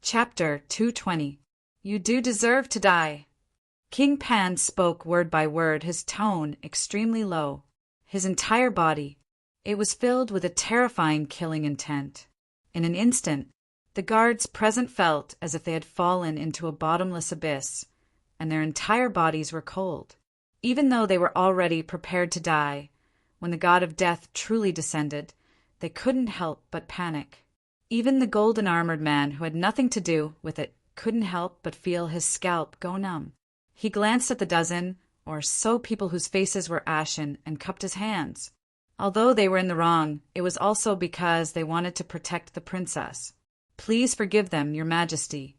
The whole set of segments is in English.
Chapter 220. You do deserve to die. King Pan spoke word by word, his tone extremely low. His entire body, it was filled with a terrifying killing intent. In an instant, the guards present felt as if they had fallen into a bottomless abyss, and their entire bodies were cold. Even though they were already prepared to die, when the god of death truly descended, they couldn't help but panic. Even the golden-armored man who had nothing to do with it couldn't help but feel his scalp go numb. He glanced at the dozen or so people whose faces were ashen and cupped his hands. Although they were in the wrong, it was also because they wanted to protect the princess. Please forgive them, your majesty.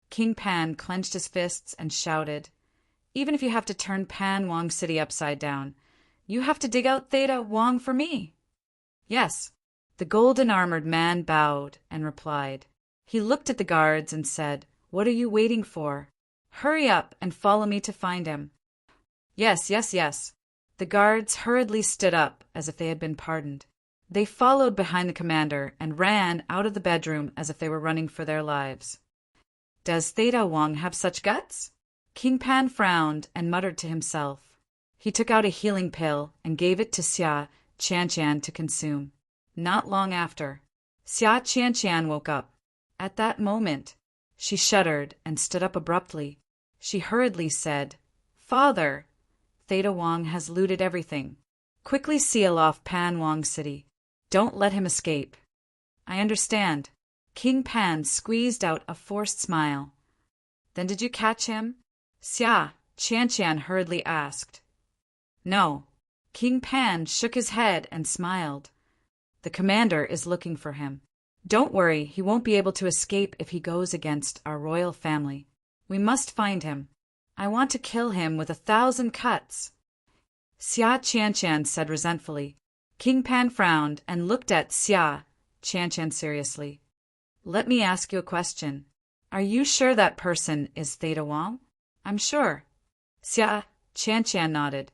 King Pan clenched his fists and shouted, Even if you have to turn Pan Wong City upside down, you have to dig out Theta Wong for me. Yes. The golden-armored man bowed and replied. He looked at the guards and said, What are you waiting for? Hurry up and follow me to find him. Yes. The guards hurriedly stood up as if they had been pardoned. They followed behind the commander and ran out of the bedroom as if they were running for their lives. Does Theta Wong have such guts? King Pan frowned and muttered to himself. He took out a healing pill and gave it to Xia Qianqian to consume. Not long after, Xia Qianqian woke up. At that moment, she shuddered and stood up abruptly. She hurriedly said, Father, Theta Wong has looted everything. Quickly seal off Pan Wong City. Don't let him escape. I understand. King Pan squeezed out a forced smile. Then did you catch him? Xia Qianqian hurriedly asked. No. King Pan shook his head and smiled. The commander is looking for him. Don't worry, he won't be able to escape if he goes against our royal family. We must find him. I want to kill him with 1,000 cuts. Xia Qianqian said resentfully. King Pan frowned and looked at Xia Qianqian seriously. Let me ask you a question. Are you sure that person is Theta Wong? I'm sure. Xia Qianqian nodded.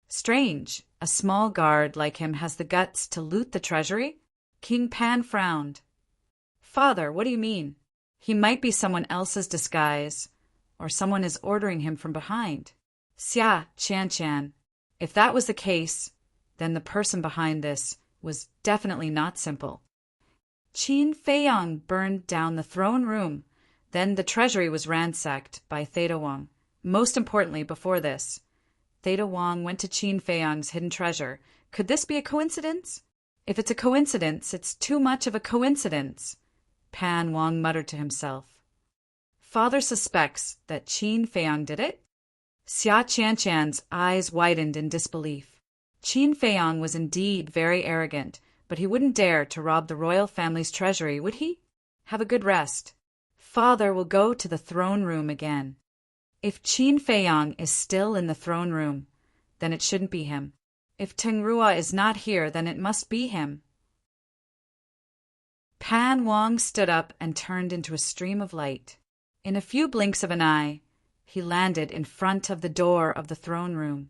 Strange. A small guard like him has the guts to loot the treasury? King Pan frowned. Father, what do you mean? He might be someone else's disguise, or someone is ordering him from behind. Xia Qianqian. If that was the case, then the person behind this was definitely not simple. Qin Feiyang burned down the throne room. Then the treasury was ransacked by Theta Wong. Most importantly, before this, Theta Wong went to Qin Feiyang's hidden treasure. Could this be a coincidence? If it's a coincidence, it's too much of a coincidence, Pan Wong muttered to himself. Father suspects that Qin Feiyang did it? Xia Qianqian's eyes widened in disbelief. Qin Feiyang was indeed very arrogant, but he wouldn't dare to rob the royal family's treasury, would he? Have a good rest. Father will go to the throne room again. If Qin Feiyang is still in the throne room, then it shouldn't be him. If Teng Rua is not here, then it must be him. Pan Wong stood up and turned into a stream of light. In a few blinks of an eye, he landed in front of the door of the throne room.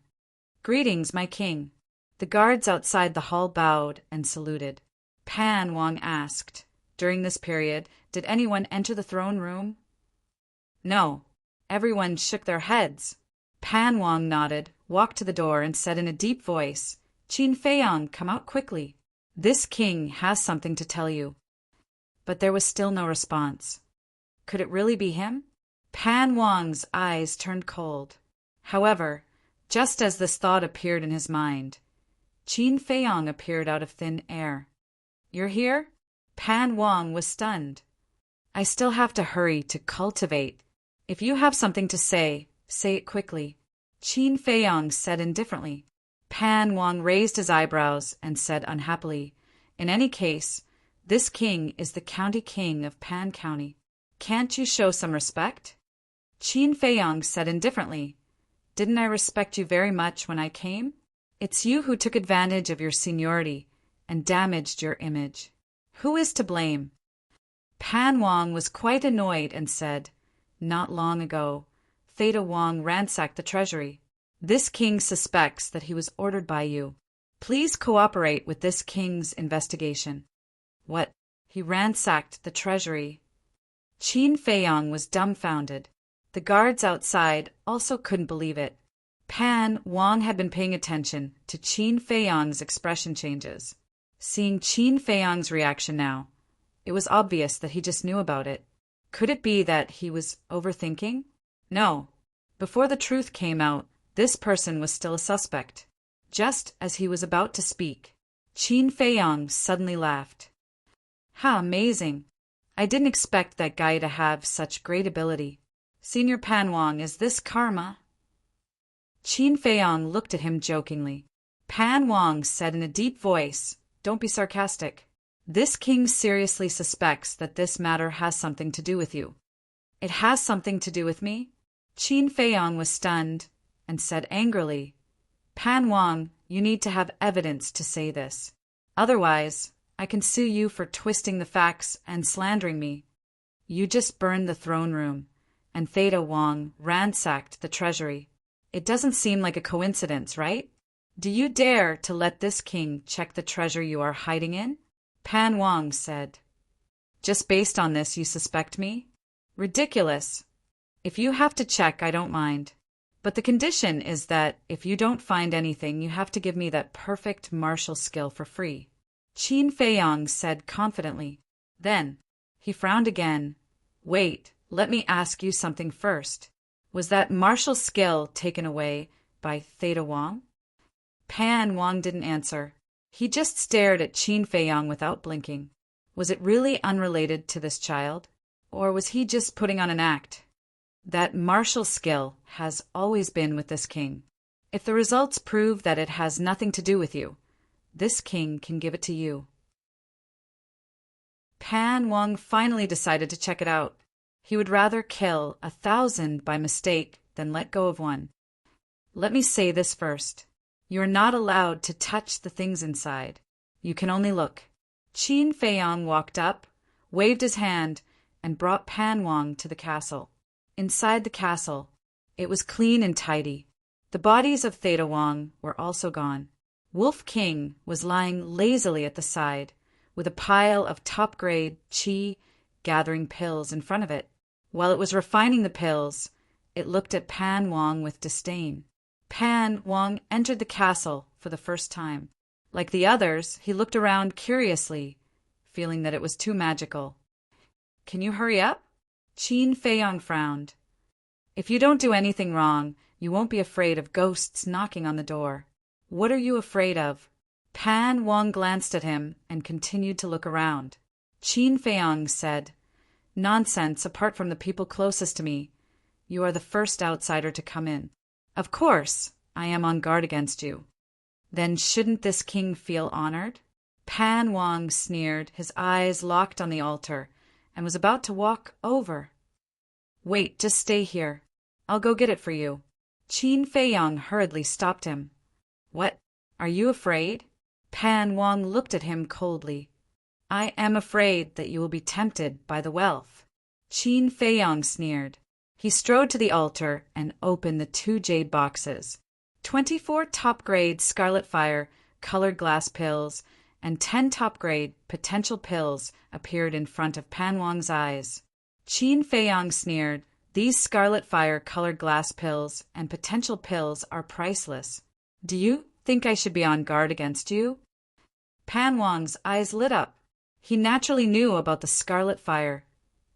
Greetings, my king. The guards outside the hall bowed and saluted. Pan Wong asked, During this period, did anyone enter the throne room? No. Everyone shook their heads. Pan Wong nodded, walked to the door, and said in a deep voice, Qin Feiyang, come out quickly. This king has something to tell you. But there was still no response. Could it really be him? Pan Wong's eyes turned cold. However, just as this thought appeared in his mind, Qin Feiyang appeared out of thin air. You're here? Pan Wong was stunned. I still have to hurry to cultivate. If you have something to say it quickly, Qin Feiyang said indifferently. Pan Wong raised his eyebrows and said unhappily, In any case, this king is the county king of Pan County. Can't you show some respect? Qin Feiyang said indifferently, Didn't I respect you very much when I came? It's you who took advantage of your seniority and damaged your image. Who is to blame? Pan Wong was quite annoyed and said, Not long ago, Theta Wong ransacked the treasury. This king suspects that he was ordered by you. Please cooperate with this king's investigation. What? He ransacked the treasury. Qin Feiyong was dumbfounded. The guards outside also couldn't believe it. Pan Wang had been paying attention to Qin Feiyong's expression changes. Seeing Qin Feiyong's reaction now, it was obvious that he just knew about it. Could it be that he was overthinking? No. Before the truth came out, this person was still a suspect. Just as he was about to speak, Qin Feiyong suddenly laughed. How amazing! I didn't expect that guy to have such great ability. Senior Pan Wang, is this karma? Qin Feiyong looked at him jokingly. Pan Wang said in a deep voice, "Don't be sarcastic. This king seriously suspects that this matter has something to do with you." It has something to do with me? Qin Feiyong was stunned and said angrily, Pan Wang, you need to have evidence to say this. Otherwise, I can sue you for twisting the facts and slandering me. You just burned the throne room, and Theta Wang ransacked the treasury. It doesn't seem like a coincidence, right? Do you dare to let this king check the treasure you are hiding in? Pan Wang said. Just based on this, you suspect me? Ridiculous. If you have to check, I don't mind. But the condition is that if you don't find anything, you have to give me that perfect martial skill for free. Qin Feiyong said confidently. Then, he frowned again. Wait, let me ask you something first. Was that martial skill taken away by Theta Wang? Pan Wang didn't answer. He just stared at Qin Feiyong without blinking. Was it really unrelated to this child? Or was he just putting on an act? That martial skill has always been with this king. If the results prove that it has nothing to do with you, this king can give it to you. Pan Wang finally decided to check it out. He would rather kill 1,000 by mistake than let go of one. Let me say this first. You are not allowed to touch the things inside. You can only look. Qin Feiyong walked up, waved his hand, and brought Pan Wang to the castle. Inside the castle, it was clean and tidy. The bodies of Theta Wang were also gone. Wolf King was lying lazily at the side, with a pile of top-grade qi gathering pills in front of it. While it was refining the pills, it looked at Pan Wang with disdain. Pan Wang entered the castle for the first time. Like the others, he looked around curiously, feeling that it was too magical. Can you hurry up? Qin Feiyong frowned. If you don't do anything wrong, you won't be afraid of ghosts knocking on the door. What are you afraid of? Pan Wang glanced at him and continued to look around. Qin Feiyong said, Nonsense, apart from the people closest to me. You are the first outsider to come in. Of course, I am on guard against you. Then shouldn't this king feel honored? Pan Wang sneered, his eyes locked on the altar, and was about to walk over. Wait, just stay here. I'll go get it for you. Qin Feiyong hurriedly stopped him. What? Are you afraid? Pan Wang looked at him coldly. I am afraid that you will be tempted by the wealth. Qin Feiyong sneered. He strode to the altar and opened the 2 jade boxes. 24 top-grade Scarlet Fire colored glass pills and 10 top-grade potential pills appeared in front of Pan Wang's eyes. Qin Feiyong sneered, These Scarlet Fire colored glass pills and potential pills are priceless. Do you think I should be on guard against you? Pan Wang's eyes lit up. He naturally knew about the Scarlet Fire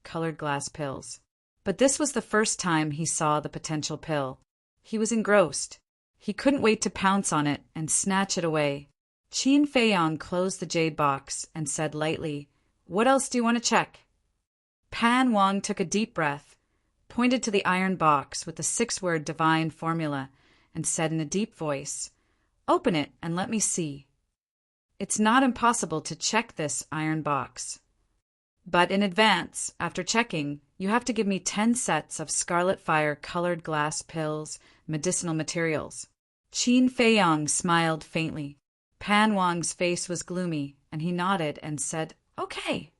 colored glass pills. But this was the first time he saw the potential pill. He was engrossed. He couldn't wait to pounce on it and snatch it away. Qin Feiyong closed the jade box and said lightly, What else do you want to check? Pan Wang took a deep breath, pointed to the iron box with the 6-word divine formula, and said in a deep voice, Open it and let me see. It's not impossible to check this iron box. But in advance, after checking, you have to give me 10 sets of Scarlet Fire colored glass pills, medicinal materials. Qin Feiyong smiled faintly. Pan Wang's face was gloomy, and he nodded and said, Okay.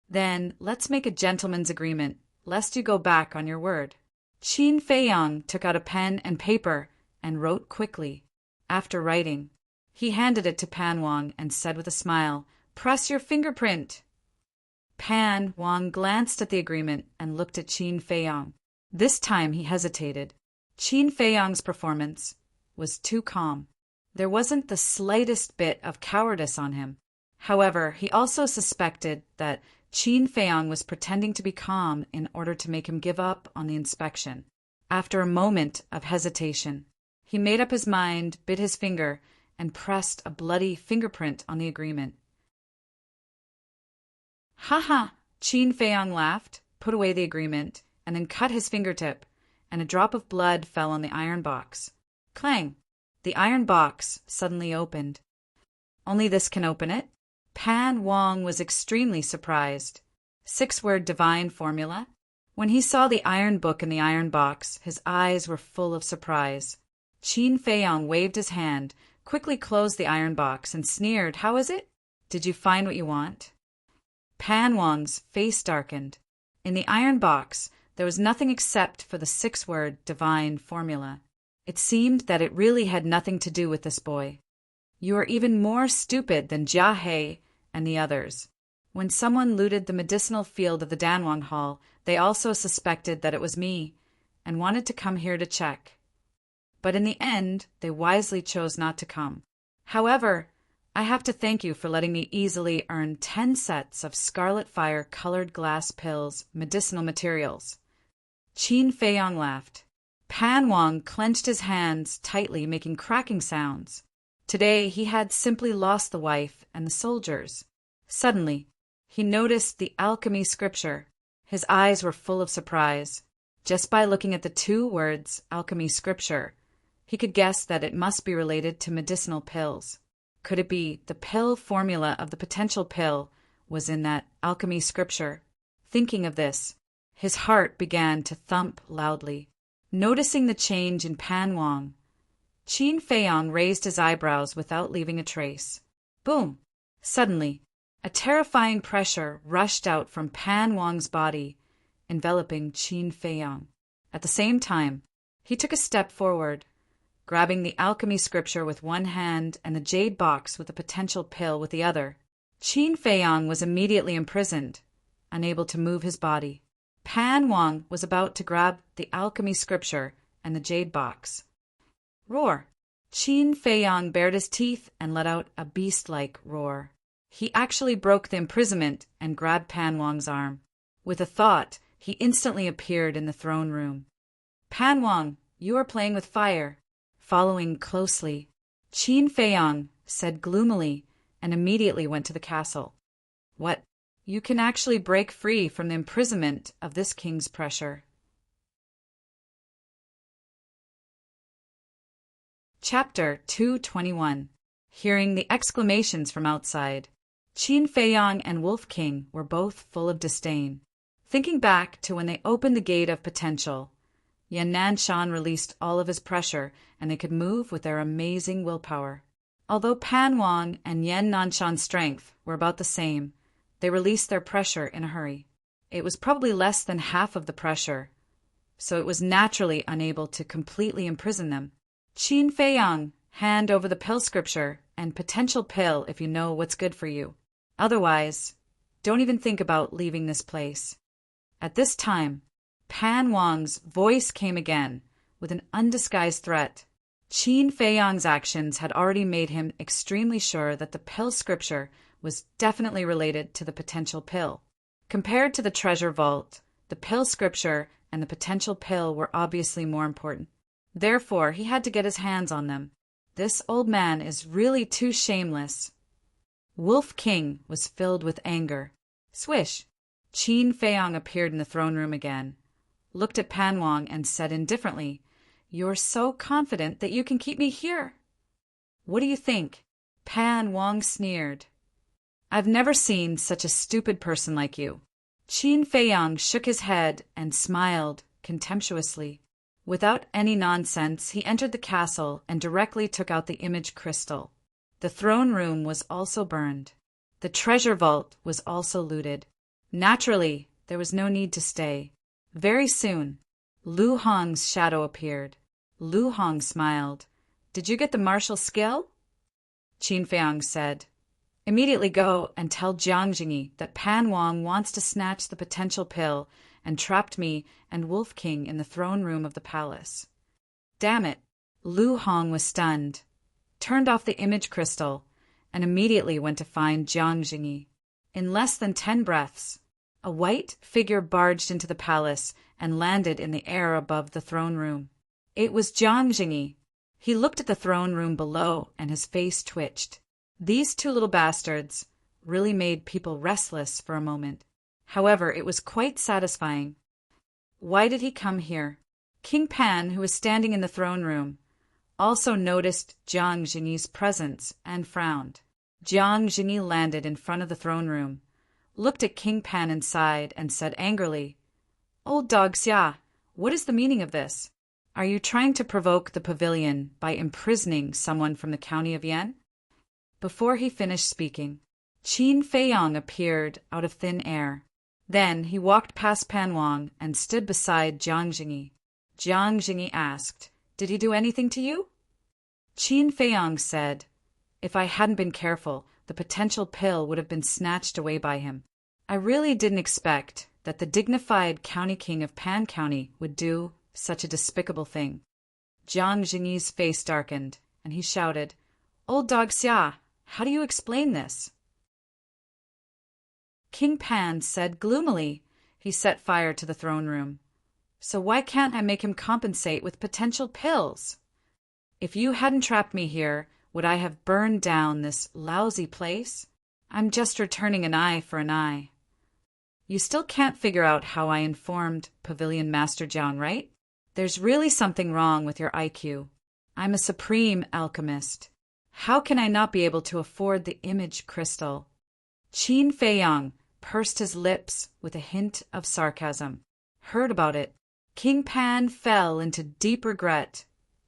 Then let's make a gentleman's agreement, lest you go back on your word. Qin Feiyong took out a pen and paper and wrote quickly. After writing, he handed it to Pan Wang and said with a smile, Press your fingerprint. Pan Wang glanced at the agreement and looked at Qin Feiyang. This time he hesitated. Qin Feiyang's performance was too calm. There wasn't the slightest bit of cowardice on him. However, he also suspected that Qin Feiyang was pretending to be calm in order to make him give up on the inspection. After a moment of hesitation, he made up his mind, bit his finger, and pressed a bloody fingerprint on the agreement. "Ha ha!" Qin Feiyang laughed, put away the agreement, and then cut his fingertip, and a drop of blood fell on the iron box. Clang! The iron box suddenly opened. "Only this can open it." Pan Wang was extremely surprised. 6-word divine formula? When he saw the iron book in the iron box, his eyes were full of surprise. Qin Feiyang waved his hand, quickly closed the iron box, and sneered, "How is it? Did you find what you want?" Pan Wang's face darkened. In the iron box, there was nothing except for the 6-word divine formula. It seemed that it really had nothing to do with this boy. "You are even more stupid than Jia He and the others." When someone looted the medicinal field of the Danwang Hall, they also suspected that it was me, and wanted to come here to check. But in the end, they wisely chose not to come. However, I have to thank you for letting me easily earn 10 sets of Scarlet Fire colored glass pills, medicinal materials. Qin Feiyang laughed. Pan Wang clenched his hands tightly, making cracking sounds. Today he had simply lost the wife and the soldiers. Suddenly, he noticed the alchemy scripture. His eyes were full of surprise. Just by looking at the 2 words, alchemy scripture, he could guess that it must be related to medicinal pills. Could it be the pill formula of the potential pill was in that alchemy scripture? Thinking of this, his heart began to thump loudly. Noticing the change in Pan Wang, Qin Feiyang raised his eyebrows without leaving a trace. Boom! Suddenly, a terrifying pressure rushed out from Pan Wang's body, enveloping Qin Feiyang. At the same time, he took a step forward, grabbing the alchemy scripture with one hand and the jade box with the potential pill with the other. Qin Feiyang was immediately imprisoned, unable to move his body. Pan Wang was about to grab the alchemy scripture and the jade box. Roar! Qin Feiyang bared his teeth and let out a beast-like roar. He actually broke the imprisonment and grabbed Pan Wang's arm. With a thought, he instantly appeared in the throne room. "Pan Wang, you are playing with fire." Following closely, Qin Feiyang said gloomily and immediately went to the castle. "What? You can actually break free from the imprisonment of this king's pressure." Chapter 221. Hearing the exclamations from outside, Qin Feiyang and Wolf King were both full of disdain. Thinking back to when they opened the gate of potential, Yan Nanshan released all of his pressure and they could move with their amazing willpower. Although Pan Wang and Yan Nanshan's strength were about the same, they released their pressure in a hurry. It was probably less than half of the pressure, so it was naturally unable to completely imprison them. Qin Feiyang, hand over the pill scripture and potential pill if you know what's good for you. Otherwise, don't even think about leaving this place. At this time, Pan Wang's voice came again with an undisguised threat. Qin Feiyang's actions had already made him extremely sure that the pill scripture was definitely related to the potential pill. Compared to the treasure vault, the pill scripture and the potential pill were obviously more important. Therefore, he had to get his hands on them. This old man is really too shameless. Wolf King was filled with anger. Swish! Qin Feiyang appeared in the throne room again, looked at Pan Wang and said indifferently, "You're so confident that you can keep me here." "What do you think?" Pan Wang sneered. "I've never seen such a stupid person like you." Qin Feiyang shook his head and smiled contemptuously. Without any nonsense, he entered the castle and directly took out the image crystal. The throne room was also burned. The treasure vault was also looted. Naturally, there was no need to stay. Very soon, Lu Hong's shadow appeared. Lu Hong smiled. "Did you get the martial skill?" Qin Feiyang said. Immediately go and tell Jiang Jingyi that Pan Wang wants to snatch the potential pill and trapped me and Wolf King in the throne room of the palace. Damn it! Lu Hong was stunned, turned off the image crystal, and immediately went to find Jiang Jingyi. In less than 10 breaths, a white figure barged into the palace and landed in the air above the throne room. It was Jiang Jingyi. He looked at the throne room below and his face twitched. These two little bastards really made people restless for a moment. However, it was quite satisfying. Why did he come here? King Pan, who was standing in the throne room, also noticed Jiang Jingyi's presence and frowned. Jiang Jingyi landed in front of the throne room, looked at King Pan inside, and said angrily, "Old dog Xia, what is the meaning of this? Are you trying to provoke the pavilion by imprisoning someone from the county of Yan?" Before he finished speaking, Qin Feiyang appeared out of thin air. Then he walked past Pan Wang and stood beside Jiang Jingyi. Jiang Jingyi asked, "Did he do anything to you?" Qin Feiyang said, "If I hadn't been careful, the potential pill would have been snatched away by him. I really didn't expect that the dignified county king of Pan County would do such a despicable thing." Jiang Jingyi's face darkened, and he shouted, "Old dog Xia, how do you explain this?" King Pan said gloomily. He set fire to the throne room. "So why can't I make him compensate with potential pills? If you hadn't trapped me here, would I have burned down this lousy place? I'm just returning an eye for an eye." You still can't figure out how I informed Pavilion Master Jiang, right? There's really something wrong with your IQ. I'm a supreme alchemist. How can I not be able to afford the image crystal? Qin Feiyang pursed his lips with a hint of sarcasm. Heard about it. King Pan fell into deep regret,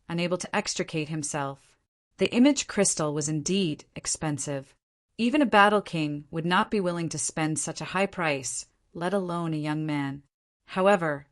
unable to extricate himself. The image crystal was indeed expensive. Even a battle king would not be willing to spend such a high price, let alone a young man. However,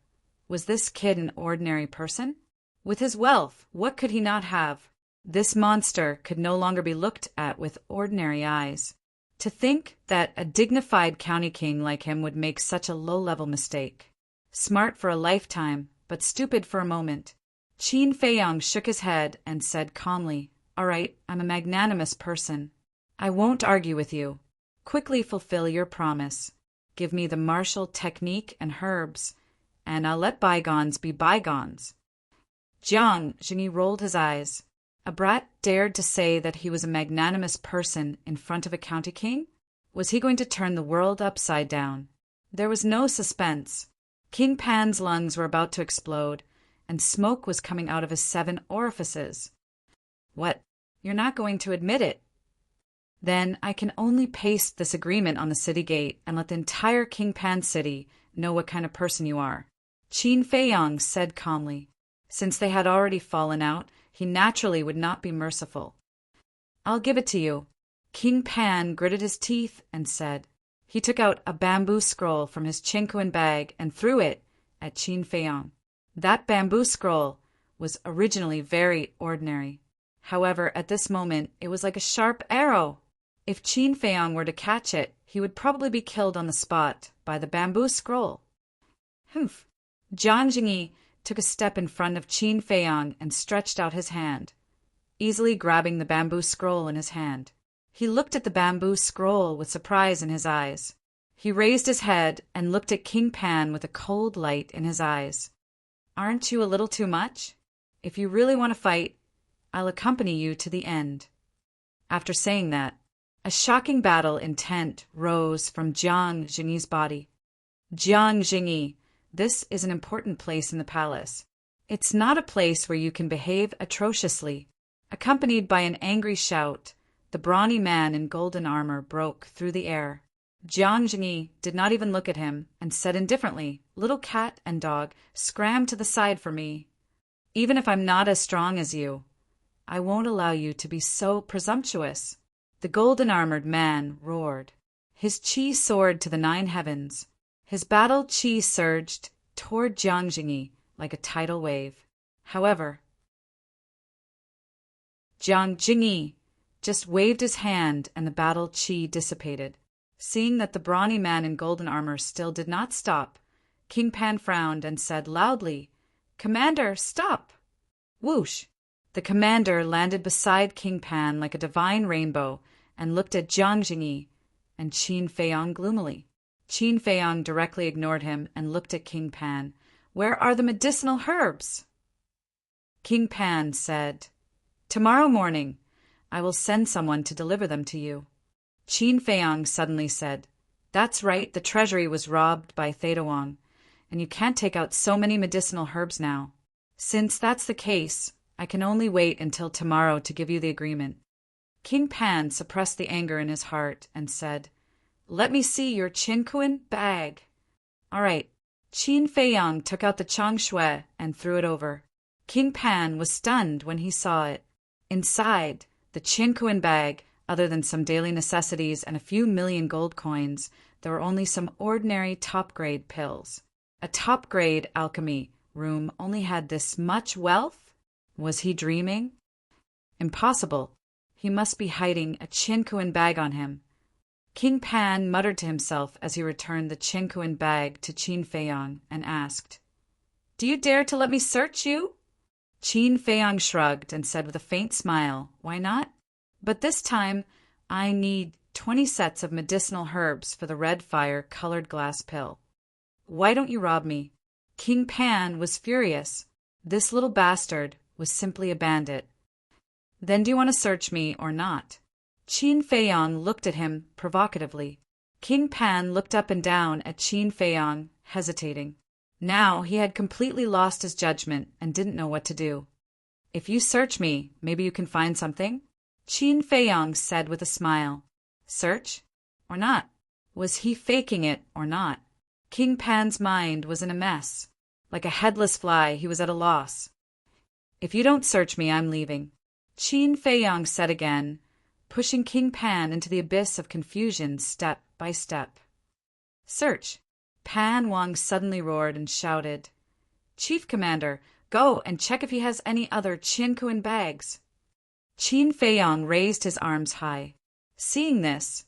was this kid an ordinary person? With his wealth, what could he not have? This monster could no longer be looked at with ordinary eyes. To think that a dignified county king like him would make such a low-level mistake. Smart for a lifetime, but stupid for a moment. Qin Feiyang shook his head and said calmly, "All right, I'm a magnanimous person. I won't argue with you. Quickly fulfill your promise. Give me the martial technique and herbs, and I'll let bygones be bygones." Jiang Jingyi rolled his eyes. A brat dared to say that he was a magnanimous person in front of a county king? Was he going to turn the world upside down? There was no suspense. King Pan's lungs were about to explode, and smoke was coming out of his 7 orifices. "What? You're not going to admit it?" "Then I can only paste this agreement on the city gate and let the entire King Pan city know what kind of person you are," Qin Feiyang said calmly. Since they had already fallen out, he naturally would not be merciful. "I'll give it to you." King Pan gritted his teeth and said. He took out a bamboo scroll from his chinquan bag and threw it at Qin Feiyang. That bamboo scroll was originally very ordinary. However, at this moment, it was like a sharp arrow. If Qin Feiyang were to catch it, he would probably be killed on the spot by the bamboo scroll. Humph! Jiang Jingyi took a step in front of Qin Feiyang and stretched out his hand, easily grabbing the bamboo scroll in his hand. He looked at the bamboo scroll with surprise in his eyes. He raised his head and looked at King Pan with a cold light in his eyes. "Aren't you a little too much? If you really want to fight, I'll accompany you to the end." After saying that, a shocking battle intent rose from Jiang Jingyi's body. "Jiang Jingyi, this is an important place in the palace. It's not a place where you can behave atrociously." Accompanied by an angry shout, the brawny man in golden armor broke through the air. Jiang Jingyi did not even look at him and said indifferently, "Little cat and dog, scram to the side for me. Even if I'm not as strong as you, I won't allow you to be so presumptuous." The golden-armored man roared. His chi soared to the 9 heavens. His battle chi surged toward Jiang Jingyi like a tidal wave. However, "Jiang Jingyi, just waved his hand and the battle chi dissipated. Seeing that the brawny man in golden armor still did not stop, King Pan frowned and said loudly, "Commander, stop!" Whoosh! The commander landed beside King Pan like a divine rainbow and looked at Jiang Jingyi and Qin Feiyang gloomily. Qin Feiyang directly ignored him and looked at King Pan. "Where are the medicinal herbs?" King Pan said, "Tomorrow morning, I will send someone to deliver them to you." Qin Feiyang suddenly said, "That's right, the treasury was robbed by Theta Wang, and you can't take out so many medicinal herbs now. Since that's the case, I can only wait until tomorrow to give you the agreement." King Pan suppressed the anger in his heart and said, "Let me see your Qinkuan bag." "All right." Qin Feiyang took out the Chang Shui and threw it over. King Pan was stunned when he saw it. Inside the Qinkuan bag, other than some daily necessities and a few million gold coins, there were only some ordinary top-grade pills. A top-grade alchemy room only had this much wealth? Was he dreaming? Impossible. He must be hiding a Qinkuan bag on him. King Pan muttered to himself as he returned the Qinkuan bag to Qin Feiyang and asked, "Do you dare to let me search you?" Qin Feiyang shrugged and said with a faint smile, "Why not? But this time, I need 20 sets of medicinal herbs for the red fire colored glass pill. Why don't you rob me?" King Pan was furious. This little bastard was simply a bandit. "Then do you want to search me or not?" Qin Feiyang looked at him provocatively. King Pan looked up and down at Qin Feiyang, hesitating. Now he had completely lost his judgment and didn't know what to do. "If you search me, maybe you can find something?" Qin Feiyang said with a smile. Search? Or not? Was he faking it or not? King Pan's mind was in a mess. Like a headless fly, he was at a loss. "If you don't search me, I'm leaving," Qin Feiyang said again, pushing King Pan into the abyss of confusion step by step. "Search!" Pan Wang suddenly roared and shouted, "Chief Commander, go and check if he has any other Qinkuan bags." Qin Feiyang raised his arms high. Seeing this,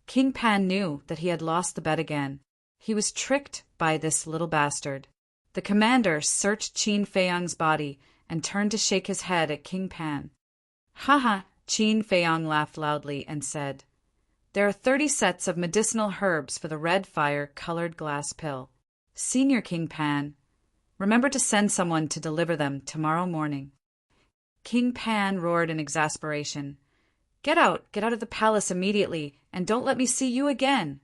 King Pan knew that he had lost the bet again. He was tricked by this little bastard. The commander searched Qin Feiyang's body and turned to shake his head at King Pan. "Ha ha!" Qin Feiyang laughed loudly and said, "There are 30 sets of medicinal herbs for the red fire colored glass pill. Senior King Pan, remember to send someone to deliver them tomorrow morning." King Pan roared in exasperation. Get out of the palace immediately, and don't let me see you again."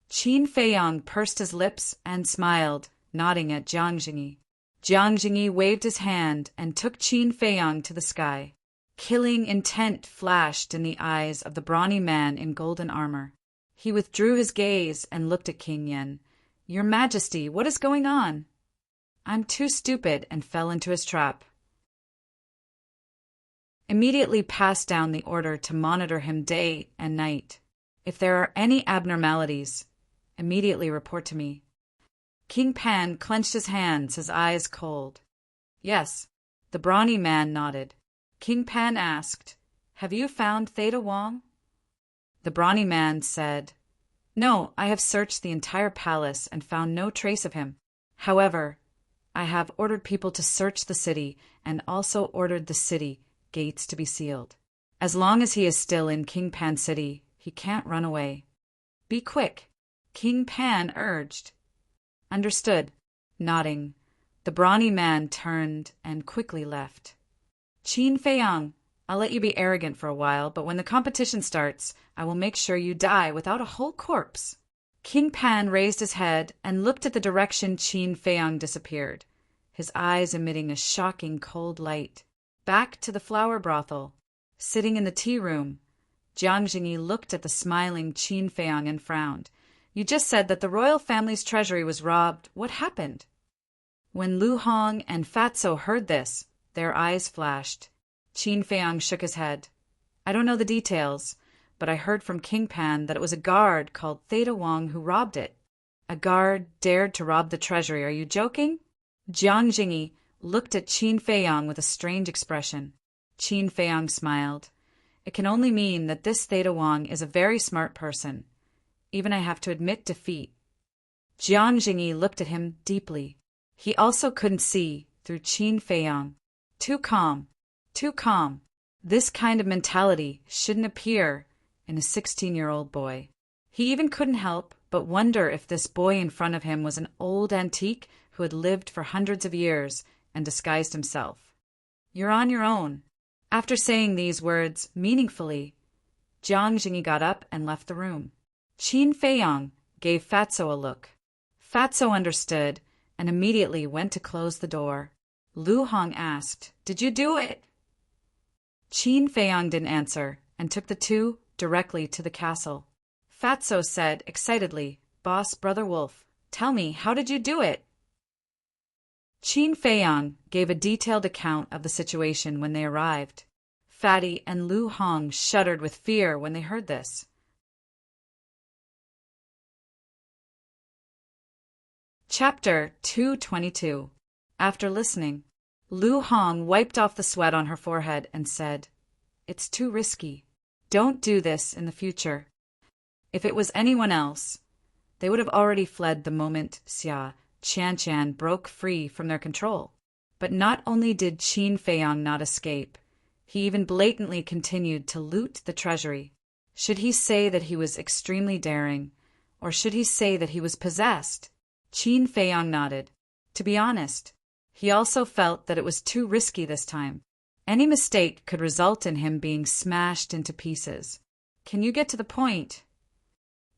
Qin Feiyang pursed his lips and smiled, nodding at Jiang Jingyi. Jiang Jingyi waved his hand and took Qin Feiyang to the sky. Killing intent flashed in the eyes of the brawny man in golden armor. He withdrew his gaze and looked at King Yen. "Your Majesty, what is going on?" "I'm too stupid," and fell into his trap. Immediately pass down the order to monitor him day and night. If there are any abnormalities, immediately report to me. King Pan clenched his hands, his eyes cold. "Yes." The brawny man nodded. King Pan asked, "Have you found Theta Wang?" The brawny man said, "No, I have searched the entire palace and found no trace of him. However, I have ordered people to search the city and also ordered the city gates to be sealed. As long as he is still in King Pan City, he can't run away. Be quick," King Pan urged. "Understood." Nodding, the brawny man turned and quickly left. "Qin Feiyang, I'll let you be arrogant for a while, but when the competition starts, I will make sure you die without a whole corpse." King Pan raised his head and looked at the direction Qin Feiyang disappeared, his eyes emitting a shocking cold light. Back to the flower brothel. Sitting in the tea room, Jiang Jingyi looked at the smiling Qin Feiyang and frowned. "You just said that the royal family's treasury was robbed. What happened?" When Lu Hong and Fatso heard this, their eyes flashed. Qin Feiyang shook his head. "I don't know the details, but I heard from King Pan that it was a guard called Theta Wang who robbed it." "A guard dared to rob the treasury. Are you joking?" Jiang Jingyi looked at Qin Feiyang with a strange expression. Qin Feiyang smiled. It can only mean that this Theta Wang is a very smart person. Even I have to admit defeat. Jiang Jingyi looked at him deeply. He also couldn't see through Qin Feiyang. Too calm. Too calm. This kind of mentality shouldn't appear in a 16-year-old boy. He even couldn't help but wonder if this boy in front of him was an old antique who had lived for hundreds of years and disguised himself. You're on your own. After saying these words meaningfully, Jiang Jingyi got up and left the room. Qin Feiyang gave Fatso a look. Fatso understood and immediately went to close the door. Lu Hong asked, "Did you do it?" Qin Feiyang didn't answer and took the two directly to the castle. Fatso said excitedly, "Boss, Brother Wolf, tell me, how did you do it?" Qin Feiyang gave a detailed account of the situation when they arrived. Fatty and Lu Hong shuddered with fear when they heard this. Chapter 222. After listening, Lu Hong wiped off the sweat on her forehead and said, "It's too risky. Don't do this in the future." If it was anyone else, they would have already fled the moment Xia Qianshan broke free from their control. But not only did Qin Feiyang not escape, he even blatantly continued to loot the treasury. Should he say that he was extremely daring, or should he say that he was possessed? Qin Feiyang nodded. To be honest, he also felt that it was too risky this time. Any mistake could result in him being smashed into pieces. "Can you get to the point?"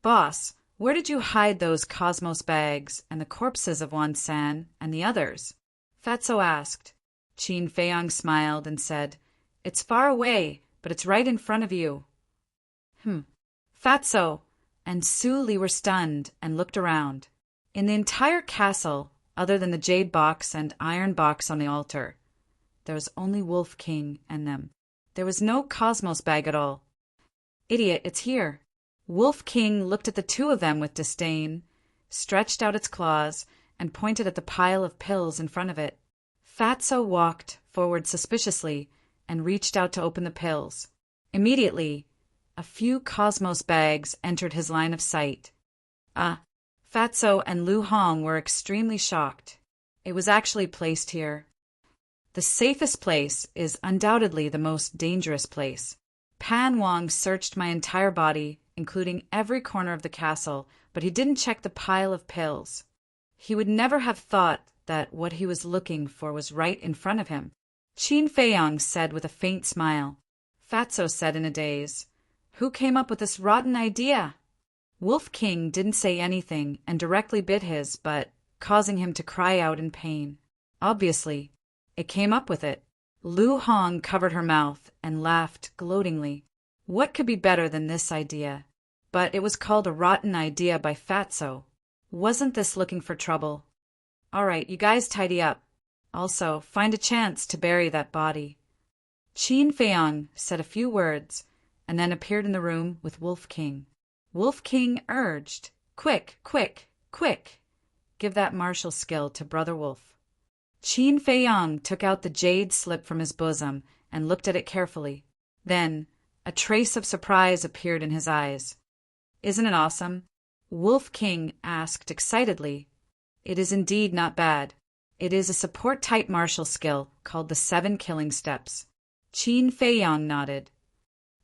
"Boss, where did you hide those Cosmos bags and the corpses of Wan San and the others?" Fatso asked. Qin Feiyang smiled and said, "It's far away, but it's right in front of you." Fatso and Su Li were stunned and looked around. In the entire castle, other than the jade box and iron box on the altar, there was only Wolf King and them. There was no Cosmos bag at all. "Idiot, it's here." Wolf King looked at the two of them with disdain, stretched out its claws, and pointed at the pile of pills in front of it. Fatso walked forward suspiciously and reached out to open the pills. Immediately, a few Cosmos bags entered his line of sight. Fatso and Lu Hong were extremely shocked. It was actually placed here. The safest place is undoubtedly the most dangerous place. Pan Wang searched my entire body, including every corner of the castle, but he didn't check the pile of pills. He would never have thought that what he was looking for was right in front of him. Qin Feiyang said with a faint smile. Fatso said in a daze, "Who came up with this rotten idea?" Wolf King didn't say anything and directly bit his butt, causing him to cry out in pain. Obviously, it came up with it. Lu Hong covered her mouth and laughed gloatingly. What could be better than this idea? But it was called a rotten idea by Fatso. Wasn't this looking for trouble? "All right, you guys tidy up. Also, find a chance to bury that body." Qin Feiyang said a few words and then appeared in the room with Wolf King. Wolf King urged, "Quick, quick, quick! Give that martial skill to Brother Wolf." Qin Feiyang took out the jade slip from his bosom and looked at it carefully. Then, a trace of surprise appeared in his eyes. "Isn't it awesome?" Wolf King asked excitedly. "It is indeed not bad. It is a support-type martial skill called the 7 Killing Steps." Qin Feiyang nodded.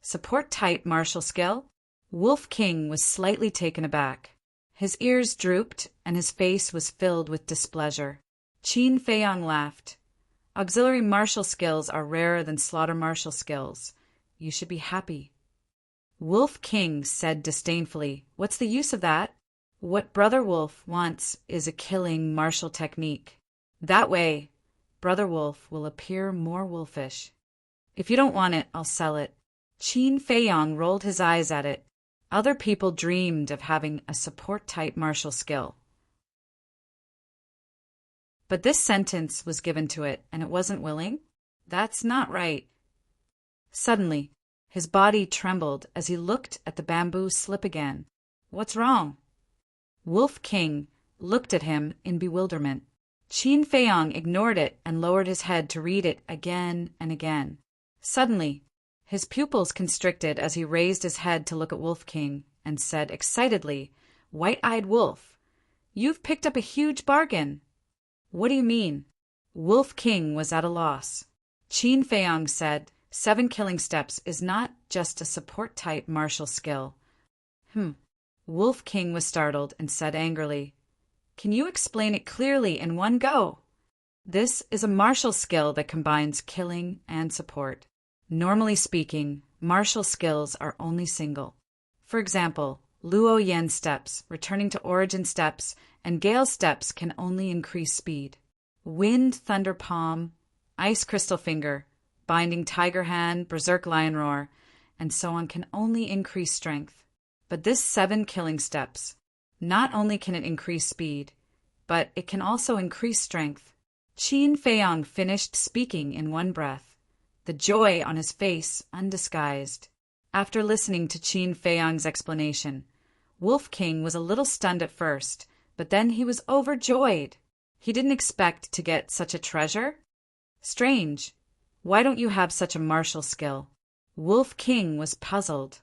"Support-type martial skill?" Wolf King was slightly taken aback. His ears drooped and his face was filled with displeasure. Qin Feiyang laughed. "Auxiliary martial skills are rarer than slaughter martial skills. You should be happy." Wolf King said disdainfully, "What's the use of that? What Brother Wolf wants is a killing martial technique. That way, Brother Wolf will appear more wolfish. If you don't want it, I'll sell it." Qin Feiyang rolled his eyes at it. Other people dreamed of having a support-type martial skill. But this sentence was given to it, and it wasn't willing? That's not right. Suddenly, his body trembled as he looked at the bamboo slip again. "What's wrong?" Wolf King looked at him in bewilderment. Qin Feiyang ignored it and lowered his head to read it again and again. Suddenly, His pupils constricted as he raised his head to look at Wolf King and said excitedly, "White-eyed Wolf, you've picked up a huge bargain." "What do you mean?" Wolf King was at a loss. Qin Feiyang said, 7 killing steps is not just a support-type martial skill. Wolf King was startled and said angrily, "Can you explain it clearly in one go?" "This is a martial skill that combines killing and support. Normally speaking, martial skills are only single. For example, Luo Yen steps, returning to origin steps, and Gale steps can only increase speed. Wind Thunder Palm, Ice Crystal Finger, Binding Tiger Hand, Berserk Lion Roar, and so on can only increase strength. But this 7 killing steps, not only can it increase speed, but it can also increase strength." Qin Feiyang finished speaking in one breath, the joy on his face undisguised. After listening to Qin Feiyang's explanation, Wolf King was a little stunned at first, but then he was overjoyed. He didn't expect to get such a treasure. "Strange. Why don't you have such a martial skill?" Wolf King was puzzled.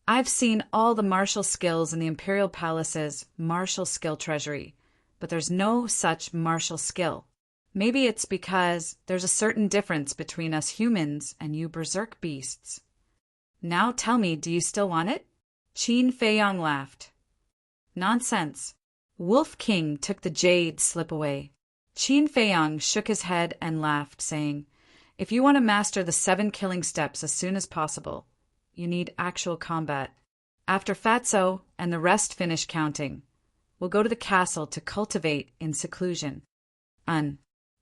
"I've seen all the martial skills in the Imperial Palace's martial skill treasury, but there's no such martial skill. Maybe it's because there's a certain difference between us humans and you berserk beasts. Now tell me, do you still want it?" Qin Feiyang laughed. "Nonsense." Wolf King took the jade slip away. Qin Feiyang shook his head and laughed, saying, "If you want to master the 7 killing steps as soon as possible, you need actual combat. After Fatso and the rest finish counting, we'll go to the castle to cultivate in seclusion."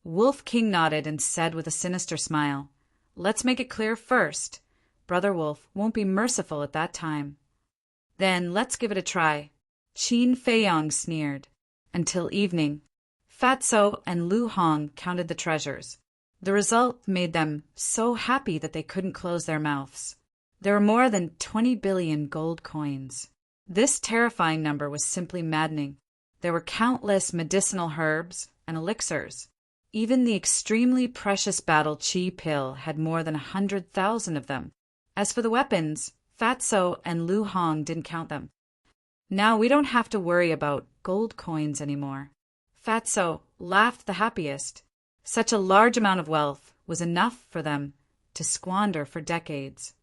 Wolf King nodded and said with a sinister smile, "Let's make it clear first. Brother Wolf won't be merciful at that time." "Then let's give it a try." Qin Feiyang sneered. Until evening, Fatso and Lu Hong counted the treasures. The result made them so happy that they couldn't close their mouths. There were more than 20 billion gold coins. This terrifying number was simply maddening. There were countless medicinal herbs and elixirs. Even the extremely precious battle chi pill had more than 100,000 of them. As for the weapons, Fatso and Lu Hong didn't count them. "Now we don't have to worry about gold coins anymore." Fatso laughed the happiest. Such a large amount of wealth was enough for them to squander for decades.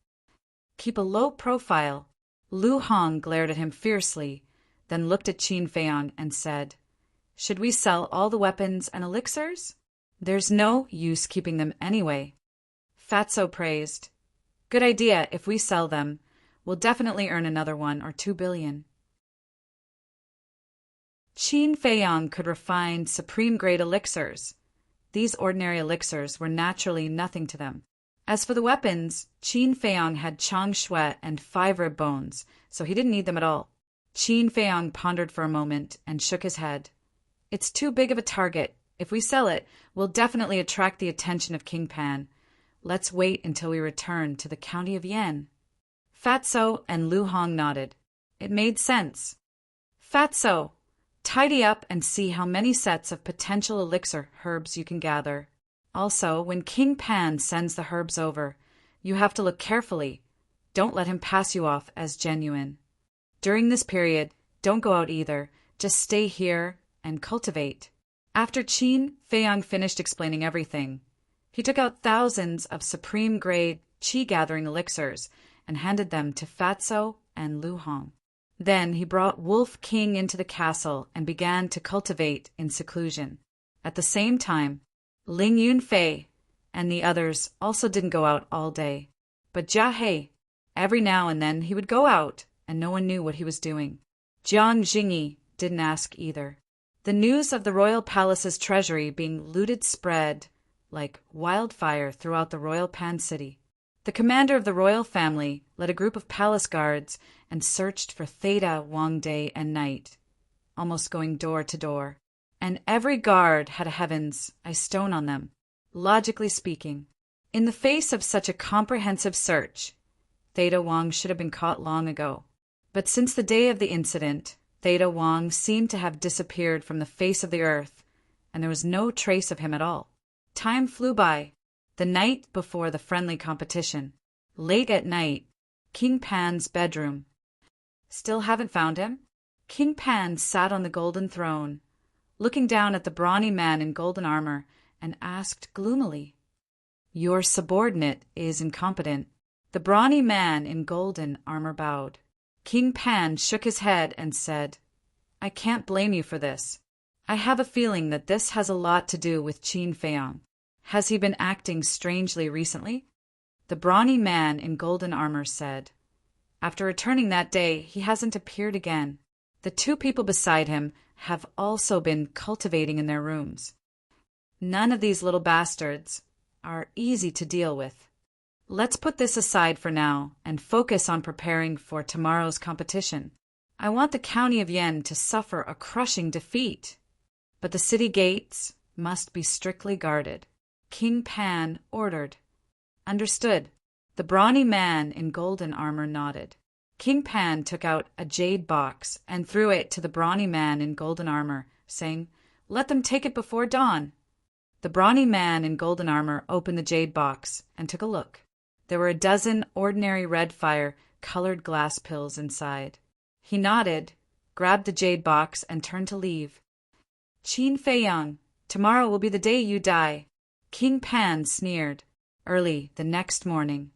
"Keep a low profile." Lu Hong glared at him fiercely, then looked at Qin Feiyang and said, "Should we sell all the weapons and elixirs? There's no use keeping them anyway." Fatso praised, "Good idea. If we sell them, we'll definitely earn another 1 or 2 billion. Qin Feiyang could refine supreme-grade elixirs. These ordinary elixirs were naturally nothing to them. As for the weapons, Qin Feiyang had Chang Shui and 5 rib bones, so he didn't need them at all. Qin Feiyang pondered for a moment and shook his head. "It's too big of a target. If we sell it, we'll definitely attract the attention of King Pan. Let's wait until we return to the county of Yan." Fatso and Lu Hong nodded. It made sense. "Fatso, tidy up and see how many sets of potential elixir herbs you can gather. Also, when King Pan sends the herbs over, you have to look carefully. Don't let him pass you off as genuine. During this period, don't go out either. Just stay here and cultivate." After Qin Feiyang finished explaining everything, he took out thousands of supreme-grade chi-gathering elixirs and handed them to Fatso and Lu Hong. Then he brought Wolf King into the castle and began to cultivate in seclusion. At the same time, Ling Yunfei and the others also didn't go out all day. But Jia He, every now and then he would go out, and no one knew what he was doing. Jiang Jingyi didn't ask either. The news of the royal palace's treasury being looted spread like wildfire throughout the royal Pan City. The commander of the royal family led a group of palace guards and searched for Theta Wang day and night, almost going door to door. And every guard had a heavens, I stone on them. Logically speaking, in the face of such a comprehensive search, Theta Wang should have been caught long ago. But since the day of the incident, Theta Wang seemed to have disappeared from the face of the earth, and there was no trace of him at all. Time flew by. The night before the friendly competition, Late at night, King Pan's bedroom. Still haven't found him? King Pan sat on the golden throne, looking down at the brawny man in golden armor, and asked gloomily, "Your subordinate is incompetent." The brawny man in golden armor bowed. King Pan shook his head and said, "I can't blame you for this. I have a feeling that this has a lot to do with Qin Feiyang. Has he been acting strangely recently?" The brawny man in golden armor said, "After returning that day, he hasn't appeared again. The two people beside him have also been cultivating in their rooms. None of these little bastards are easy to deal with. Let's put this aside for now and focus on preparing for tomorrow's competition. I want the county of Yen to suffer a crushing defeat. But the city gates must be strictly guarded." King Pan ordered. "Understood." The brawny man in golden armor nodded. King Pan took out a jade box and threw it to the brawny man in golden armor, saying, "Let them take it before dawn." The brawny man in golden armor opened the jade box and took a look. There were a dozen ordinary red fire-colored glass pills inside. He nodded, grabbed the jade box, and turned to leave. "Qin Feiyang, tomorrow will be the day you die," King Pan sneered. Early the next morning,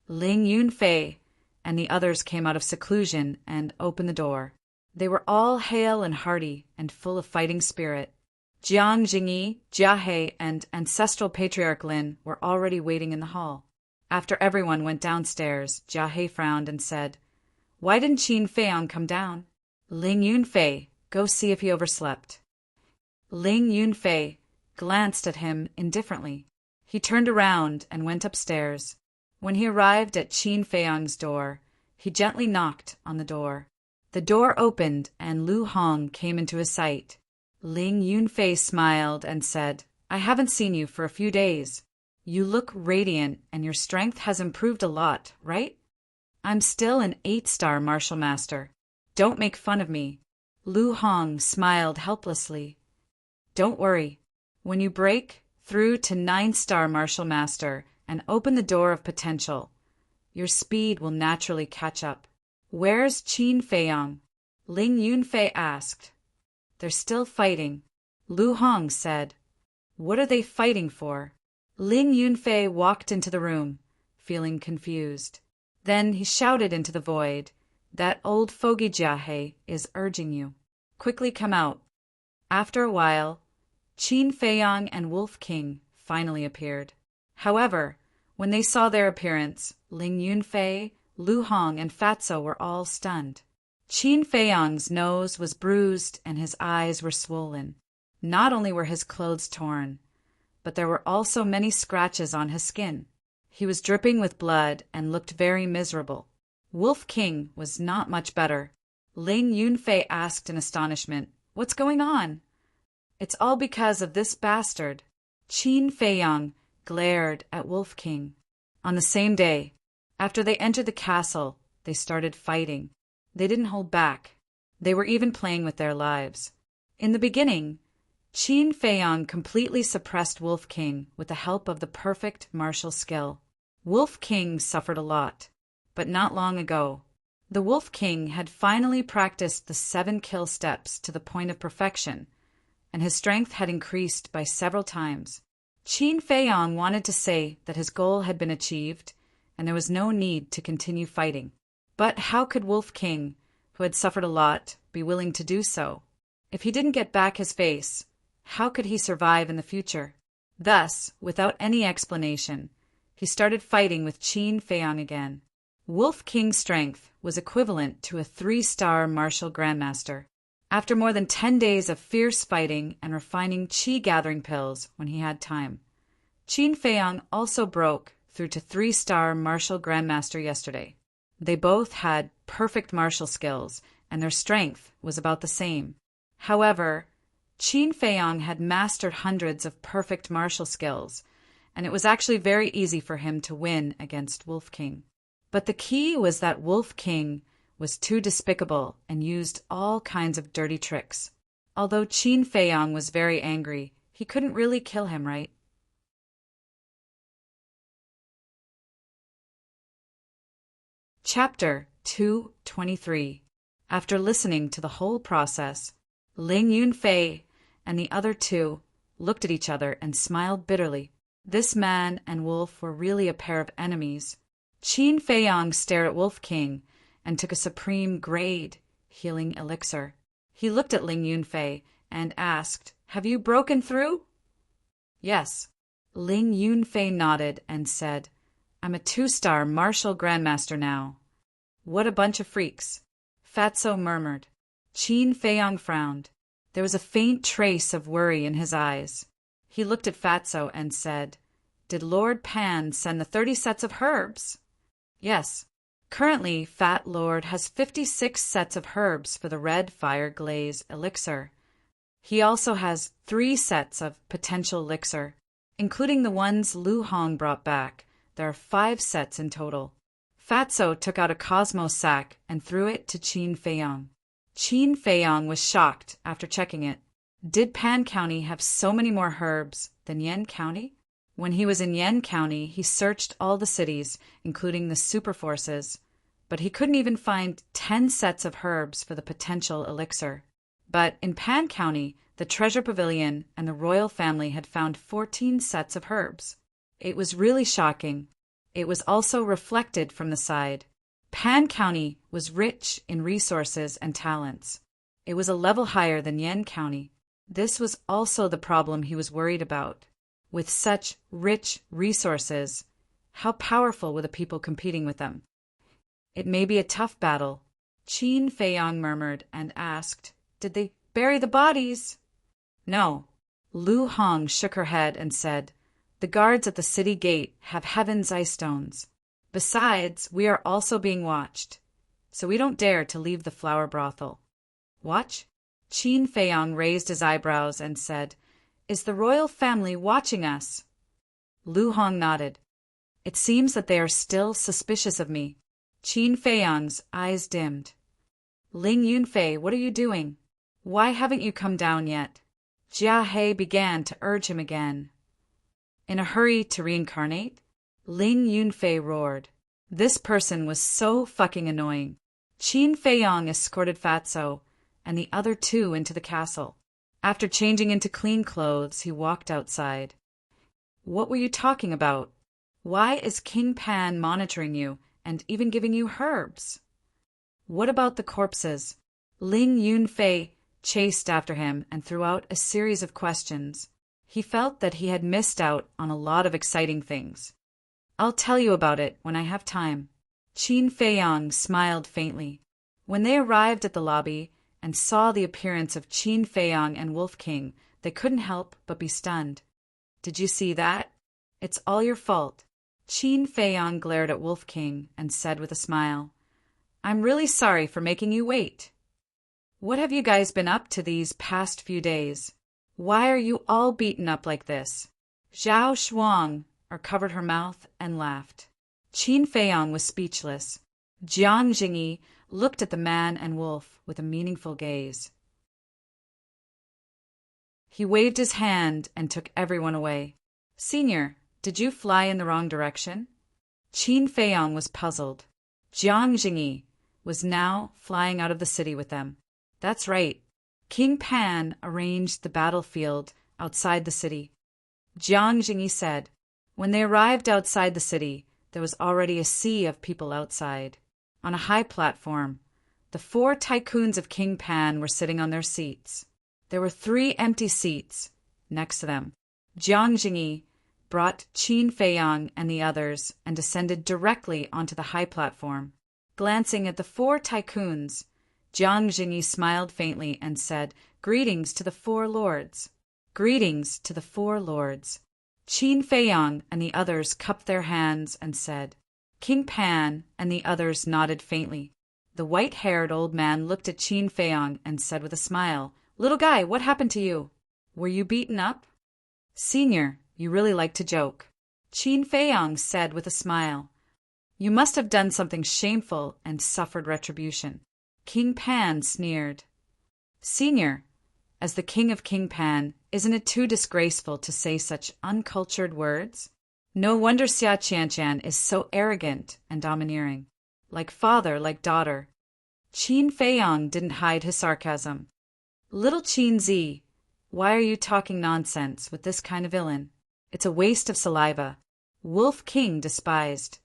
Ling Yunfei and the others came out of seclusion and opened the door. They were all hale and hearty and full of fighting spirit. Jiang Jingyi, Jia He, and ancestral patriarch Lin were already waiting in the hall. After everyone went downstairs, Jia He frowned and said, "Why didn't Qin Feiyang come down?" "Ling Yunfei, go see if he overslept." Ling Yunfei glanced at him indifferently. He turned around and went upstairs. When he arrived at Qin Feiyang's door, he gently knocked on the door. The door opened and Lu Hong came into his sight. Ling Yunfei smiled and said, "I haven't seen you for a few days. You look radiant and your strength has improved a lot, right?" "I'm still an 8-star martial master. Don't make fun of me." Lu Hong smiled helplessly. "Don't worry. When you break through to 9-star martial master and open the door of potential, your speed will naturally catch up." "Where's Qin Feiyang?" Ling Yunfei asked. "They're still fighting," Lu Hong said. "What are they fighting for?" Ling Yunfei walked into the room, feeling confused. Then he shouted into the void, "That old fogey Jia He is urging you. Quickly come out." After a while, Qin Feiyang and Wolf King finally appeared. However, when they saw their appearance, Ling Yunfei, Lu Hong, and Fatso were all stunned. Qin Feiyang's nose was bruised and his eyes were swollen. Not only were his clothes torn, but there were also many scratches on his skin. He was dripping with blood and looked very miserable. Wolf King was not much better. Ling Yunfei asked in astonishment, "What's going on?" "It's all because of this bastard." Qin Feiyang glared at Wolf King. On the same day, after they entered the castle, they started fighting. They didn't hold back. They were even playing with their lives. In the beginning, Qin Feiyang completely suppressed Wolf King with the help of the perfect martial skill. Wolf King suffered a lot, but not long ago. The Wolf King had finally practiced the 7 kill steps to the point of perfection, and his strength had increased by several times. Qin Feiyang wanted to say that his goal had been achieved, and there was no need to continue fighting. But how could Wolf King, who had suffered a lot, be willing to do so? If he didn't get back his face, how could he survive in the future? Thus, without any explanation, he started fighting with Qin Feiyang again. Wolf King's strength was equivalent to a 3-star martial grandmaster. After more than 10 days of fierce fighting and refining qi gathering pills when he had time, Qin Feiyang also broke through to 3-star martial grandmaster yesterday. They both had perfect martial skills, and their strength was about the same. However, Qin Feiyang had mastered hundreds of perfect martial skills, and it was actually very easy for him to win against Wolf King. But the key was that Wolf King was too despicable and used all kinds of dirty tricks. Although Qin Feiyang was very angry, he couldn't really kill him, right? Chapter 223. After listening to the whole process, Ling Yunfei and the other two looked at each other and smiled bitterly. This man and Wolf were really a pair of enemies. Qin Feiyang stared at Wolf King and took a supreme grade healing elixir. He looked at Ling Yunfei and asked, "Have you broken through?" "Yes." Ling Yunfei nodded and said, "I'm a 2-star martial grandmaster now." "What a bunch of freaks," Fatso murmured. Qin Feiyang frowned. There was a faint trace of worry in his eyes. He looked at Fatso and said, "Did Lord Pan send the 30 sets of herbs?" "Yes. Currently, Fat Lord has 56 sets of herbs for the red fire glaze elixir. He also has 3 sets of potential elixir, including the ones Lu Hong brought back. There are 5 sets in total." Fatso took out a Cosmo sack and threw it to Qin Feiyang. Qin Feiyang was shocked after checking it. Did Pan County have so many more herbs than Yen County? When he was in Yen County, he searched all the cities, including the super forces, but he couldn't even find 10 sets of herbs for the potential elixir. But in Pan County, the Treasure Pavilion and the royal family had found 14 sets of herbs. It was really shocking. It was also reflected from the side. Pan County was rich in resources and talents. It was a level higher than Yen County. This was also the problem he was worried about. With such rich resources, how powerful were the people competing with them? "It may be a tough battle," Qin Feiyang murmured and asked, "Did they bury the bodies?" "No." Lu Hong shook her head and said, "The guards at the city gate have Heaven's Ice Stones. Besides, we are also being watched, so we don't dare to leave the flower brothel." "Watch?" Qin Feiyang raised his eyebrows and said, "Is the royal family watching us?" Lu Hong nodded. "It seems that they are still suspicious of me." Qin Feiyang's eyes dimmed. "Ling Yunfei, what are you doing? Why haven't you come down yet?" Jia He began to urge him again. "In a hurry to reincarnate?" Ling Yunfei roared. This person was so fucking annoying. Qin Feiyang escorted Fatso and the other two into the castle. After changing into clean clothes, he walked outside. "What were you talking about? Why is King Pan monitoring you and even giving you herbs?" "What about the corpses?" Ling Yunfei chased after him and threw out a series of questions. He felt that he had missed out on a lot of exciting things. "I'll tell you about it when I have time." Qin Feiyang smiled faintly. When they arrived at the lobby and saw the appearance of Qin Feiyang and Wolf King, they couldn't help but be stunned. "Did you see that? It's all your fault." Qin Feiyang glared at Wolf King and said with a smile, "I'm really sorry for making you wait. What have you guys been up to these past few days? Why are you all beaten up like this?" Zhao Shuang covered her mouth and laughed. Qin Feiyang was speechless. Jiang Jingyi looked at the man and Wolf with a meaningful gaze. He waved his hand and took everyone away. "Senior, did you fly in the wrong direction?" Qin Feiyang was puzzled. Jiang Jingyi was now flying out of the city with them. "That's right. King Pan arranged the battlefield outside the city," Jiang Jingyi said. When they arrived outside the city, there was already a sea of people outside. On a high platform, the 4 tycoons of King Pan were sitting on their seats. There were 3 empty seats next to them. Jiang Jingyi brought Qin Feiyang and the others and descended directly onto the high platform. Glancing at the 4 tycoons, Jiang Jingyi smiled faintly and said, "Greetings to the 4 lords." "Greetings to the 4 lords." Qin Feiyang and the others cupped their hands and said. King Pan and the others nodded faintly. The white-haired old man looked at Qin Feiyang and said with a smile, "Little guy, what happened to you? Were you beaten up?" "Senior, you really like to joke," Qin Feiyang said with a smile. "You must have done something shameful and suffered retribution." King Pan sneered. "Senior, as the king of King Pan, isn't it too disgraceful to say such uncultured words? No wonder Xia Qianqian is so arrogant and domineering." like father, like daughter. Qin Feiyang didn't hide his sarcasm. Little Qin Zi, why are you talking nonsense with this kind of villain? It's a waste of saliva. Wolf King despised.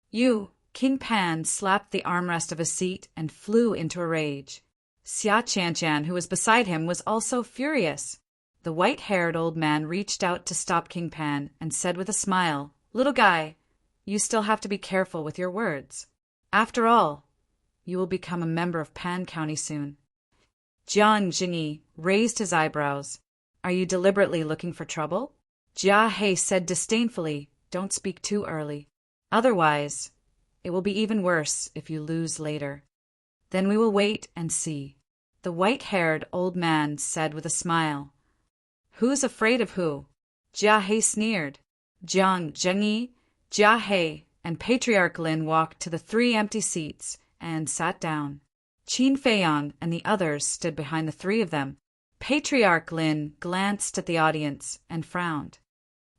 You, King Pan slapped the armrest of his seat and flew into a rage. Xia Qianqian, who was beside him, was also furious. The white-haired old man reached out to stop King Pan and said with a smile, "Little guy, you still have to be careful with your words. After all, you will become a member of Pan County soon." Jiang Jingyi raised his eyebrows. "Are you deliberately looking for trouble?" Jia He said disdainfully, "Don't speak too early. Otherwise, it will be even worse if you lose later." "Then we will wait and see," the white-haired old man said with a smile. "Who's afraid of who?" Jia He sneered. Jiang Jingyi, Jia He, and Patriarch Lin walked to the 3 empty seats and sat down. Qin Feiyang and the others stood behind the 3 of them. Patriarch Lin glanced at the audience and frowned.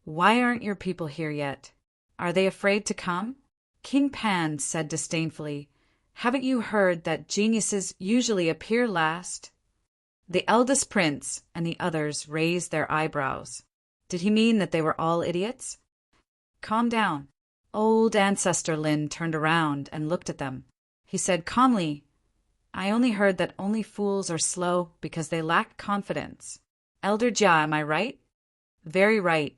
"Why aren't your people here yet? Are they afraid to come?" King Pan said disdainfully, "Haven't you heard that geniuses usually appear last?" The eldest prince and the others raised their eyebrows. Did he mean that they were all idiots? "Calm down." Old Ancestor Lin turned around and looked at them. He said calmly, "I only heard that only fools are slow because they lack confidence. Elder Jia, am I right?" "Very right."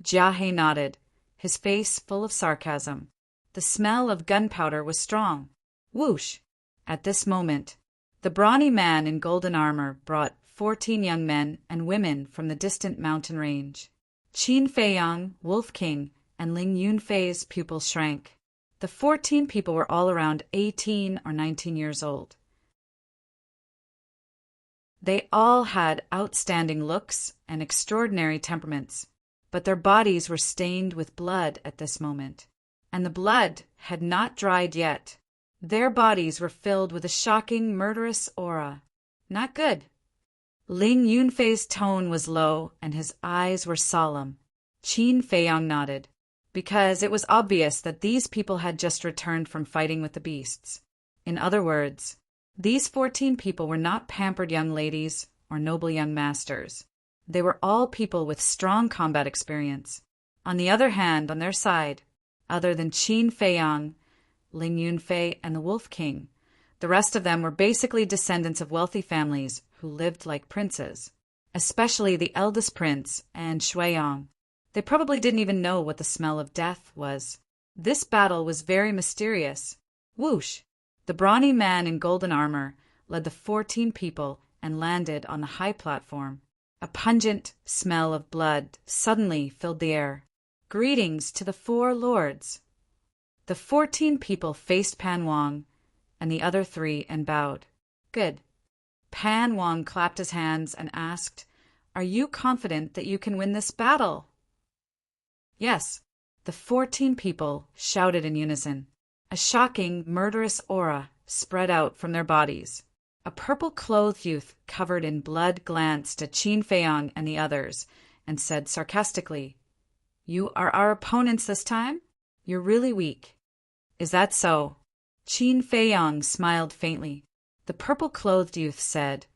Jia He nodded, his face full of sarcasm. The smell of gunpowder was strong. Whoosh! At this moment, the brawny man in golden armor brought 14 young men and women from the distant mountain range. Qin Feiyang, Wolf King, and Ling Yunfei's pupils shrank. The 14 people were all around 18 or 19 years old. They all had outstanding looks and extraordinary temperaments, but their bodies were stained with blood at this moment, and the blood had not dried yet. Their bodies were filled with a shocking, murderous aura. Not good. Ling Yunfei's tone was low and his eyes were solemn. Qin Feiyang nodded, because it was obvious that these people had just returned from fighting with the beasts. In other words, these 14 people were not pampered young ladies or noble young masters. They were all people with strong combat experience. On the other hand, on their side, other than Qin Feiyang, Ling Yunfei, and the Wolf King, the rest of them were basically descendants of wealthy families who lived like princes, especially the eldest prince and Shuiyang. They probably didn't even know what the smell of death was. This battle was very mysterious. Whoosh! The brawny man in golden armor led the 14 people and landed on the high platform. A pungent smell of blood suddenly filled the air. "Greetings to the 4 lords." The 14 people faced Pan Wang and the other 3 and bowed. "Good." Pan Wang clapped his hands and asked, "Are you confident that you can win this battle?" "Yes," the 14 people shouted in unison. A shocking, murderous aura spread out from their bodies. A purple-clothed youth covered in blood glanced at Qin Feiyang and the others and said sarcastically, "You are our opponents this time? You're really weak." "Is that so?" Qin Feiyang smiled faintly. The purple-clothed youth said,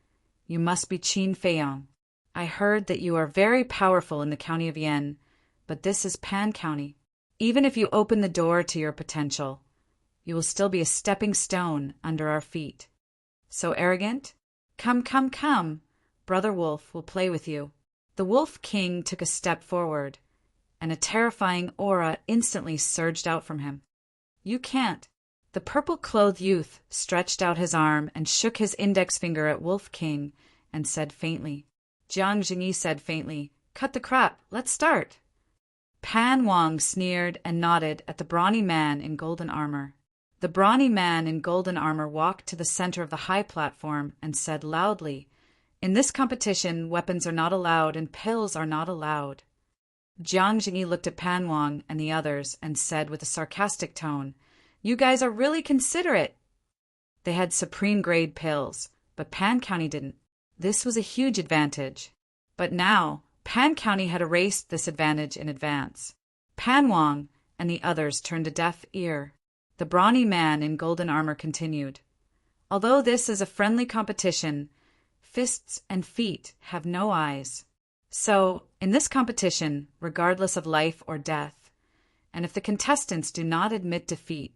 "You must be Qin Feiyang. I heard that you are very powerful in the county of Yan, but this is Pan County. Even if you open the door to your potential, you will still be a stepping stone under our feet. So arrogant? Come, come, come. Brother Wolf will play with you." The Wolf King took a step forward, and a terrifying aura instantly surged out from him. "You can't." The purple-clothed youth stretched out his arm and shook his index finger at Wolf King and said faintly. Jiang Jingyi said faintly, "Cut the crap, let's start." Pan Wang sneered and nodded at the brawny man in golden armor. The brawny man in golden armor walked to the center of the high platform and said loudly, "In this competition, weapons are not allowed and pills are not allowed." Jiang Jingyi looked at Pan Wang and the others and said with a sarcastic tone, "You guys are really considerate." They had supreme-grade pills, but Pan County didn't. This was a huge advantage. But now, Pan County had erased this advantage in advance. Pan Wang and the others turned a deaf ear. The brawny man in golden armor continued. Although this is a friendly competition, fists and feet have no eyes. So, in this competition, regardless of life or death, and if the contestants do not admit defeat,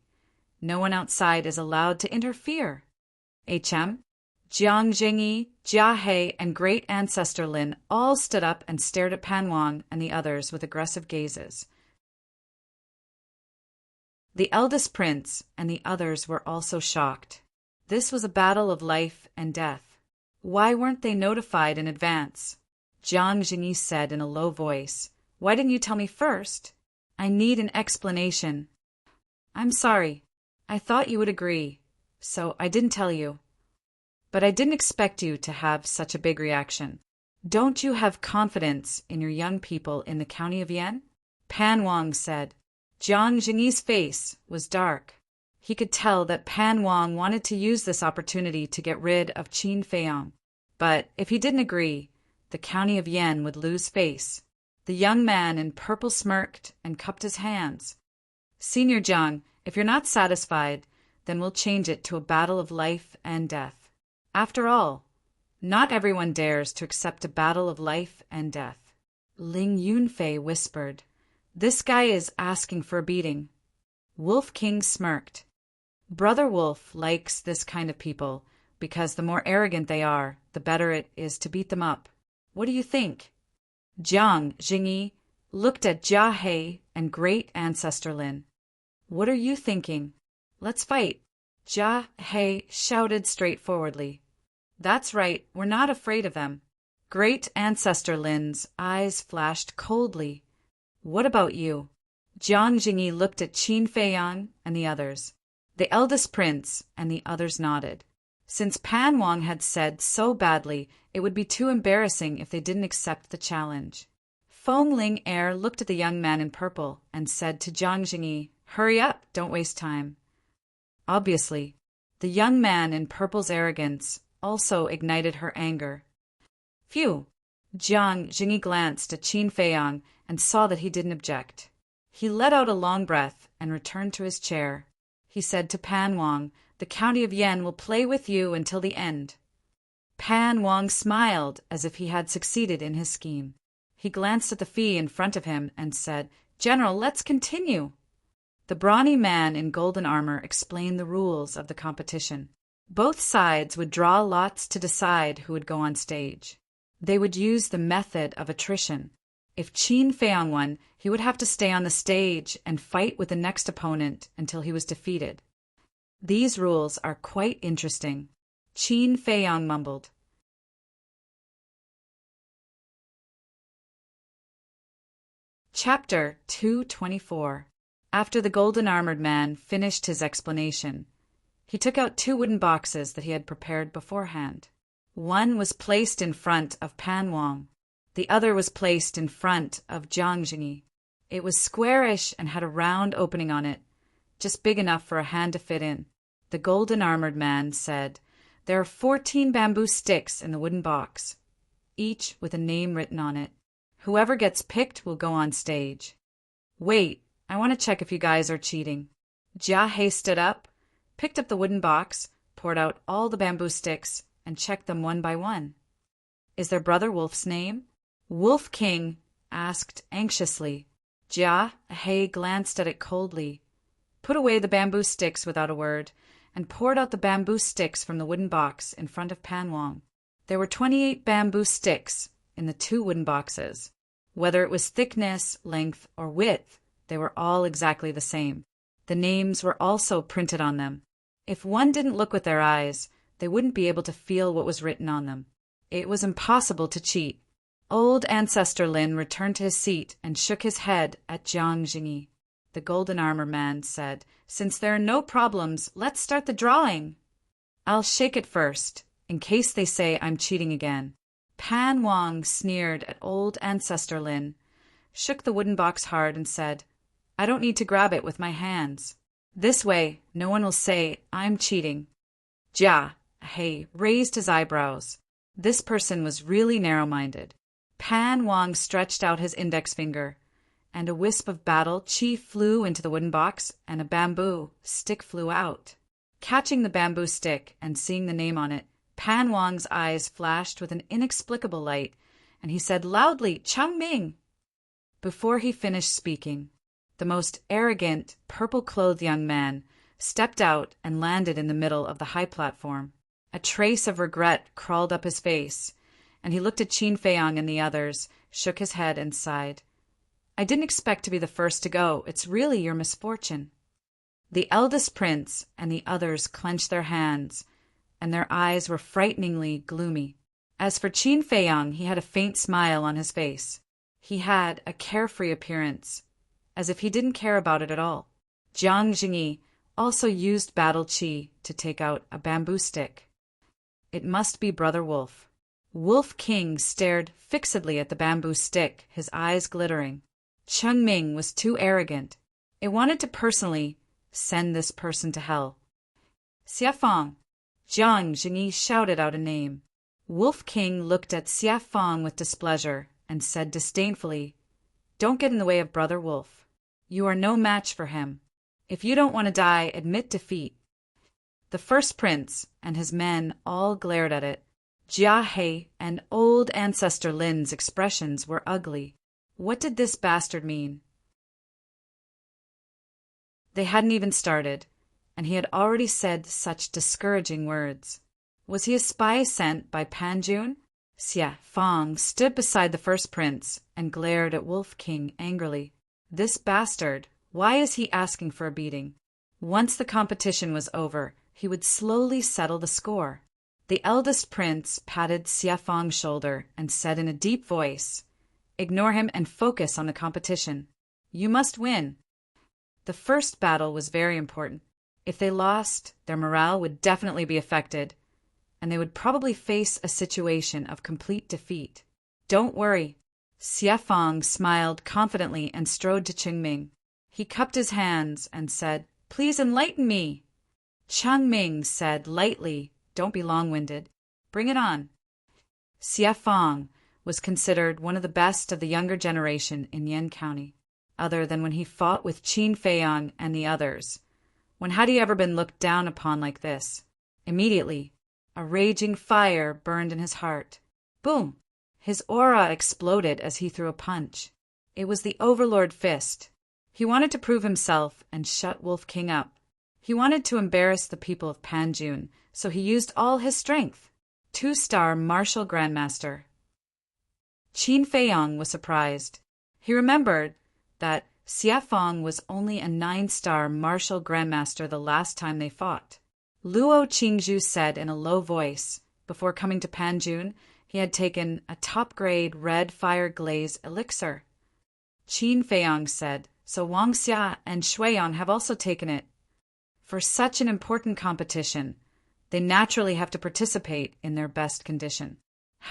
no one outside is allowed to interfere. HM, Jiang Jingyi, Jia He, and great ancestor Lin all stood up and stared at Pan Wang and the others with aggressive gazes. The eldest prince and the others were also shocked. This was a battle of life and death. Why weren't they notified in advance? Jiang Jingyi said in a low voice, "Why didn't you tell me first? I need an explanation." "I'm sorry. I thought you would agree, so I didn't tell you. But I didn't expect you to have such a big reaction. Don't you have confidence in your young people in the county of Yan?" Pan Wang said. Jiang Jingyi's face was dark. He could tell that Pan Wang wanted to use this opportunity to get rid of Qin Feiyang. But if he didn't agree, the county of Yan would lose face. The young man in purple smirked and cupped his hands. "Senior Jiang, if you're not satisfied, then we'll change it to a battle of life and death. After all, not everyone dares to accept a battle of life and death." Ling Yunfei whispered, "This guy is asking for a beating." Wolf King smirked. Brother Wolf likes this kind of people, because the more arrogant they are, the better it is to beat them up. What do you think? Jiang Jingyi looked at Jia He and great ancestor Lin. "What are you thinking? Let's fight." Jia He shouted straightforwardly. "That's right, we're not afraid of them." Great ancestor Lin's eyes flashed coldly. "What about you?" Jiang Jingyi looked at Qin Feiyang and the others. The eldest prince and the others nodded. Since Pan Wang had said so badly, it would be too embarrassing if they didn't accept the challenge. Feng Ling Er looked at the young man in purple and said to Jiang Jingyi, "Hurry up, don't waste time." Obviously, the young man in purple's arrogance also ignited her anger. Phew! Jiang Jingyi glanced at Qin Feiyang and saw that he didn't object. He let out a long breath and returned to his chair. He said to Pan Wang, "The county of Yan will play with you until the end." Pan Wang smiled as if he had succeeded in his scheme. He glanced at the fee in front of him and said, "General, let's continue." The brawny man in golden armor explained the rules of the competition. Both sides would draw lots to decide who would go on stage. They would use the method of attrition. If Qin Feiyang won, he would have to stay on the stage and fight with the next opponent until he was defeated. These rules are quite interesting. Qin Feiyang mumbled. Chapter 224. After the golden-armored man finished his explanation, he took out 2 wooden boxes that he had prepared beforehand. One was placed in front of Pan Wang. The other was placed in front of Jiang Jingyi. It was squarish and had a round opening on it, just big enough for a hand to fit in. The golden-armored man said, "There are 14 bamboo sticks in the wooden box, each with a name written on it. Whoever gets picked will go on stage." "Wait, I want to check if you guys are cheating." Jia He stood up, picked up the wooden box, poured out all the bamboo sticks, and checked them one by one. "Is there Brother Wolf's name?" Wolf King asked anxiously. Jia He glanced at it coldly, put away the bamboo sticks without a word, and poured out the bamboo sticks from the wooden box in front of Pan Wang. There were 28 bamboo sticks in the 2 wooden boxes. Whether it was thickness, length, or width, they were all exactly the same. The names were also printed on them. If one didn't look with their eyes, they wouldn't be able to feel what was written on them. It was impossible to cheat. Old ancestor Lin returned to his seat and shook his head at Jiang Jingyi. The golden armor man said, "Since there are no problems, let's start the drawing." "I'll shake it first, in case they say I'm cheating again." Pan Wang sneered at old ancestor Lin, shook the wooden box hard and said, "I don't need to grab it with my hands. This way, no one will say I'm cheating." Jia He raised his eyebrows. This person was really narrow-minded. Pan Wang stretched out his index finger, and a wisp of battle chi flew into the wooden box, and a bamboo stick flew out. Catching the bamboo stick and seeing the name on it, Pan Wang's eyes flashed with an inexplicable light, and he said loudly, "Changming!" Before he finished speaking, the most arrogant, purple-clothed young man stepped out and landed in the middle of the high platform. A trace of regret crawled up his face, and he looked at Qin Feiyang and the others, shook his head, and sighed. "I didn't expect to be the first to go. It's really your misfortune." The eldest prince and the others clenched their hands, and their eyes were frighteningly gloomy. As for Qin Feiyang, he had a faint smile on his face. He had a carefree appearance, as if he didn't care about it at all. Jiang Jingyi also used battle qi to take out a bamboo stick. It must be Brother Wolf. Wolf King stared fixedly at the bamboo stick, his eyes glittering. Chengming was too arrogant. It wanted to personally send this person to hell. "Xiafang!" Jiang Jingyi shouted out a name. Wolf King looked at Xiafang with displeasure and said disdainfully, "Don't get in the way of Brother Wolf. You are no match for him. If you don't want to die, admit defeat." The first prince and his men all glared at it. Jia He and old ancestor Lin's expressions were ugly. What did this bastard mean? They hadn't even started, and he had already said such discouraging words. Was he a spy sent by Pan Jun? Xia Fang stood beside the first prince and glared at Wolf King angrily. This bastard, why is he asking for a beating? Once the competition was over, he would slowly settle the score. The eldest prince patted Xia Fang's shoulder and said in a deep voice, "Ignore him and focus on the competition. You must win." The first battle was very important. If they lost, their morale would definitely be affected, and they would probably face a situation of complete defeat. "Don't worry." Xia Fang smiled confidently and strode to Chengming. He cupped his hands and said, "Please enlighten me." Chengming said lightly, "Don't be long-winded. Bring it on." Xia Fang was considered one of the best of the younger generation in Yan County, other than when he fought with Qin Feiyang and the others. When had he ever been looked down upon like this? Immediately, a raging fire burned in his heart. Boom! His aura exploded as he threw a punch. It was the Overlord Fist. He wanted to prove himself and shut Wolf King up. He wanted to embarrass the people of Panjun, so he used all his strength. 2-star Martial Grandmaster. Qin Feiyang was surprised. He remembered that Xia Fang was only a 9-star Martial Grandmaster the last time they fought. Luo Qingzhu said in a low voice, before coming to Panjun, he had taken a top-grade red fire glaze elixir. Qin Feiyang said, "So Wang Xia and Shuiyang have also taken it." For such an important competition, they naturally have to participate in their best condition.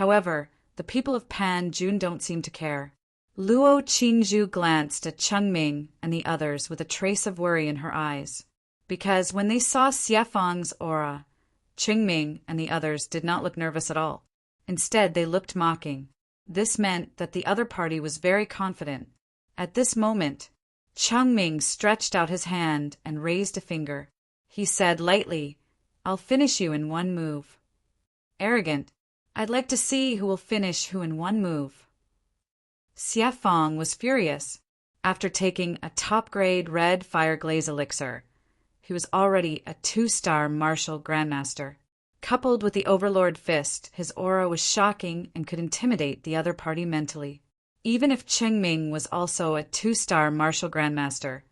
However, the people of Panjun don't seem to care. Luo Qingzhu glanced at Chengming and the others with a trace of worry in her eyes, because when they saw Xia Fang's aura, Chengming and the others did not look nervous at all. Instead, they looked mocking. This meant that the other party was very confident. At this moment, Chengming stretched out his hand and raised a finger. He said lightly, "I'll finish you in one move." Arrogant. I'd like to see who will finish who in one move. Xia Fang was furious. After taking a top-grade red fire glaze elixir, he was already a 2-star Martial Grandmaster. Coupled with the Overlord Fist, his aura was shocking and could intimidate the other party mentally. Even if Chengming was also a 2-star Martial Grandmaster,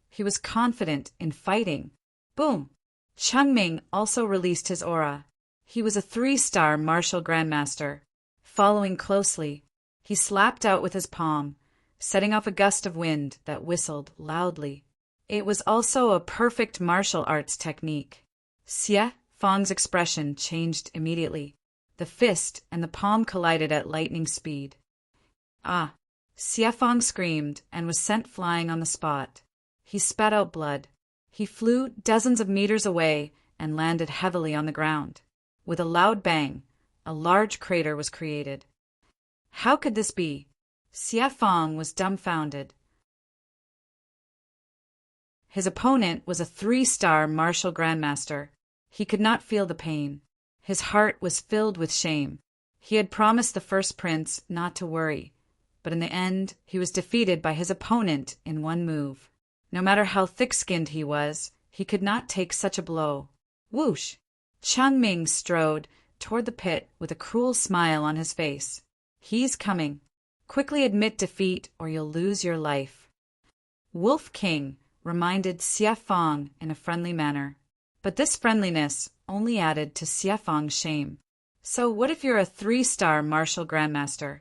he was confident in fighting. Boom! Chengming also released his aura. He was a 3-star Martial Grandmaster. Following closely, he slapped out with his palm, setting off a gust of wind that whistled loudly. It was also a perfect martial arts technique. Xia Fang's expression changed immediately. The fist and the palm collided at lightning speed. Ah! Xia Fang screamed and was sent flying on the spot. He spat out blood. He flew dozens of meters away and landed heavily on the ground. With a loud bang, a large crater was created. How could this be? Xia Fang was dumbfounded. His opponent was a 3-star martial grandmaster. He could not feel the pain. His heart was filled with shame. He had promised the first prince not to worry, but in the end he was defeated by his opponent in one move. No matter how thick-skinned he was, he could not take such a blow. Whoosh! Changming strode toward the pit with a cruel smile on his face. He's coming. Quickly admit defeat or you'll lose your life. Wolf King reminded Xie Fang in a friendly manner. But this friendliness only added to Xie Fang's shame. So what if you're a 3-star martial grandmaster?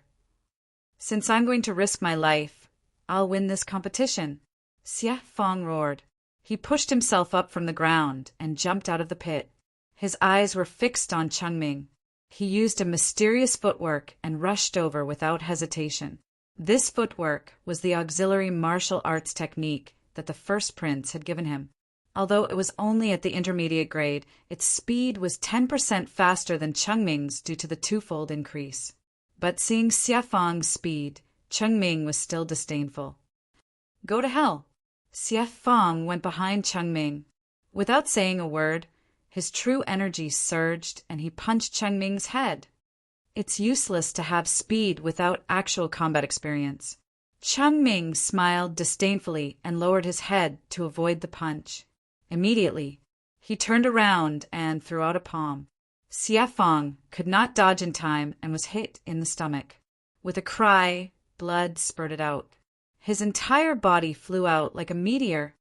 Since I'm going to risk my life, I'll win this competition. Xie Fang roared. He pushed himself up from the ground and jumped out of the pit. His eyes were fixed on Changming. He used a mysterious footwork and rushed over without hesitation. This footwork was the auxiliary martial arts technique that the first prince had given him. Although it was only at the intermediate grade, its speed was 10% faster than Changming's due to the twofold increase. But seeing Xie Fang's speed, Changming was still disdainful. Go to hell! Xie Fang went behind Changming. Without saying a word, his true energy surged and he punched Changming's head. It's useless to have speed without actual combat experience. Changming smiled disdainfully and lowered his head to avoid the punch. Immediately, he turned around and threw out a palm. Xie Fang could not dodge in time and was hit in the stomach. With a cry, blood spurted out. His entire body flew out like a meteor.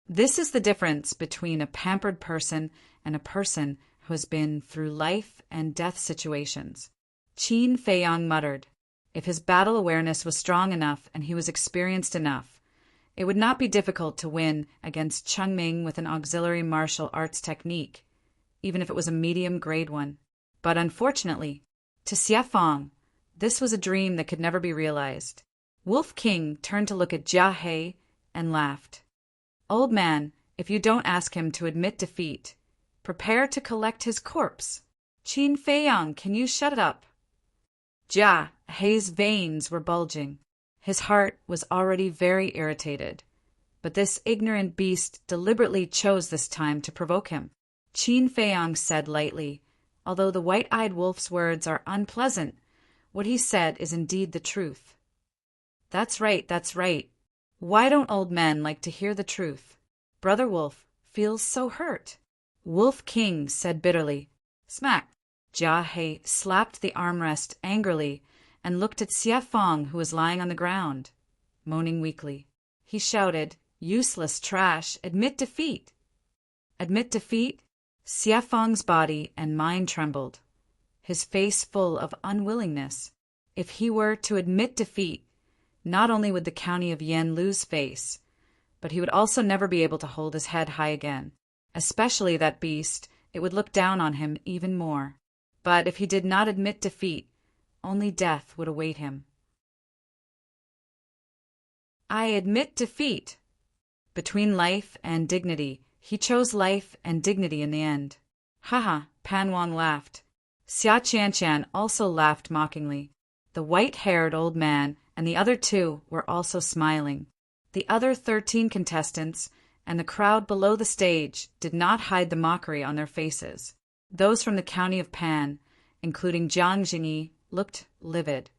This is the difference between a pampered person and a person who has been through life and death situations. Qin Feiyang muttered. If his battle awareness was strong enough and he was experienced enough, it would not be difficult to win against Changming with an auxiliary martial arts technique, even if it was a medium-grade one. But unfortunately, to Xie Fang, this was a dream that could never be realized. Wolf King turned to look at Jia He and laughed. Old man, if you don't ask him to admit defeat, prepare to collect his corpse. Qin Feiyang, can you shut it up? Jia He's veins were bulging. His heart was already very irritated, but this ignorant beast deliberately chose this time to provoke him. Qin Feiyang said lightly, although the white-eyed wolf's words are unpleasant, what he said is indeed the truth. That's right, that's right. Why don't old men like to hear the truth? Brother Wolf feels so hurt. Wolf King said bitterly. Smack! Jia He slapped the armrest angrily and looked at Xie Fang, who was lying on the ground, moaning weakly. He shouted, Useless trash, admit defeat. Admit defeat? Xie Fang's body and mind trembled, his face full of unwillingness. If he were to admit defeat, not only would the county of Yan lose face, but he would also never be able to hold his head high again. Especially that beast, it would look down on him even more. But if he did not admit defeat, only death would await him. I admit defeat. Between life and dignity, he chose life and dignity in the end. Haha, Pan Wang laughed. Xia Qianqian also laughed mockingly. The white-haired old man and the other two were also smiling. The other 13 contestants and the crowd below the stage did not hide the mockery on their faces. Those from the county of Pan, including Jiang Jingyi, looked livid.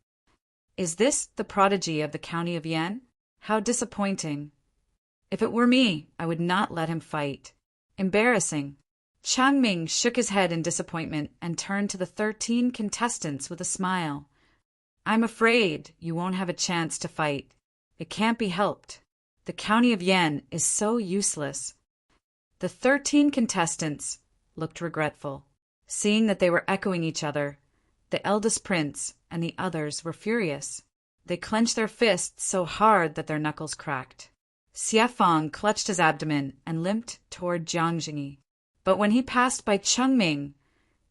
Is this the prodigy of the county of Yan? How disappointing. If it were me, I would not let him fight. Embarrassing. Changming shook his head in disappointment and turned to the 13 contestants with a smile. I'm afraid you won't have a chance to fight. It can't be helped. The county of Yan is so useless. The 13 contestants looked regretful. Seeing that they were echoing each other, the eldest prince and the others were furious. They clenched their fists so hard that their knuckles cracked. Xie Fang clutched his abdomen and limped toward Jiang Jingyi. But when he passed by Changming,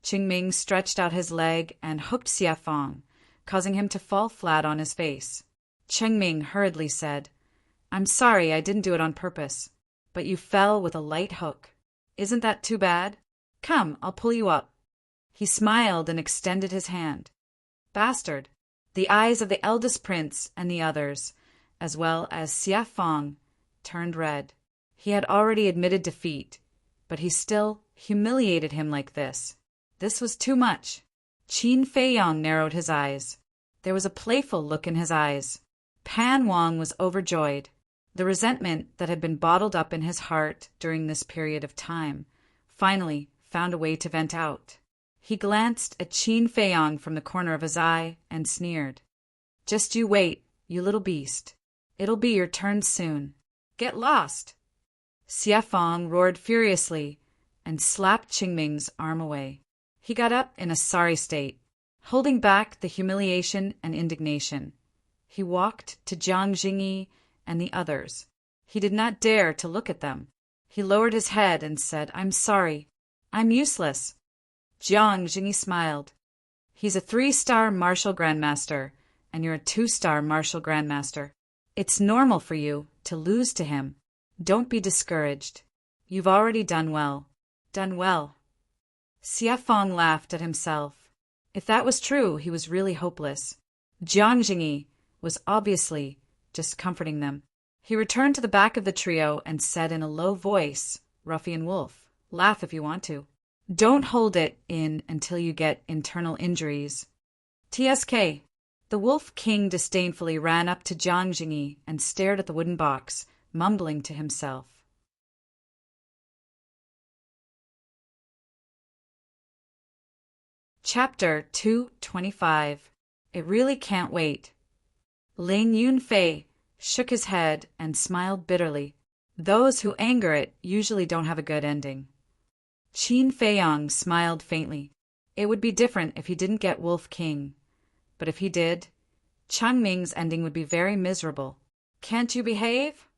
Qingming stretched out his leg and hooked Xie Fang, causing him to fall flat on his face. Chengming hurriedly said, I'm sorry, I didn't do it on purpose, but you fell with a light hook. Isn't that too bad? Come, I'll pull you up. He smiled and extended his hand. Bastard! The eyes of the eldest prince and the others, as well as Xie Fang, turned red. He had already admitted defeat, but he still humiliated him like this. This was too much. Qin Feiyong narrowed his eyes. There was a playful look in his eyes. Pan Wang was overjoyed. The resentment that had been bottled up in his heart during this period of time finally found a way to vent out. He glanced at Qin Feiyong from the corner of his eye and sneered. "Just you wait, you little beast. It'll be your turn soon. Get lost!" Xie Fang roared furiously and slapped Qingming's arm away. He got up in a sorry state, holding back the humiliation and indignation. He walked to Jiang Jingyi and the others. He did not dare to look at them. He lowered his head and said, "I'm sorry. I'm useless." Jiang Jingyi smiled. "He's a 3-star martial grandmaster, and you're a 2-star martial grandmaster. It's normal for you to lose to him. Don't be discouraged. You've already done well. Done well." Xie Fang laughed at himself. If that was true, he was really hopeless. Jiang Jingyi was obviously just comforting them. He returned to the back of the trio and said in a low voice, "Ruffian wolf, laugh if you want to. Don't hold it in until you get internal injuries." TSK. The Wolf King disdainfully ran up to Jiang Jingyi and stared at the wooden box, mumbling to himself. Chapter 225. It Really Can't Wait. Ling Yunfei shook his head and smiled bitterly. Those who anger it usually don't have a good ending. Qin Feiyong smiled faintly. It would be different if he didn't get Wolf King. But if he did, Changming's ending would be very miserable. "Can't you behave?"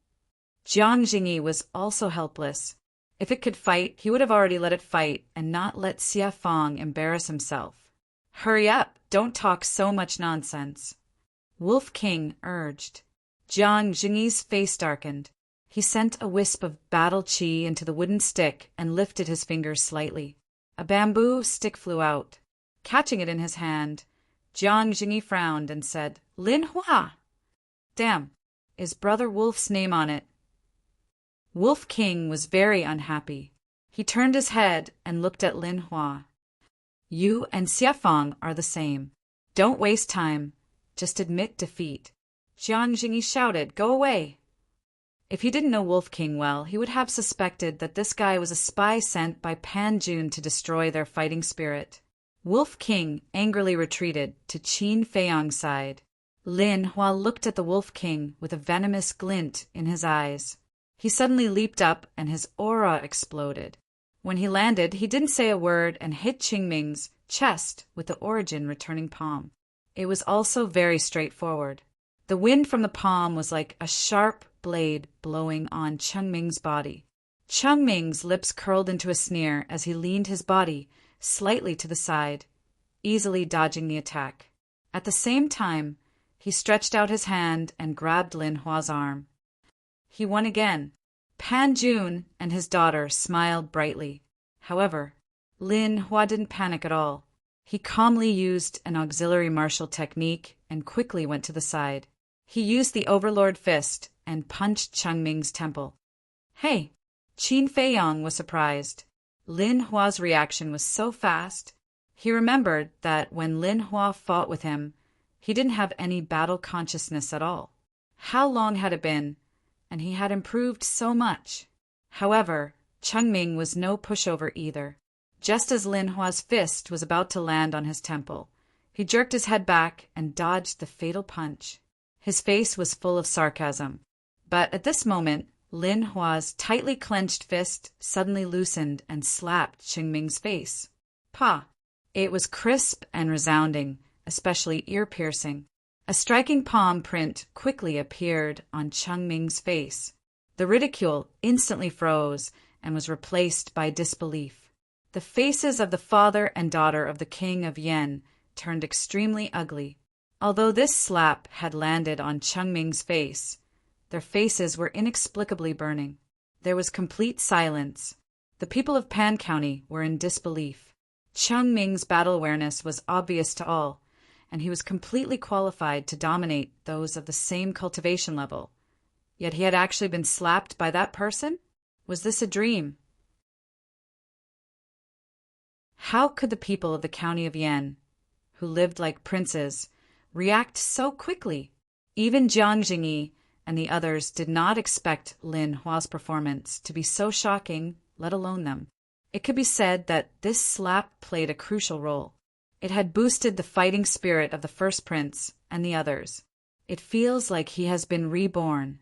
Jiang Jingyi was also helpless. If it could fight, he would have already let it fight and not let Xie Fang embarrass himself. "Hurry up, don't talk so much nonsense," Wolf King urged. Jiang Jingyi's face darkened. He sent a wisp of battle qi into the wooden stick and lifted his fingers slightly. A bamboo stick flew out. Catching it in his hand, Jiang Jingyi frowned and said, "Lin Hua! Damn, is Brother Wolf's name on it?" Wolf King was very unhappy. He turned his head and looked at Lin Hua. "You and Xie Fang are the same. Don't waste time. Just admit defeat." Jiang Jingyi shouted, "Go away!" If he didn't know Wolf King well, he would have suspected that this guy was a spy sent by Pan Jun to destroy their fighting spirit. Wolf King angrily retreated to Qin Feiyong's side. Lin Hua looked at the Wolf King with a venomous glint in his eyes. He suddenly leaped up and his aura exploded. When he landed, he didn't say a word and hit Qingming's chest with the origin returning palm. It was also very straightforward. The wind from the palm was like a sharp blade blowing on Chengming's body. Chengming's lips curled into a sneer as he leaned his body slightly to the side, easily dodging the attack. At the same time, he stretched out his hand and grabbed Lin Hua's arm. He won again. Pan Jun and his daughter smiled brightly. However, Lin Hua didn't panic at all. He calmly used an auxiliary martial technique and quickly went to the side. He used the Overlord Fist and punched Chengming's temple. "Hey!" Qin Feiyong was surprised. Lin Hua's reaction was so fast. He remembered that when Lin Hua fought with him, he didn't have any battle consciousness at all. How long had it been? And he had improved so much. However, Chengming was no pushover either. Just as Lin Hua's fist was about to land on his temple, he jerked his head back and dodged the fatal punch. His face was full of sarcasm. But at this moment, Lin Hua's tightly clenched fist suddenly loosened and slapped Qingming's face. Pa! It was crisp and resounding, especially ear-piercing. A striking palm print quickly appeared on Chengming's face. The ridicule instantly froze and was replaced by disbelief. The faces of the father and daughter of the king of Yen turned extremely ugly. Although this slap had landed on Chengming's face, their faces were inexplicably burning. There was complete silence. The people of Pan County were in disbelief. Chengming's battle awareness was obvious to all, and he was completely qualified to dominate those of the same cultivation level. Yet he had actually been slapped by that person? Was this a dream? How could the people of the county of Yan, who lived like princes, react so quickly? Even Jiang Jingyi and the others did not expect Lin Hua's performance to be so shocking, let alone them. It could be said that this slap played a crucial role. It had boosted the fighting spirit of the first prince and the others. It feels like he has been reborn.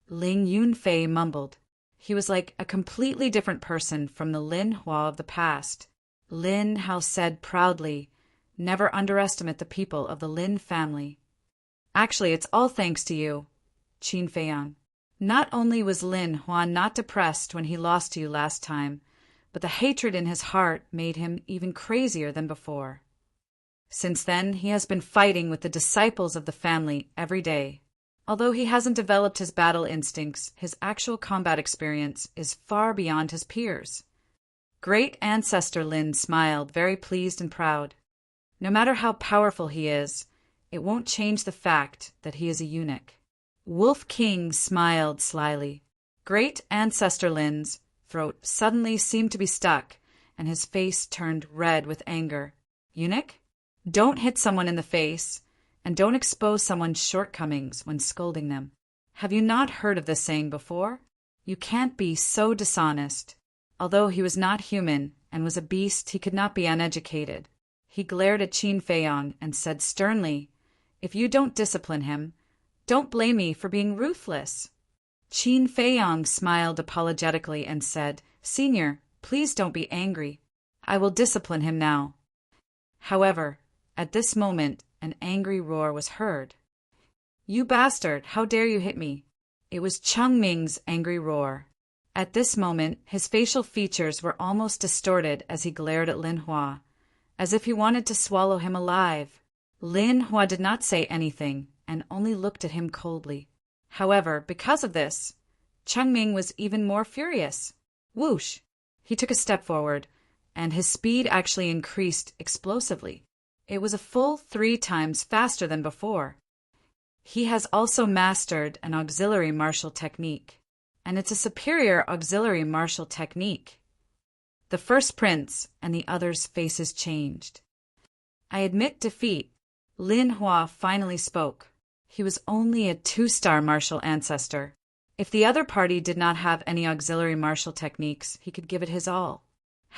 Ling Yunfei mumbled. He was like a completely different person from the Lin Hua of the past. Lin Hao said proudly, "Never underestimate the people of the Lin family." "Actually, it's all thanks to you, Qin Feiyang." Not only was Lin Hua not depressed when he lost to you last time, but the hatred in his heart made him even crazier than before. Since then, he has been fighting with the disciples of the family every day. Although he hasn't developed his battle instincts, his actual combat experience is far beyond his peers. Great Ancestor Lin smiled, very pleased and proud. No matter how powerful he is, it won't change the fact that he is a eunuch. Wolf King smiled slyly. Great Ancestor Lin's throat suddenly seemed to be stuck, and his face turned red with anger. Eunuch? Don't hit someone in the face, and don't expose someone's shortcomings when scolding them. Have you not heard of this saying before? You can't be so dishonest. Although he was not human and was a beast, he could not be uneducated. He glared at Qin Feiyang and said sternly, "If you don't discipline him, don't blame me for being ruthless." Qin Feiyang smiled apologetically and said, "Senior, please don't be angry. I will discipline him now." However, at this moment, an angry roar was heard. "You bastard, how dare you hit me?" It was Cheng Ming's angry roar. At this moment, his facial features were almost distorted as he glared at Lin Hua, as if he wanted to swallow him alive. Lin Hua did not say anything and only looked at him coldly. However, because of this, Cheng Ming was even more furious. Whoosh! He took a step forward, and his speed actually increased explosively. It was a full 3 times faster than before. He has also mastered an auxiliary martial technique, and it's a superior auxiliary martial technique. The first prince and the others' faces changed. "I admit defeat." Lin Hua finally spoke. He was only a 2-star martial ancestor. If the other party did not have any auxiliary martial techniques, he could give it his all.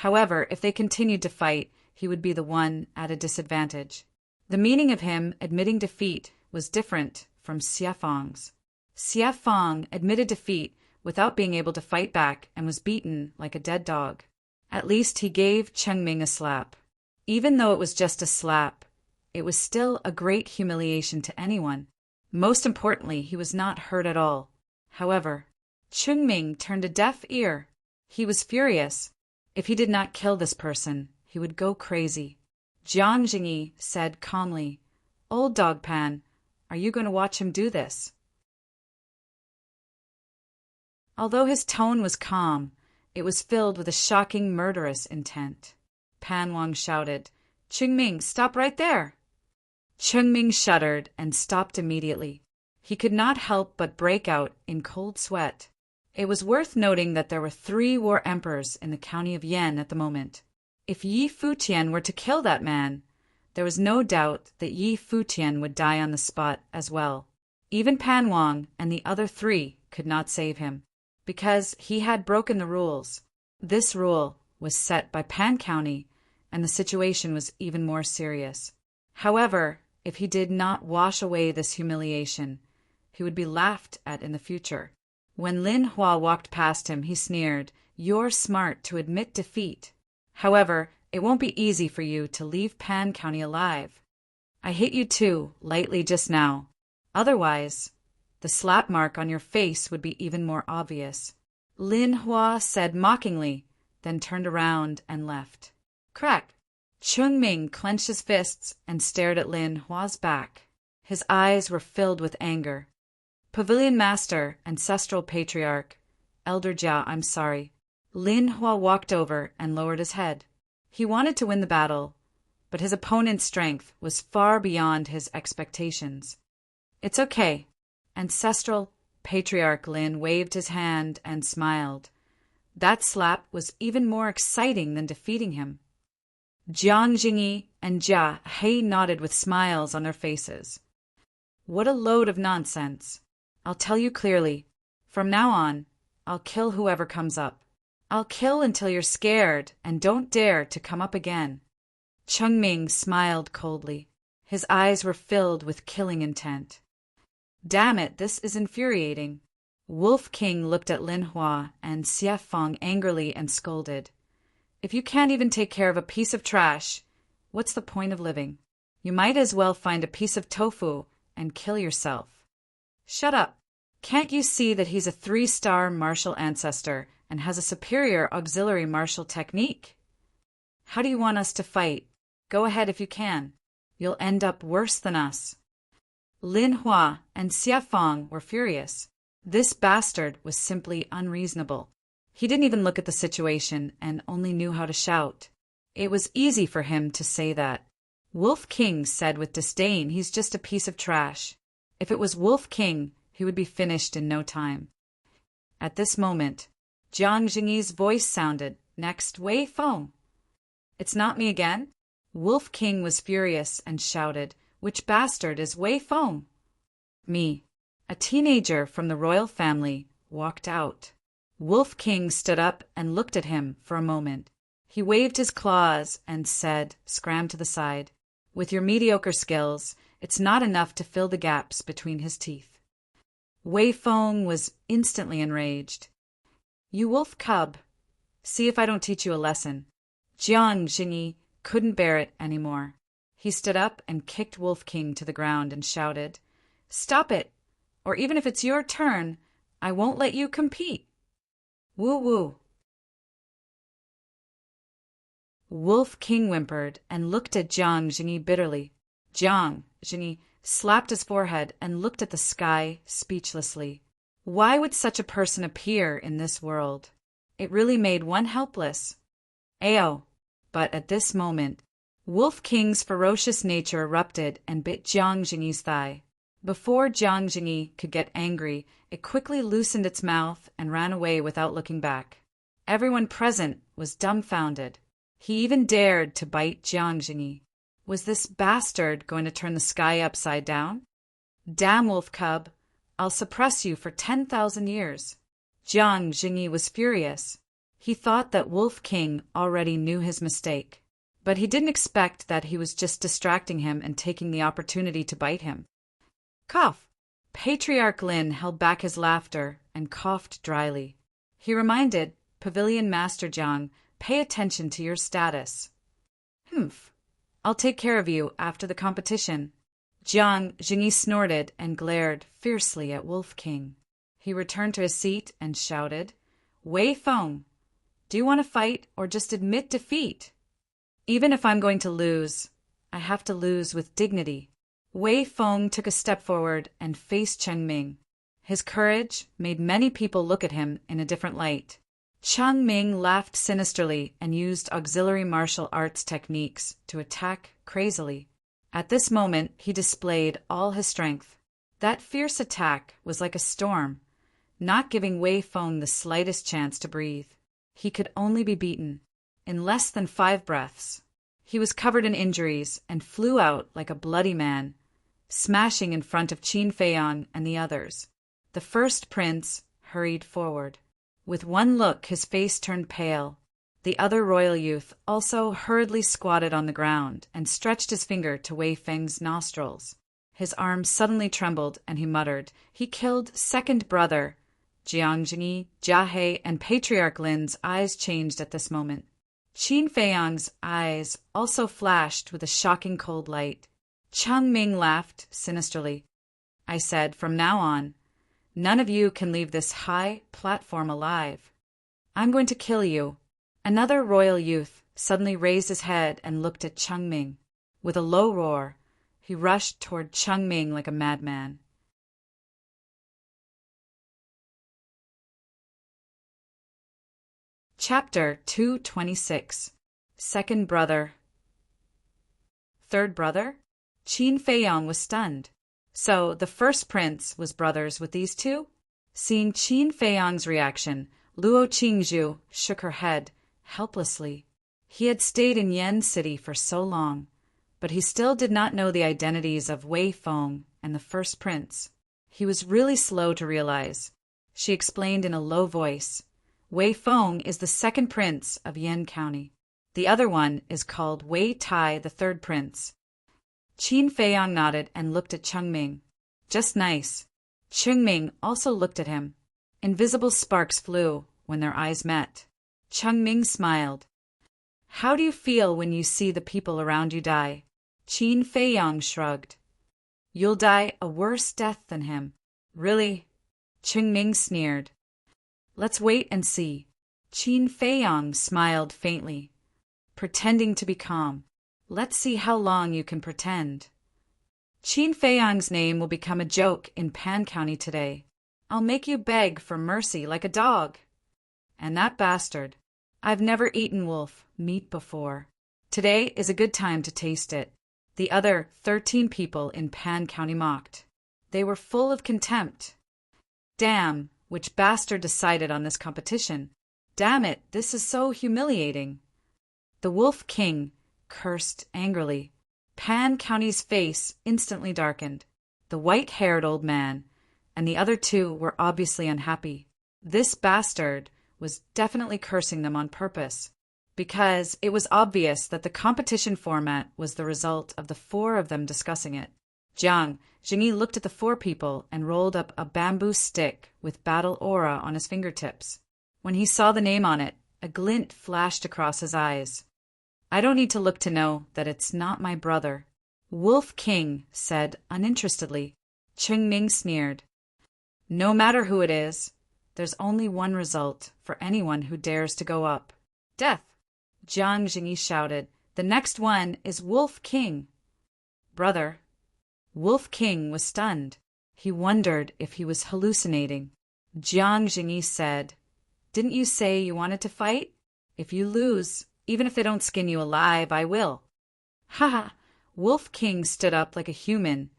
However, if they continued to fight, he would be the one at a disadvantage. The meaning of him admitting defeat was different from Xie Fang's. Xie Fang admitted defeat without being able to fight back and was beaten like a dead dog. At least he gave Cheng Ming a slap. Even though it was just a slap, it was still a great humiliation to anyone. Most importantly, he was not hurt at all. However, Cheng Ming turned a deaf ear. He was furious. If he did not kill this person, he would go crazy. Jiang Jingyi said calmly, "Old Dog Pan, are you going to watch him do this?" Although his tone was calm, it was filled with a shocking murderous intent. Pan Wang shouted, "Cheng Ming, stop right there!" Cheng Ming shuddered and stopped immediately. He could not help but break out in cold sweat. It was worth noting that there were 3 war emperors in the county of Yan at the moment. If Yi Futian were to kill that man, there was no doubt that Yi Futian would die on the spot as well. Even Pan Wang and the other 3 could not save him, because he had broken the rules. This rule was set by Pan County, and the situation was even more serious. However, if he did not wash away this humiliation, he would be laughed at in the future. When Lin Hua walked past him, he sneered, "You're smart to admit defeat. However, it won't be easy for you to leave Pan County alive. I hit you too, lightly just now. Otherwise, the slap mark on your face would be even more obvious." Lin Hua said mockingly, then turned around and left. Crack! Cheng Ming clenched his fists and stared at Lin Hua's back. His eyes were filled with anger. "Pavilion Master, Ancestral Patriarch, Elder Jia, I'm sorry." Lin Hua walked over and lowered his head. He wanted to win the battle, but his opponent's strength was far beyond his expectations. "It's okay, Ancestral Patriarch Lin waved his hand and smiled. That slap was even more exciting than defeating him. Jiang Jingyi and Jia He nodded with smiles on their faces. What a load of nonsense. I'll tell you clearly. From now on, I'll kill whoever comes up. I'll kill until you're scared and don't dare to come up again. Chengming smiled coldly. His eyes were filled with killing intent. Damn it, this is infuriating. Wolf King looked at Lin Hua and Xie Feng angrily and scolded. If you can't even take care of a piece of trash, what's the point of living? You might as well find a piece of tofu and kill yourself. Shut up. Can't you see that he's a 3-star martial ancestor and has a superior auxiliary martial technique? How do you want us to fight? Go ahead if you can. You'll end up worse than us. Lin Hua and Xie Feng were furious. This bastard was simply unreasonable. He didn't even look at the situation and only knew how to shout. It was easy for him to say that. Wolf King said with disdain he's just a piece of trash. If it was Wolf King, he would be finished in no time. At this moment, Jiang Jingyi's voice sounded. Next, Wei Feng. It's not me again? Wolf King was furious and shouted, Which bastard is Wei Feng? Me. A teenager from the royal family walked out. Wolf King stood up and looked at him for a moment. He waved his claws and said, scram to the side. With your mediocre skills, it's not enough to fill the gaps between his teeth. Wei Feng was instantly enraged. You wolf cub, see if I don't teach you a lesson. Jiang Jingyi couldn't bear it anymore. He stood up and kicked Wolf King to the ground and shouted, Stop it, or even if it's your turn, I won't let you compete. Woo-woo. Wolf King whimpered and looked at Jiang Jingyi bitterly. Jiang Jingyi slapped his forehead and looked at the sky speechlessly. Why would such a person appear in this world? It really made one helpless. Ayo. But at this moment, Wolf King's ferocious nature erupted and bit Jiang Jingyi's thigh. Before Jiang Jingyi could get angry, it quickly loosened its mouth and ran away without looking back. Everyone present was dumbfounded. He even dared to bite Jiang Jingyi. Was this bastard going to turn the sky upside down? Damn, Wolf Cub, I'll suppress you for 10,000 years. Jiang Jingyi was furious. He thought that Wolf King already knew his mistake, but he didn't expect that he was just distracting him and taking the opportunity to bite him. Cough! Patriarch Lin held back his laughter and coughed dryly. He reminded Pavilion Master Jiang, pay attention to your status. Humph. I'll take care of you after the competition. Jiang Jingyi snorted and glared fiercely at Wolf King. He returned to his seat and shouted, Wei Feng, do you want to fight or just admit defeat? Even if I'm going to lose, I have to lose with dignity. Wei Feng took a step forward and faced Chengming. His courage made many people look at him in a different light. Chengming laughed sinisterly and used auxiliary martial arts techniques to attack crazily. At this moment, he displayed all his strength. That fierce attack was like a storm, not giving Wei Feng the slightest chance to breathe. He could only be beaten in less than 5 breaths. He was covered in injuries and flew out like a bloody man, smashing in front of Qin Feiyang and the others. The first prince hurried forward. With one look, his face turned pale. The other royal youth also hurriedly squatted on the ground and stretched his finger to Wei Feng's nostrils. His arm suddenly trembled and he muttered, He killed second brother. Jiang Jingyi, Jia He, and Patriarch Lin's eyes changed at this moment. Qin Feiyang's eyes also flashed with a shocking cold light. Chengming laughed sinisterly. I said, from now on, none of you can leave this high platform alive. I'm going to kill you. Another royal youth suddenly raised his head and looked at Chengming. With a low roar, he rushed toward Chengming like a madman. Chapter 226. Second Brother. Third brother? Qin Feiyang was stunned. So the first prince was brothers with these two? Seeing Qin Feiyang's reaction, Luo Qingzhu shook her head, helplessly. He had stayed in Yan City for so long, but he still did not know the identities of Wei Feng and the first prince. He was really slow to realize. She explained in a low voice, Wei Feng is the second prince of Yan County. The other one is called Wei Tai, the third prince. Qin Feiyang nodded and looked at Chengming. Just nice. Chengming also looked at him. Invisible sparks flew when their eyes met. Chengming smiled. How do you feel when you see the people around you die? Qin Feiyang shrugged. You'll die a worse death than him. Really? Chengming sneered. Let's wait and see. Qin Feiyang smiled faintly, pretending to be calm. Let's see how long you can pretend. Qin Feiyang's name will become a joke in Pan County today. I'll make you beg for mercy like a dog. And that bastard. I've never eaten wolf meat before. Today is a good time to taste it. The other 13 people in Pan County mocked. They were full of contempt. Damn, which bastard decided on this competition? Damn it, this is so humiliating. The Wolf King cursed angrily. Pan County's face instantly darkened. The white-haired old man and the other two were obviously unhappy. This bastard was definitely cursing them on purpose, because it was obvious that the competition format was the result of the four of them discussing it. Jingyi looked at the four people and rolled up a bamboo stick with battle aura on his fingertips. When he saw the name on it, a glint flashed across his eyes. I don't need to look to know that it's not my brother. Wolf King said uninterestedly. Chengming sneered. No matter who it is, there's only one result for anyone who dares to go up. Death. Jiang Jingyi shouted. The next one is Wolf King. Brother. Wolf King was stunned. He wondered if he was hallucinating. Jiang Jingyi said, Didn't you say you wanted to fight? If you lose, even if they don't skin you alive, I will. Ha ha! Wolf King stood up like a human,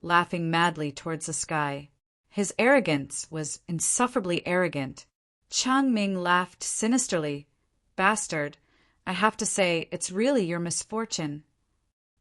laughing madly towards the sky. His arrogance was insufferably arrogant. Changming laughed sinisterly. Bastard, I have to say, it's really your misfortune.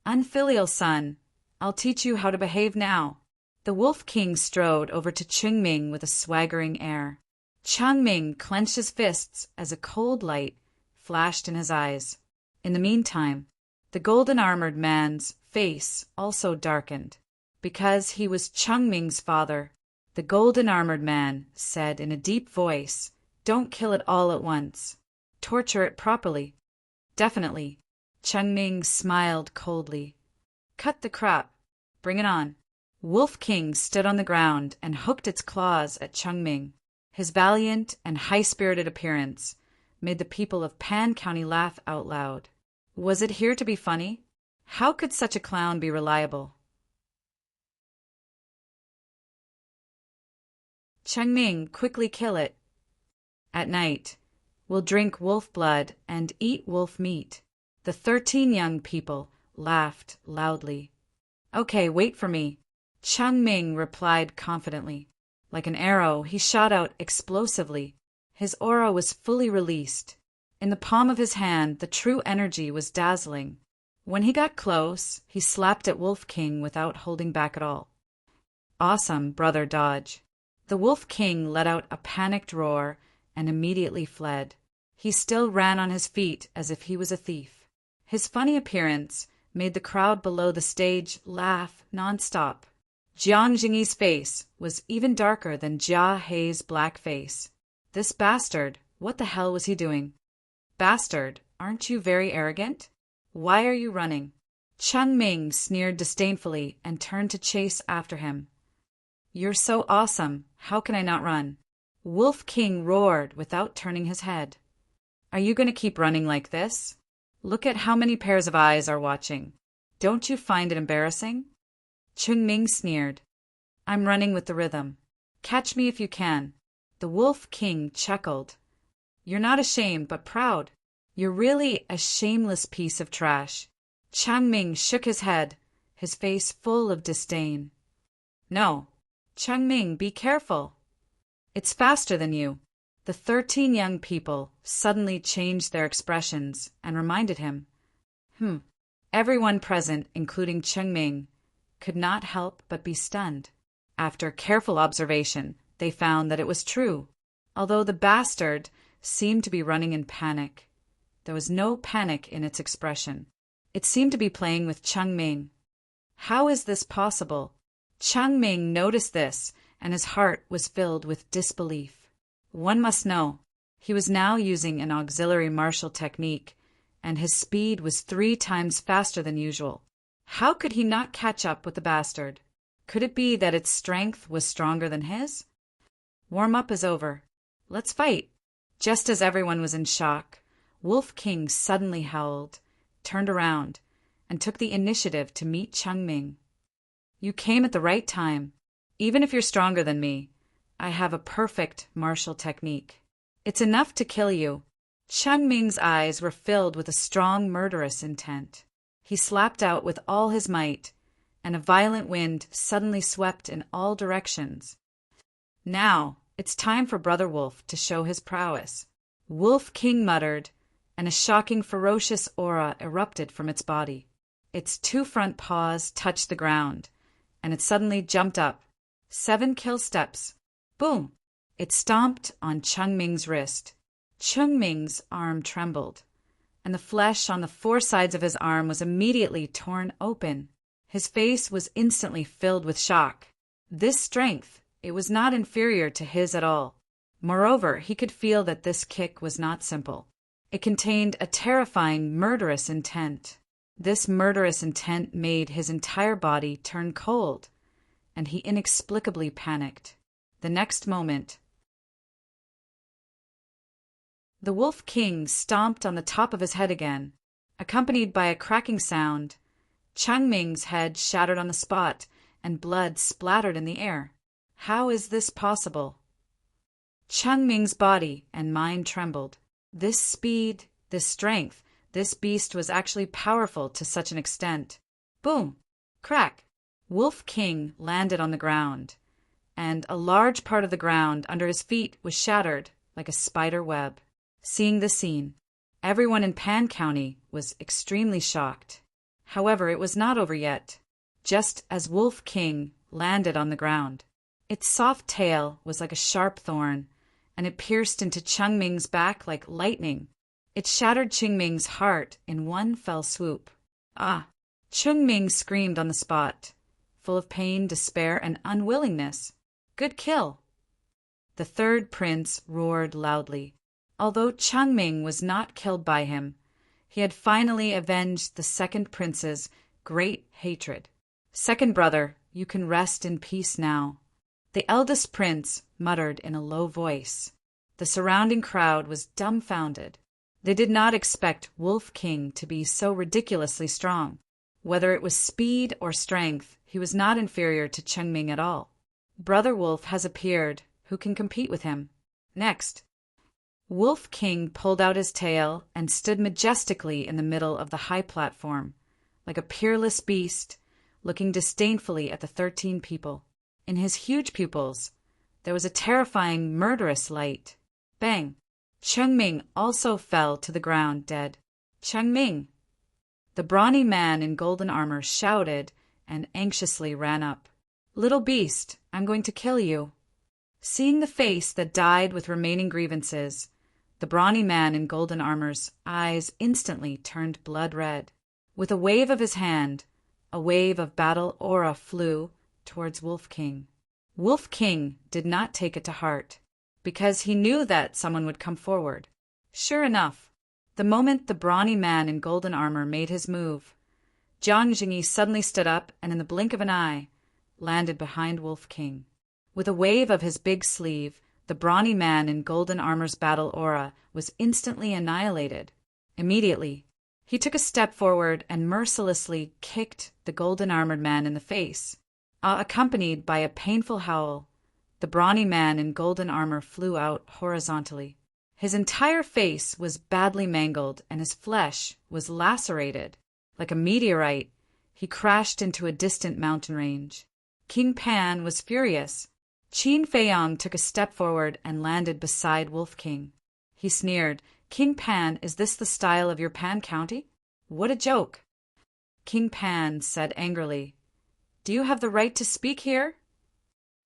Unfilial son, I'll teach you how to behave now. The Wolf King strode over to Chengming with a swaggering air. Changming clenched his fists as a cold light flashed in his eyes. In the meantime, the golden-armored man's face also darkened. Because he was Chengming's father, the golden-armored man said in a deep voice, Don't kill it all at once. Torture it properly. Definitely. Chengming smiled coldly. Cut the crap. Bring it on. Wolf King stood on the ground and hooked its claws at Chengming. His valiant and high-spirited appearance made the people of Pan County laugh out loud. Was it here to be funny? How could such a clown be reliable? Chengming, quickly kill it. At night, we'll drink wolf blood and eat wolf meat. The 13 young people laughed loudly. Okay, wait for me. Chengming replied confidently. Like an arrow, he shot out explosively. His aura was fully released. In the palm of his hand, the true energy was dazzling. When he got close, he slapped at Wolf King without holding back at all. Awesome, Brother Dodge. The Wolf King let out a panicked roar and immediately fled. He still ran on his feet as if he was a thief. His funny appearance made the crowd below the stage laugh nonstop. Jiang Jingyi's face was even darker than Jia Hei's black face. This bastard, what the hell was he doing? Bastard, aren't you very arrogant? Why are you running? Chengming sneered disdainfully and turned to chase after him. You're so awesome, how can I not run? Wolf King roared without turning his head. Are you going to keep running like this? Look at how many pairs of eyes are watching. Don't you find it embarrassing? Chengming sneered. I'm running with the rhythm. Catch me if you can. The Wolf King chuckled. You're not ashamed, but proud. You're really a shameless piece of trash. Chengming shook his head, his face full of disdain. No. Chengming, be careful. It's faster than you. The 13 young people suddenly changed their expressions and reminded him. Everyone present, including Chengming, could not help but be stunned. After careful observation, they found that it was true. Although the bastard seemed to be running in panic, there was no panic in its expression. It seemed to be playing with Chengming. How is this possible? Chengming noticed this, and his heart was filled with disbelief. One must know, he was now using an auxiliary martial technique, and his speed was 3 times faster than usual. How could he not catch up with the bastard? Could it be that its strength was stronger than his? Warm-up is over. Let's fight. Just as everyone was in shock, Wolf King suddenly howled, turned around, and took the initiative to meet Chengming. You came at the right time. Even if you're stronger than me, I have a perfect martial technique. It's enough to kill you. Chengming's eyes were filled with a strong murderous intent. He slapped out with all his might, and a violent wind suddenly swept in all directions. Now, it's time for Brother Wolf to show his prowess. Wolf King muttered, and a shocking ferocious aura erupted from its body. Its 2 front paws touched the ground, and it suddenly jumped up. 7 kill steps. Boom! It stomped on Chengming's wrist. Chengming's arm trembled, and the flesh on the 4 sides of his arm was immediately torn open. His face was instantly filled with shock. This strength, it was not inferior to his at all. Moreover, he could feel that this kick was not simple. It contained a terrifying, murderous intent. This murderous intent made his entire body turn cold, and he inexplicably panicked. The next moment, the Wolf King stomped on the top of his head again, accompanied by a cracking sound. Chengming's head shattered on the spot, and blood splattered in the air. How is this possible? Chengming's body and mind trembled. This speed, this strength, this beast was actually powerful to such an extent. Boom! Crack! Wolf King landed on the ground, and a large part of the ground under his feet was shattered like a spider web. Seeing this scene, everyone in Pan County was extremely shocked. However, it was not over yet. Just as Wolf King landed on the ground, its soft tail was like a sharp thorn, and it pierced into Chengming's back like lightning. It shattered Chengming's heart in one fell swoop. Ah! Chengming screamed on the spot, full of pain, despair, and unwillingness. Good kill! The 3rd prince roared loudly. Although Chengming was not killed by him, he had finally avenged the 2nd prince's great hatred. Second brother, you can rest in peace now, the eldest prince muttered in a low voice. The surrounding crowd was dumbfounded. They did not expect Wolf King to be so ridiculously strong. Whether it was speed or strength, he was not inferior to Chengming at all. Brother Wolf has appeared. Who can compete with him? Next, Wolf King pulled out his tail and stood majestically in the middle of the high platform, like a peerless beast, looking disdainfully at the 13 people. In his huge pupils, there was a terrifying, murderous light. Bang! Chengming also fell to the ground dead. Chengming! The brawny man in golden armor shouted and anxiously ran up. Little beast, I'm going to kill you. Seeing the face that died with remaining grievances, the brawny man in golden armor's eyes instantly turned blood red. With a wave of his hand, a wave of battle aura flew towards Wolf King. Wolf King did not take it to heart, because he knew that someone would come forward. Sure enough, the moment the brawny man in golden armor made his move, Jiang Jingyi suddenly stood up and in the blink of an eye, landed behind Wolf King. With a wave of his big sleeve, the brawny man in golden armor's battle aura was instantly annihilated. Immediately, he took a step forward and mercilessly kicked the golden-armored man in the face. Accompanied by a painful howl, the brawny man in golden armor flew out horizontally. His entire face was badly mangled and his flesh was lacerated. Like a meteorite, he crashed into a distant mountain range. King Pan was furious. Qin Feiyong took a step forward and landed beside Wolf King. He sneered, "King Pan, is this the style of your Pan County? What a joke!" King Pan said angrily, "Do you have the right to speak here?"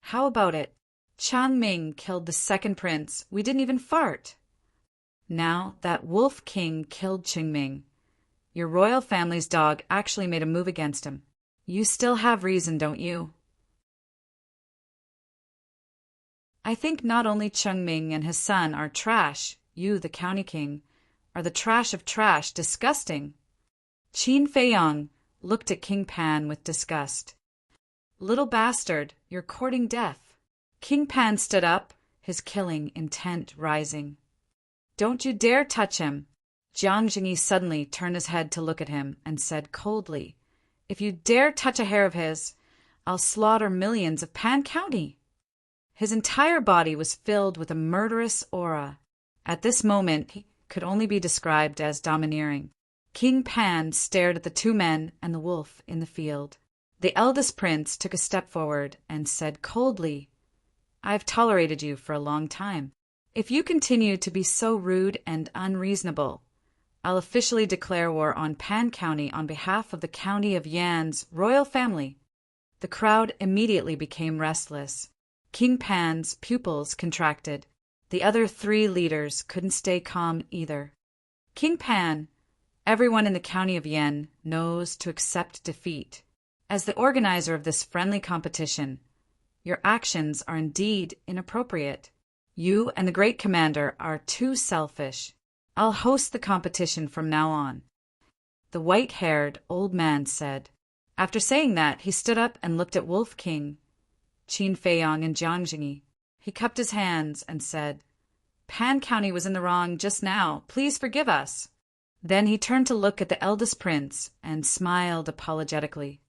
"How about it? Chang Ming killed the second prince. We didn't even fart." "Now that Wolf King killed Qing Ming, your royal family's dog actually made a move against him. You still have reason, don't you?" "I think not only Cheng Ming and his son are trash, you, the county king, are the trash of trash, disgusting." Qin Feiyong looked at King Pan with disgust. "Little bastard, you're courting death." King Pan stood up, his killing intent rising. "Don't you dare touch him!" Jiang Jingyi suddenly turned his head to look at him and said coldly, "If you dare touch a hair of his, I'll slaughter millions of Pan County." His entire body was filled with a murderous aura. At this moment, he could only be described as domineering. King Pan stared at the two men and the wolf in the field. The eldest prince took a step forward and said coldly, "I've tolerated you for a long time. If you continue to be so rude and unreasonable, I'll officially declare war on Pan County on behalf of the County of Yan's royal family." The crowd immediately became restless. King Pan's pupils contracted. The other three leaders couldn't stay calm either. "King Pan, everyone in the County of Yan knows to accept defeat. As the organizer of this friendly competition, your actions are indeed inappropriate. You and the great commander are too selfish. I'll host the competition from now on," the white-haired old man said. After saying that, he stood up and looked at Wolf King, Qin Feiyong, and Jiang Jingyi. He cupped his hands and said, "Pan County was in the wrong just now. Please forgive us." Then he turned to look at the eldest prince and smiled apologetically.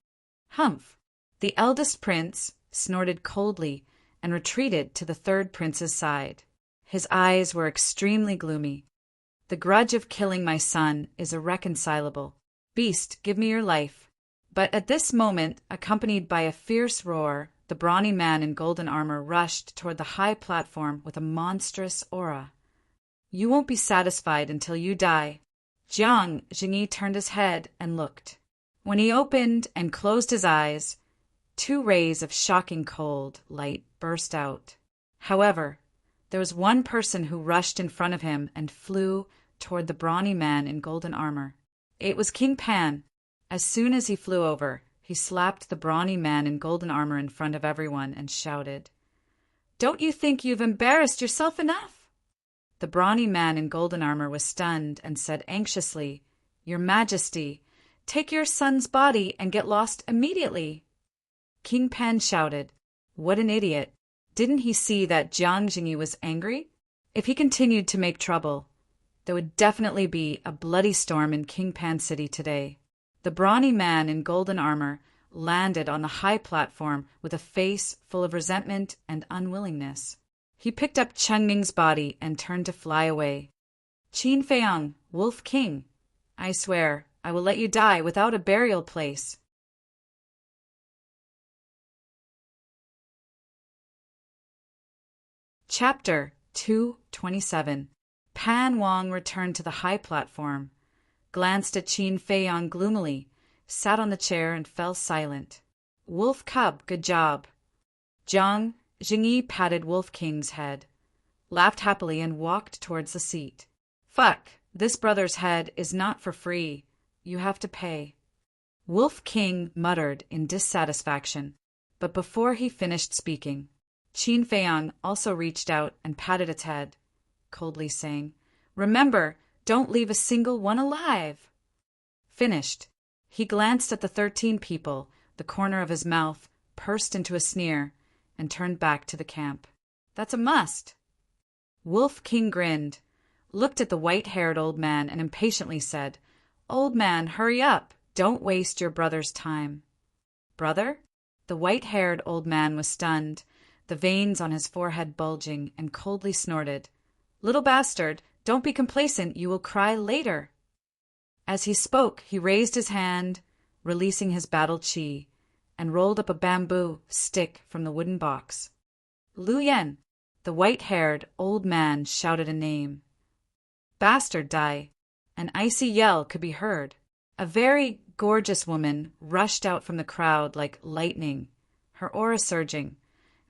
"Humph!" The eldest prince snorted coldly and retreated to the third prince's side. His eyes were extremely gloomy. "The grudge of killing my son is irreconcilable. Beast, give me your life." But at this moment, accompanied by a fierce roar, the brawny man in golden armor rushed toward the high platform with a monstrous aura. "You won't be satisfied until you die." Jiang Jingyi turned his head and looked. When he opened and closed his eyes, two rays of shocking cold light burst out. However, there was one person who rushed in front of him and flew toward the brawny man in golden armor. It was King Pan. As soon as he flew over, he slapped the brawny man in golden armor in front of everyone and shouted, "Don't you think you've embarrassed yourself enough?" The brawny man in golden armor was stunned and said anxiously, "Your Majesty, take your son's body and get lost immediately." King Pan shouted, "What an idiot! Didn't he see that Jiang Jingyi was angry? If he continued to make trouble, there would definitely be a bloody storm in King Pan City today." The brawny man in golden armor landed on the high platform with a face full of resentment and unwillingness. He picked up Cheng Ming's body and turned to fly away. "Qin Feiyong, Wolf King, I swear I will let you die without a burial place." Chapter 227. Pan Wang returned to the high platform, glanced at Qin Feiyong gloomily, sat on the chair and fell silent. "Wolf Cub, good job." Jiang Jingyi patted Wolf King's head, laughed happily and walked towards the seat. "Fuck, this brother's head is not for free. You have to pay." Wolf King muttered in dissatisfaction, but before he finished speaking, Qin Feiyong also reached out and patted its head, coldly saying, "Remember, don't leave a single one alive." Finished. He glanced at the 13 people, the corner of his mouth pursed into a sneer, and turned back to the camp. "That's a must." Wolf King grinned, looked at the white-haired old man, and impatiently said, "Old man, hurry up. Don't waste your brother's time." "Brother?" The white-haired old man was stunned, the veins on his forehead bulging, and coldly snorted, "Little bastard, don't be complacent, you will cry later." As he spoke, he raised his hand, releasing his battle chi, and rolled up a bamboo stick from the wooden box. Lu Yen. The white-haired old man shouted a name. Bastard Dai. An icy yell could be heard. A very gorgeous woman rushed out from the crowd like lightning, her aura surging,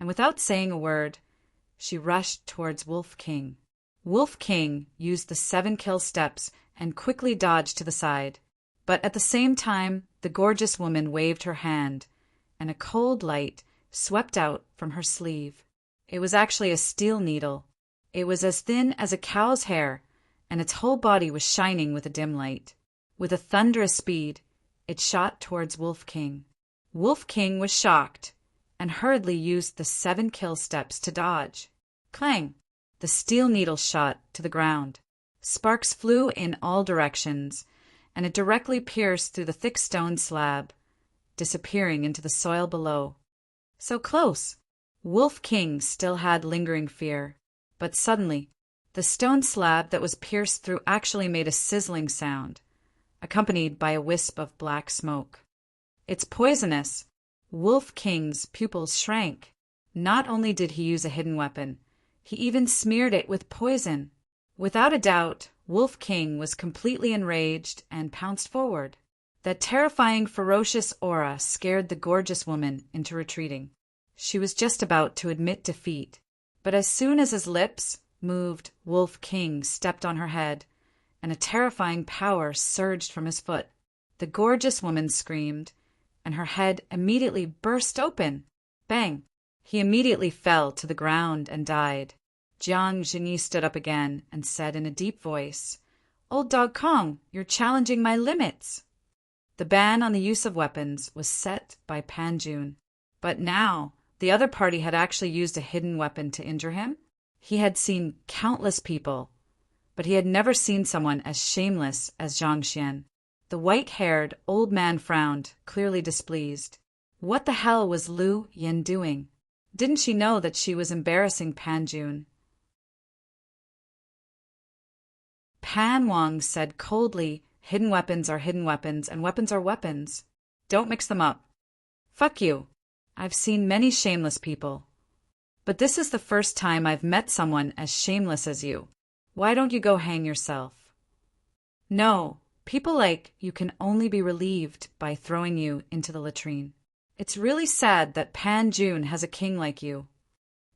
and without saying a word, she rushed towards Wolf King. Wolf King used the 7 kill steps and quickly dodged to the side. But at the same time, the gorgeous woman waved her hand, and a cold light swept out from her sleeve. It was actually a steel needle. It was as thin as a cow's hair, and its whole body was shining with a dim light. With a thunderous speed, it shot towards Wolf King. Wolf King was shocked, and hurriedly used the 7 kill steps to dodge. Clang! The steel needle shot to the ground. Sparks flew in all directions, and it directly pierced through the thick stone slab, disappearing into the soil below. So close! Wolf King still had lingering fear, but suddenly, the stone slab that was pierced through actually made a sizzling sound, accompanied by a wisp of black smoke. It's poisonous! Wolf King's pupils shrank. Not only did he use a hidden weapon, he even smeared it with poison. Without a doubt, Wolf King was completely enraged and pounced forward. That terrifying, ferocious aura scared the gorgeous woman into retreating. She was just about to admit defeat, but as soon as his lips moved, Wolf King stepped on her head, and a terrifying power surged from his foot. The gorgeous woman screamed, and her head immediately burst open. Bang! He immediately fell to the ground and died. Jiang Jingyi stood up again and said in a deep voice, "Old Dog Kong, you're challenging my limits." The ban on the use of weapons was set by Pan Jun, but now the other party had actually used a hidden weapon to injure him. He had seen countless people, but he had never seen someone as shameless as Zhang Xian. The white-haired old man frowned, clearly displeased. What the hell was Lu Yen doing? Didn't she know that she was embarrassing Pan Jun? Pan Wang said coldly, "Hidden weapons are hidden weapons, and weapons are weapons. Don't mix them up." "Fuck you. I've seen many shameless people, but this is the first time I've met someone as shameless as you. Why don't you go hang yourself?" "No, people like you can only be relieved by throwing you into the latrine. It's really sad that Pan Jun has a king like you."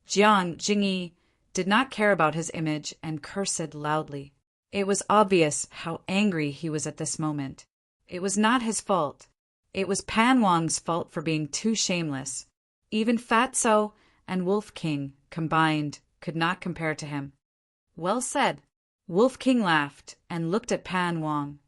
Jiang Jingyi did not care about his image and cursed loudly. It was obvious how angry he was at this moment. It was not his fault. It was Pan Wang's fault for being too shameless. Even Fatso and Wolf King, combined, could not compare to him. "Well said." Wolf King laughed and looked at Pan Wang.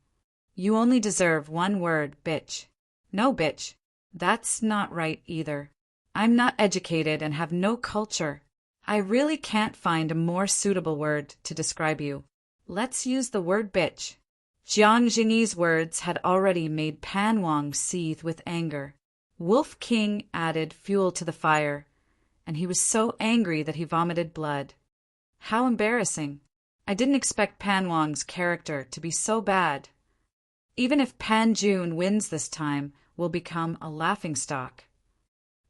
"You only deserve one word, bitch." "No, bitch. That's not right either. I'm not educated and have no culture. I really can't find a more suitable word to describe you. Let's use the word bitch." Jiang Jingyi's words had already made Pan Wang seethe with anger. Wolf King added fuel to the fire, and he was so angry that he vomited blood. How embarrassing. I didn't expect Pan Wang's character to be so bad. Even if Pan Jun wins this time, will become a laughingstock.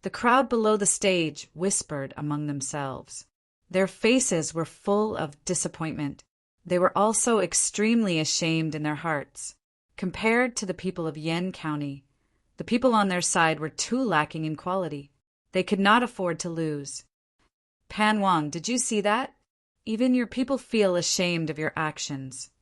The crowd below the stage whispered among themselves. Their faces were full of disappointment. They were also extremely ashamed in their hearts. Compared to the people of Yen County, the people on their side were too lacking in quality. They could not afford to lose. "Pan Wang, did you see that? Even your people feel ashamed of your actions.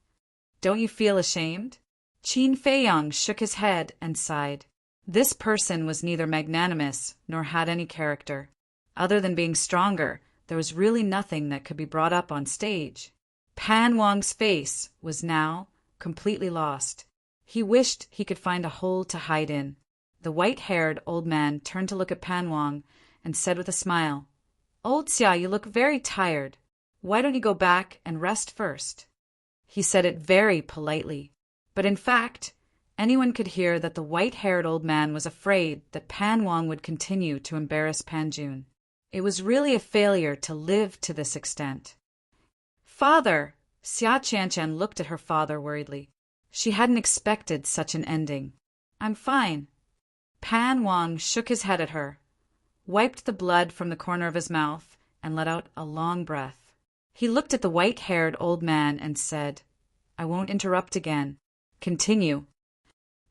Don't you feel ashamed?" Qin Feiyang shook his head and sighed. This person was neither magnanimous nor had any character. Other than being stronger, there was really nothing that could be brought up on stage. Pan Wang's face was now completely lost. He wished he could find a hole to hide in. The white-haired old man turned to look at Pan Wang and said with a smile, "Old Xia, you look very tired. Why don't you go back and rest first?" He said it very politely, but in fact, anyone could hear that the white-haired old man was afraid that Pan Wang would continue to embarrass Pan Jun. It was really a failure to live to this extent. "Father!" Xia Qianqian looked at her father worriedly. She hadn't expected such an ending. "I'm fine." Pan Wang shook his head at her, wiped the blood from the corner of his mouth, and let out a long breath. He looked at the white-haired old man and said, "I won't interrupt again. Continue."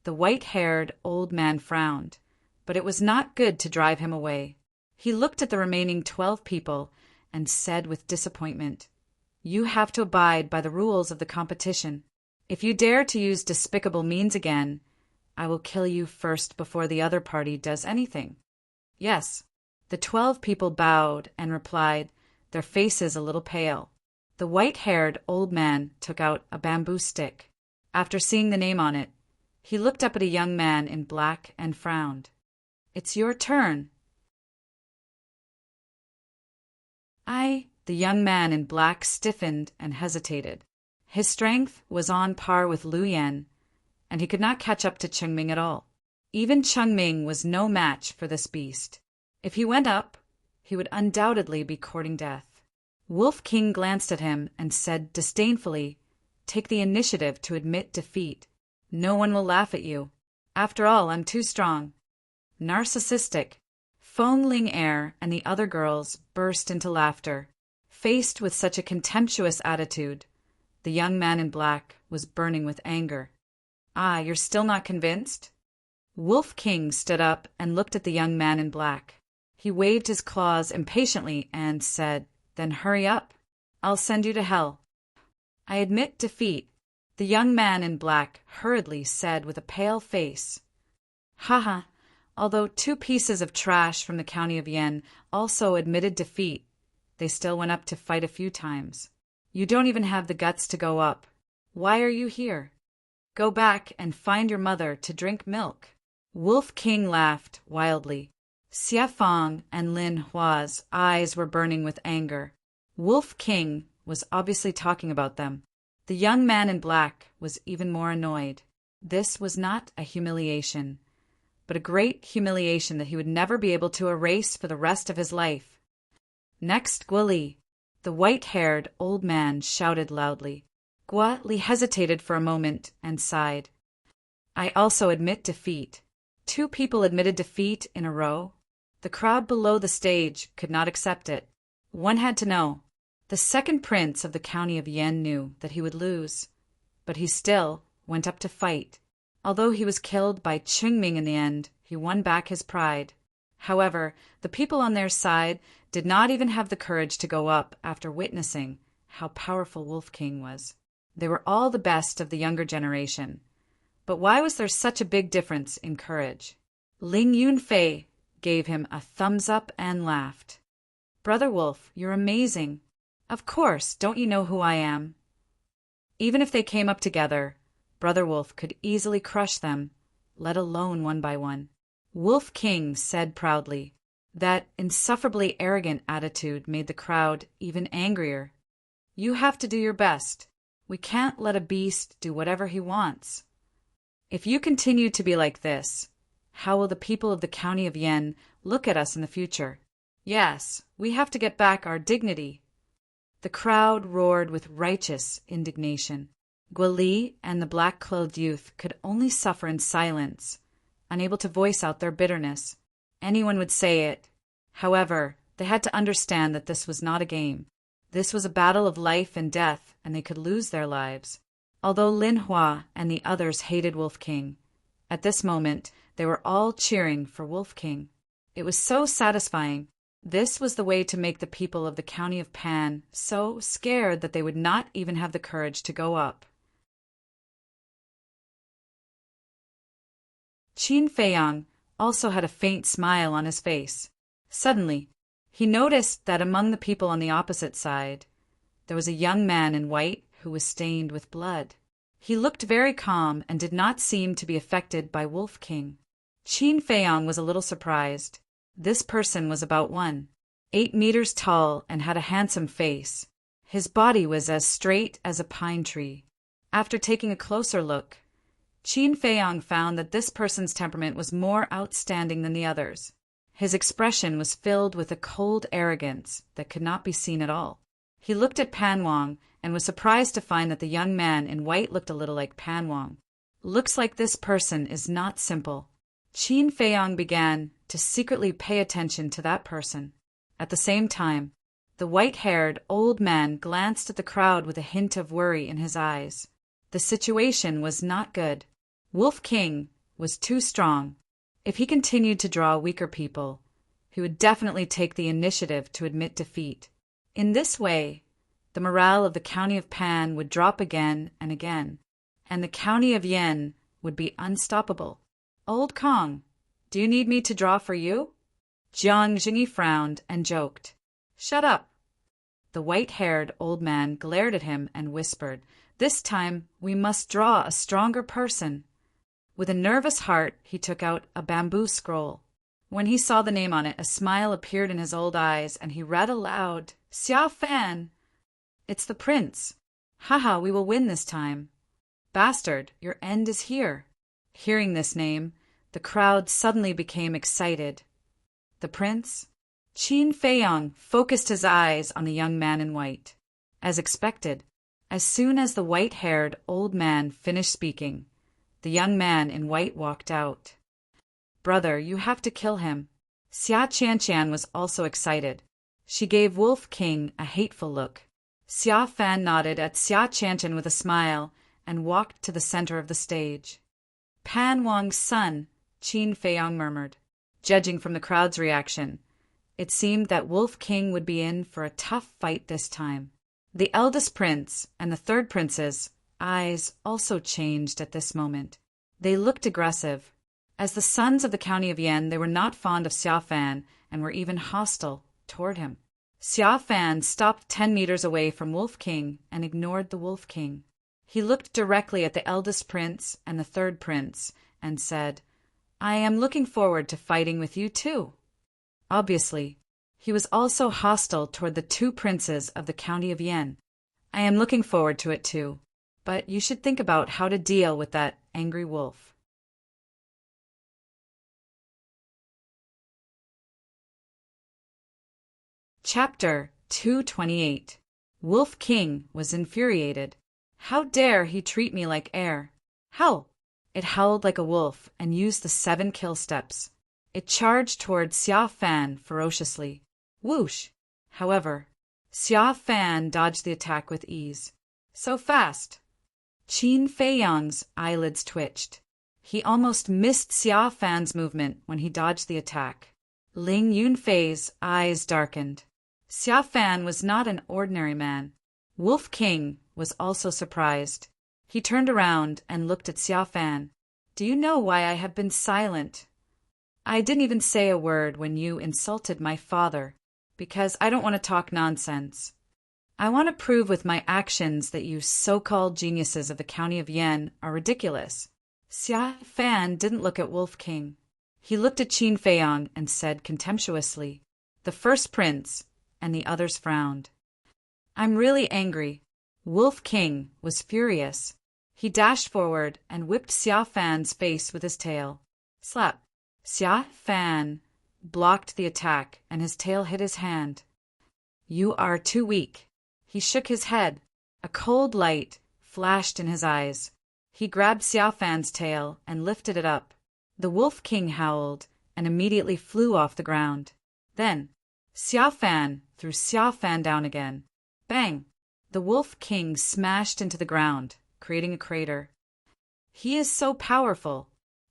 The white-haired old man frowned, but it was not good to drive him away. He looked at the remaining 12 people and said with disappointment, "You have to abide by the rules of the competition. If you dare to use despicable means again, I will kill you first before the other party does anything." "Yes." The 12 people bowed and replied, their faces a little pale. The white-haired old man took out a bamboo stick. After seeing the name on it, he looked up at a young man in black and frowned. "It's your turn." The young man in black stiffened and hesitated. His strength was on par with Liu Yan, and he could not catch up to Chengming at all. Even Chengming was no match for this beast. If he went up, he would undoubtedly be courting death. Wolf King glanced at him and said disdainfully, "Take the initiative to admit defeat. No one will laugh at you. After all, I'm too strong." Narcissistic. Feng Ling Er and the other girls burst into laughter. Faced with such a contemptuous attitude, the young man in black was burning with anger. "Ah, you're still not convinced?" Wolf King stood up and looked at the young man in black. He waved his claws impatiently and said, "Then hurry up. I'll send you to hell." "I admit defeat," the young man in black hurriedly said with a pale face. "Haha, although 2 pieces of trash from the county of Yen also admitted defeat, they still went up to fight a few times. You don't even have the guts to go up. Why are you here? Go back and find your mother to drink milk." Wolf King laughed wildly. Xia Fang and Lin Hua's eyes were burning with anger. Wolf King was obviously talking about them. The young man in black was even more annoyed. This was not a humiliation, but a great humiliation that he would never be able to erase for the rest of his life. Next, Guo Li. The white-haired old man shouted loudly. Guo Li hesitated for a moment and sighed. "I also admit defeat." 2 people admitted defeat in a row. The crowd below the stage could not accept it. One had to know. The second prince of the county of Yen knew that he would lose, but he still went up to fight. Although he was killed by Chengming in the end, he won back his pride. However, the people on their side did not even have the courage to go up after witnessing how powerful Wolf King was. They were all the best of the younger generation. But why was there such a big difference in courage? Ling Yunfei gave him a thumbs up and laughed. "Brother Wolf, you're amazing. Of course, don't you know who I am?" Even if they came up together, Brother Wolf could easily crush them, let alone one by one. Wolf King said proudly. That insufferably arrogant attitude made the crowd even angrier. "You have to do your best. We can't let a beast do whatever he wants. If you continue to be like this, how will the people of the county of Yen look at us in the future? Yes, we have to get back our dignity." The crowd roared with righteous indignation. Guo Li and the black-clothed youth could only suffer in silence, unable to voice out their bitterness. Anyone would say it. However, they had to understand that this was not a game. This was a battle of life and death, and they could lose their lives. Although Lin Hua and the others hated Wolf King, at this moment they were all cheering for Wolf King. It was so satisfying. This was the way to make the people of the county of Pan so scared that they would not even have the courage to go up. Qin Feiyang also had a faint smile on his face. Suddenly, he noticed that among the people on the opposite side, there was a young man in white who was stained with blood. He looked very calm and did not seem to be affected by Wolf King. Qin Feiyang was a little surprised. This person was about 1.8 meters tall and had a handsome face. His body was as straight as a pine tree. After taking a closer look, Qin Feiyang found that this person's temperament was more outstanding than the others. His expression was filled with a cold arrogance that could not be seen at all. He looked at Pan Wang and was surprised to find that the young man in white looked a little like Pan Wang. Looks like this person is not simple. Qin Feiyang began to secretly pay attention to that person. At the same time, The white-haired old man glanced at the crowd with a hint of worry in his eyes. The situation was not good. Wolf King was too strong. If he continued to draw weaker people, he would definitely take the initiative to admit defeat. In this way, the morale of the county of Pan would drop again and again, and the county of Yen would be unstoppable. Old Kong, do you need me to draw for you? Jiang Jingyi frowned and joked. Shut up. The white-haired old man glared at him and whispered, This time we must draw a stronger person. With a nervous heart, he took out a bamboo scroll. When he saw the name on it, a smile appeared in his old eyes, and he read aloud, Xiao Fan! It's the prince. Haha, we will win this time. Bastard, your end is here. Hearing this name, the crowd suddenly became excited. The prince? Qin Feiyong focused his eyes on the young man in white. As expected, as soon as the white-haired old man finished speaking, the young man in white walked out. Brother, you have to kill him. Xia Qianqian was also excited. She gave Wolf King a hateful look. Xia Fan nodded at Xia Qianqian with a smile and walked to the center of the stage. Pan Wang's son, Qin Feiyong murmured. Judging from the crowd's reaction, it seemed that Wolf King would be in for a tough fight this time. The eldest prince and the third prince's eyes also changed at this moment. They looked aggressive. As the sons of the county of Yen, they were not fond of Xia Fan and were even hostile toward him. Xia Fan stopped 10 meters away from Wolf King and ignored the Wolf King. He looked directly at the eldest prince and the third prince and said, I am looking forward to fighting with you too. Obviously, he was also hostile toward the two princes of the county of Yen. I am looking forward to it too, but you should think about how to deal with that angry wolf. Chapter 228. Wolf King was infuriated. How dare he treat me like heir? Howl! It howled like a wolf and used the 7 kill steps. It charged toward Xia Fan ferociously. Whoosh! However, Xia Fan dodged the attack with ease. So fast! Qin Feiyong's eyelids twitched. He almost missed Xia Fan's movement when he dodged the attack. Ling Yunfei's eyes darkened. Xia Fan was not an ordinary man. Wolf King was also surprised. He turned around and looked at Xia Fan. Do you know why I have been silent? I didn't even say a word when you insulted my father, because I don't want to talk nonsense. I want to prove with my actions that you so-called geniuses of the county of Yen are ridiculous. Xia Fan didn't look at Wolf King. He looked at Qin Feiyong and said contemptuously. The first prince and the others frowned. I'm really angry. Wolf King was furious. He dashed forward and whipped Xia Fan's face with his tail. Slap! Xia Fan blocked the attack and his tail hit his hand. You are too weak. He shook his head. A cold light flashed in his eyes. He grabbed Xia Fan's tail and lifted it up. The Wolf King howled and immediately flew off the ground. Then, Xia Fan threw Xia Fan down again. Bang! The Wolf King smashed into the ground, creating a crater. He is so powerful.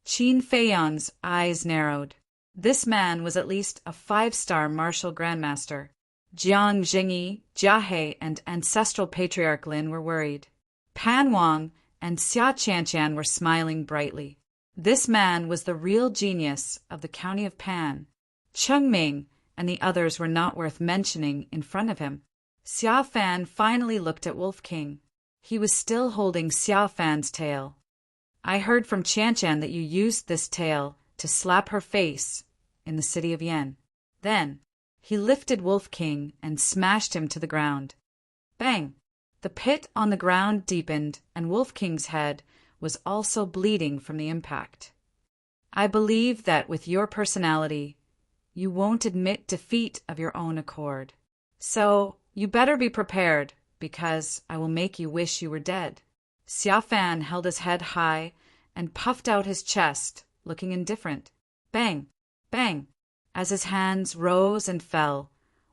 Qin Feiyong's eyes narrowed. This man was at least a 5-star martial grandmaster. Jiang Jingyi, Jia He, and ancestral patriarch Lin were worried. Pan Wang and Xia Qianqian were smiling brightly. This man was the real genius of the county of Pan. Cheng Ming and the others were not worth mentioning in front of him. Xia Fan finally looked at Wolf King. He was still holding Xia Fan's tail. I heard from Qianqian that you used this tail to slap her face in the city of Yen. Then, he lifted Wolf King and smashed him to the ground. Bang! The pit on the ground deepened, and Wolf King's head was also bleeding from the impact. I believe that with your personality, you won't admit defeat of your own accord. So, you better be prepared, because I will make you wish you were dead. Xia Fan held his head high and puffed out his chest, looking indifferent. Bang! Bang! As his hands rose and fell,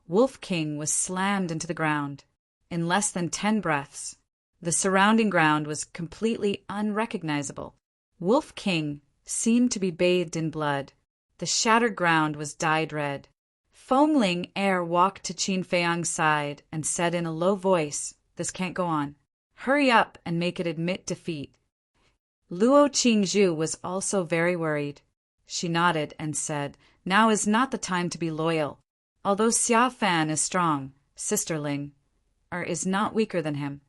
Wolf King was slammed into the ground. In less than 10 breaths, the surrounding ground was completely unrecognizable. Wolf King seemed to be bathed in blood. The shattered ground was dyed red. Foamling air walked to Qin Feiyang's side and said in a low voice, "This can't go on. Hurry up and make it admit defeat." Luo Qingzhu was also very worried. She nodded and said, "Now is not the time to be loyal. Although Xia Fan is strong, Sister Ling is not weaker than him.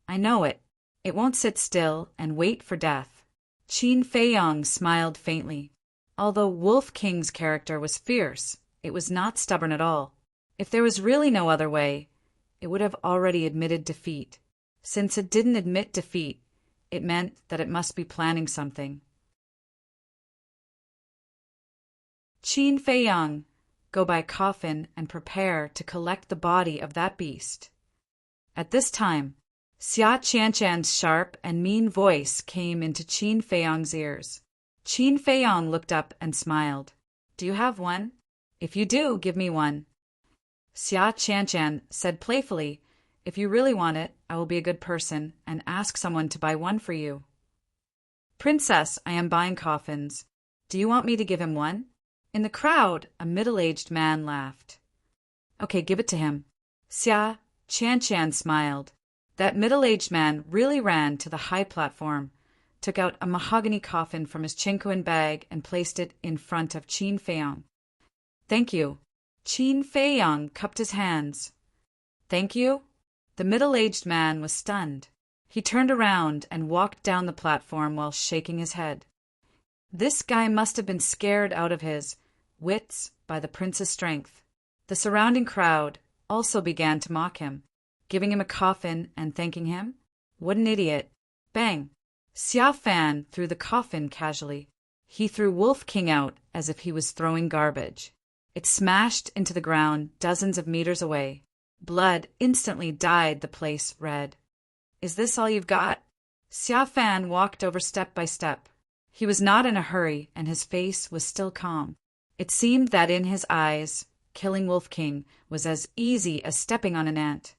I know it. It won't sit still and wait for death." Qin Feiyang smiled faintly. Although Wolf King's character was fierce, it was not stubborn at all. If there was really no other way, it would have already admitted defeat. Since it didn't admit defeat, it meant that it must be planning something. Qin Feiyang, go buy a coffin and prepare to collect the body of that beast. At this time, Xia Qianchan's sharp and mean voice came into Qin Feiyang's ears. Qin Feiyang looked up and smiled. "Do you have one? If you do, give me one." Xia Qianchan said playfully, "If you really want it, I will be a good person and ask someone to buy one for you." "Princess, I am buying coffins. Do you want me to give him one?" In the crowd, a middle-aged man laughed. "Okay, give it to him." Xia Qianchan smiled. That middle-aged man really ran to the high platform, took out a mahogany coffin from his chinquan bag and placed it in front of Qin Feiyang. "Thank you." Qin Feiyang cupped his hands. "Thank you?" The middle-aged man was stunned. He turned around and walked down the platform while shaking his head. This guy must have been scared out of his wits by the prince's strength. The surrounding crowd also began to mock him, giving him a coffin and thanking him. What an idiot. Bang! Xia Fan threw the coffin casually. He threw Wolf King out as if he was throwing garbage. It smashed into the ground dozens of meters away. Blood instantly dyed the place red. "Is this all you've got?" Xia Fan walked over step by step. He was not in a hurry, and his face was still calm. It seemed that in his eyes, killing Wolf King was as easy as stepping on an ant.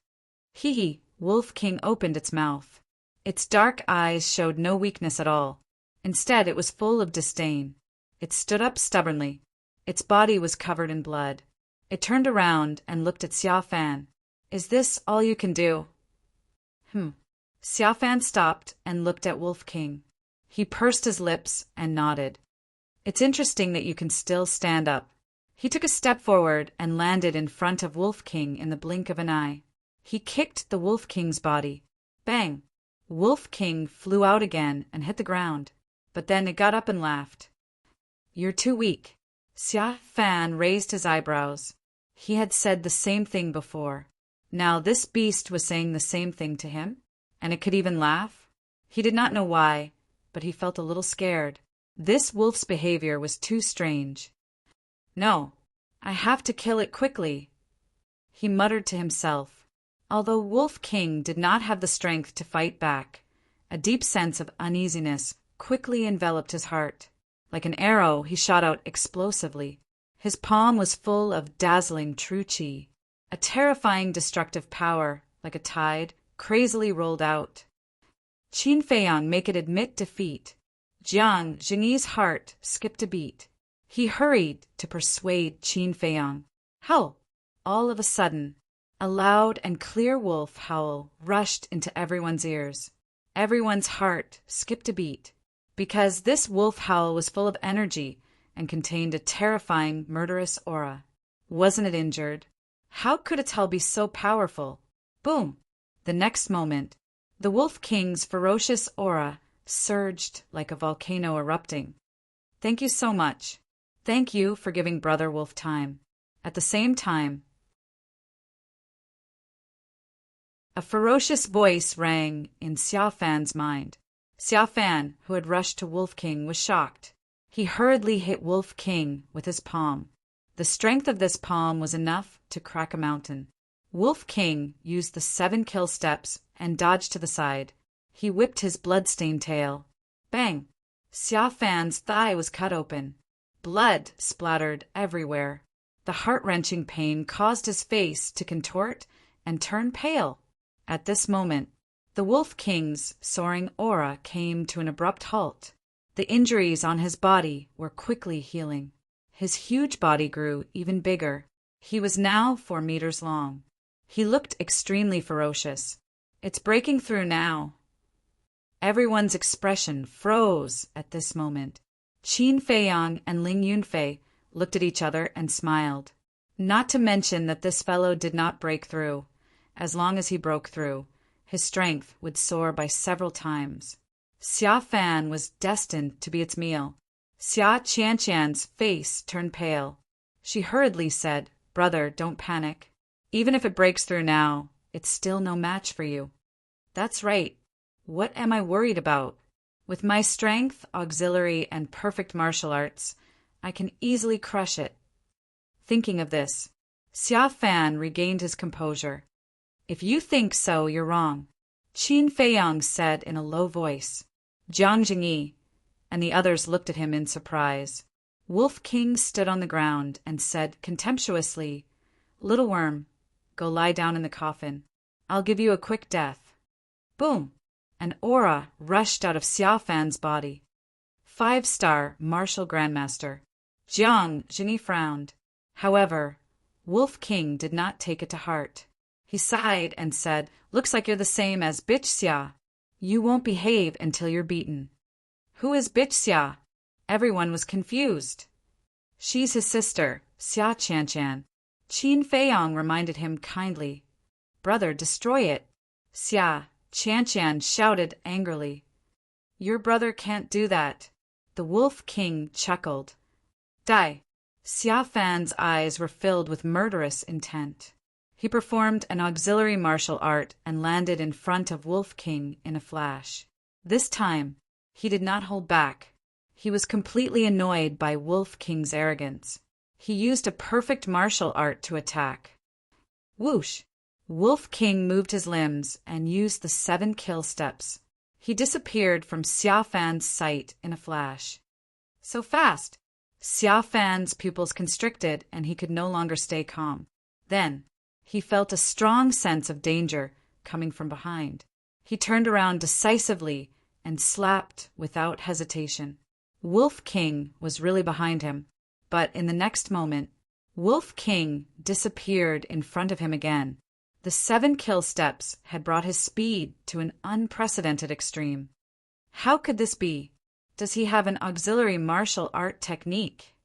Hee. Wolf King opened its mouth. Its dark eyes showed no weakness at all. Instead, it was full of disdain. It stood up stubbornly. Its body was covered in blood. It turned around and looked at Xia Fan. "Is this all you can do?" Xia Fan stopped and looked at Wolf King. He pursed his lips and nodded. "It's interesting that you can still stand up." He took a step forward and landed in front of Wolf King in the blink of an eye. He kicked the Wolf King's body. Bang! Wolf King flew out again and hit the ground, but then it got up and laughed. "You're too weak." Xia Fan raised his eyebrows. He had said the same thing before. Now this beast was saying the same thing to him, and it could even laugh. He did not know why, but he felt a little scared. This wolf's behavior was too strange. "No, I have to kill it quickly," he muttered to himself. Although Wolf King did not have the strength to fight back, a deep sense of uneasiness quickly enveloped his heart. Like an arrow, he shot out explosively. His palm was full of dazzling true qi. A terrifying destructive power, like a tide, crazily rolled out. Qin Feiyang make it admit defeat. Jiang Jingyi's heart skipped a beat. He hurried to persuade Qin Feiyang. Howl! All of a sudden, a loud and clear wolf howl rushed into everyone's ears. Everyone's heart skipped a beat, because this wolf howl was full of energy and contained a terrifying, murderous aura. Wasn't it injured? How could its howl be so powerful? Boom! The next moment, the Wolf King's ferocious aura surged like a volcano erupting. "Thank you so much. Thank you for giving Brother Wolf time." At the same time, a ferocious voice rang in Xia Fan's mind. Xia Fan, who had rushed to Wolf King, was shocked. He hurriedly hit Wolf King with his palm. The strength of this palm was enough to crack a mountain. Wolf King used the 7 kill steps and dodged to the side. He whipped his blood-stained tail. Bang! Xia Fan's thigh was cut open. Blood splattered everywhere. The heart-wrenching pain caused his face to contort and turn pale. At this moment, the Wolf King's soaring aura came to an abrupt halt. The injuries on his body were quickly healing. His huge body grew even bigger. He was now 4 meters long. He looked extremely ferocious. It's breaking through now. Everyone's expression froze at this moment. Qin Feiyang and Ling Yunfei looked at each other and smiled. Not to mention that this fellow did not break through. As long as he broke through, his strength would soar by several times. Xia Fan was destined to be its meal. Xia Qianqian's face turned pale. She hurriedly said, "Brother, don't panic. Even if it breaks through now, it's still no match for you." "That's right. What am I worried about? With my strength, auxiliary, and perfect martial arts, I can easily crush it." Thinking of this, Xia Fan regained his composure. "If you think so, you're wrong," Qin Feiyang said in a low voice. Jiang Jingyi and the others looked at him in surprise. Wolf King stood on the ground and said contemptuously, "Little worm, go lie down in the coffin. I'll give you a quick death." Boom! An aura rushed out of Xia Fan's body. 5-star martial grandmaster. Jiang Jingyi frowned. However, Wolf King did not take it to heart. He sighed and said, "Looks like you're the same as Bitch Xia. You won't behave until you're beaten." "Who is Bitch Xia?" Everyone was confused. "She's his sister, Xia Qianqian." Qin Feiyang reminded him kindly. "Brother, destroy it." Xia Qianqian shouted angrily. "Your brother can't do that." The Wolf King chuckled. "Die." Xia Fan's eyes were filled with murderous intent. He performed an auxiliary martial art and landed in front of Wolf King in a flash. This time, he did not hold back. He was completely annoyed by Wolf King's arrogance. He used a perfect martial art to attack. Whoosh! Wolf King moved his limbs and used the 7 kill steps. He disappeared from Xia Fan's sight in a flash. So fast! Xia Fan's pupils constricted and he could no longer stay calm. Then, he felt a strong sense of danger coming from behind. He turned around decisively and slapped without hesitation. Wolf King was really behind him, but in the next moment, Wolf King disappeared in front of him again. The 7 kill steps had brought his speed to an unprecedented extreme. How could this be? Does he have an auxiliary martial art technique?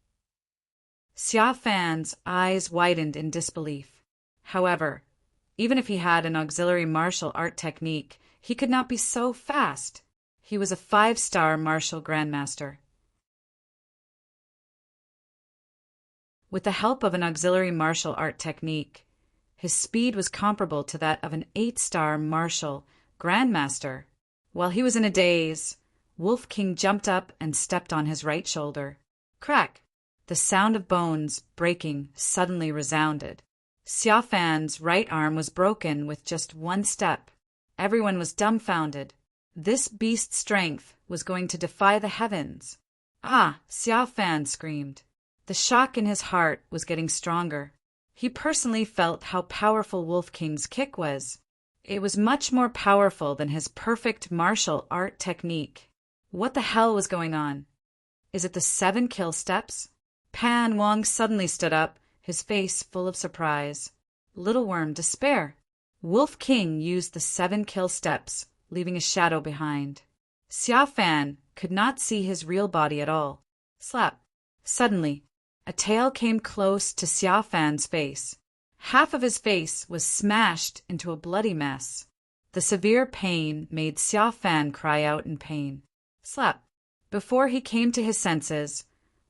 Xia Fan's eyes widened in disbelief. However, even if he had an auxiliary martial art technique, he could not be so fast. He was a 5-star martial grandmaster. With the help of an auxiliary martial art technique, his speed was comparable to that of an 8-star martial grandmaster. While he was in a daze, Wolf King jumped up and stepped on his right shoulder. Crack! The sound of bones breaking suddenly resounded. Xia Fan's right arm was broken with just 1 step. Everyone was dumbfounded. This beast's strength was going to defy the heavens. "Ah!" Xia Fan screamed. The shock in his heart was getting stronger. He personally felt how powerful Wolf King's kick was. It was much more powerful than his perfect martial art technique. What the hell was going on? Is it the 7 kill steps? Pan Wang suddenly stood up, his face full of surprise. Little worm, despair. Wolf King used the 7 kill steps, leaving a shadow behind. Xia Fan could not see his real body at all. Slap. Suddenly, a tail came close to Xia Fan's face. Half of his face was smashed into a bloody mess. The severe pain made Xia Fan cry out in pain. Slap. Before he came to his senses,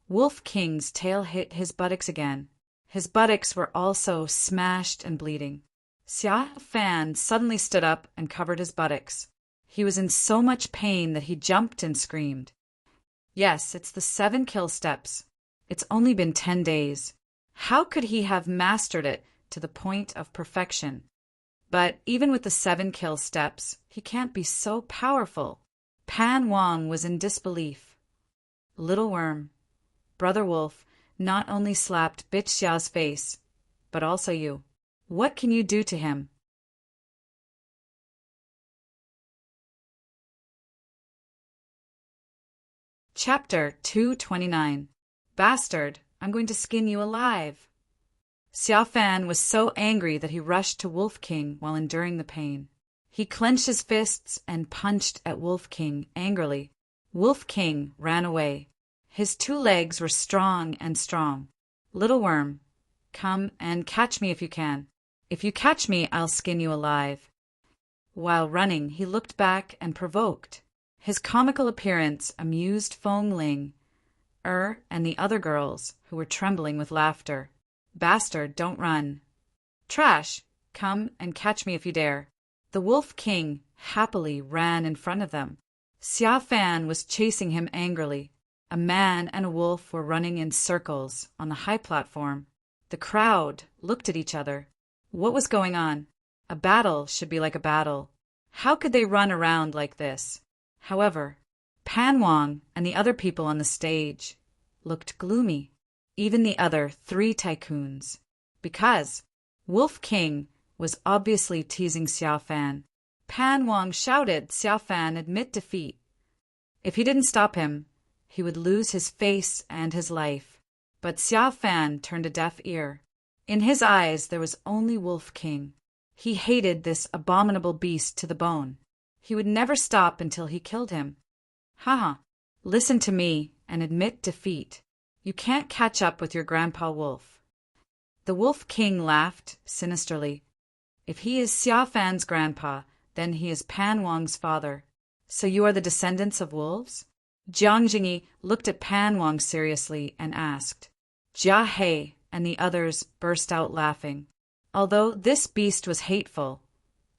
Wolf King's tail hit his buttocks again. His buttocks were also smashed and bleeding. Xia Fan suddenly stood up and covered his buttocks. He was in so much pain that he jumped and screamed. Yes, it's the 7 kill steps. It's only been 10 days. How could he have mastered it to the point of perfection? But even with the 7 kill steps, he can't be so powerful. Pan Wang was in disbelief. Little worm, Brother Wolf, not only slapped Bitch Xiao's face, but also you. What can you do to him? Chapter 229. Bastard, I'm going to skin you alive. Xiao Fan was so angry that he rushed to Wolf King while enduring the pain. He clenched his fists and punched at Wolf King angrily. Wolf King ran away. His 2 legs were strong and strong. Little worm, come and catch me if you can. If you catch me, I'll skin you alive. While running, he looked back and provoked. His comical appearance amused Fong Ling, and the other girls, who were trembling with laughter. Bastard, don't run. Trash, come and catch me if you dare. The Wolf King happily ran in front of them. Xiao Fan was chasing him angrily. A man and a wolf were running in circles on the high platform. The crowd looked at each other. What was going on? A battle should be like a battle. How could they run around like this? However, Pan Wang and the other people on the stage looked gloomy, even the other 3 tycoons, because Wolf King was obviously teasing Xiao Fan. Pan Wang shouted Xiao Fan admit defeat. If he didn't stop him, he would lose his face and his life. But Xiao Fan turned a deaf ear. In his eyes there was only Wolf King. He hated this abominable beast to the bone. He would never stop until he killed him. Haha, listen to me and admit defeat. You can't catch up with your Grandpa Wolf. The Wolf King laughed sinisterly. If he is Xiao Fan's grandpa, then he is Pan Wang's father. So you are the descendants of wolves? Jiang Jingyi looked at Pan Wang seriously and asked. Jia He and the others burst out laughing. Although this beast was hateful,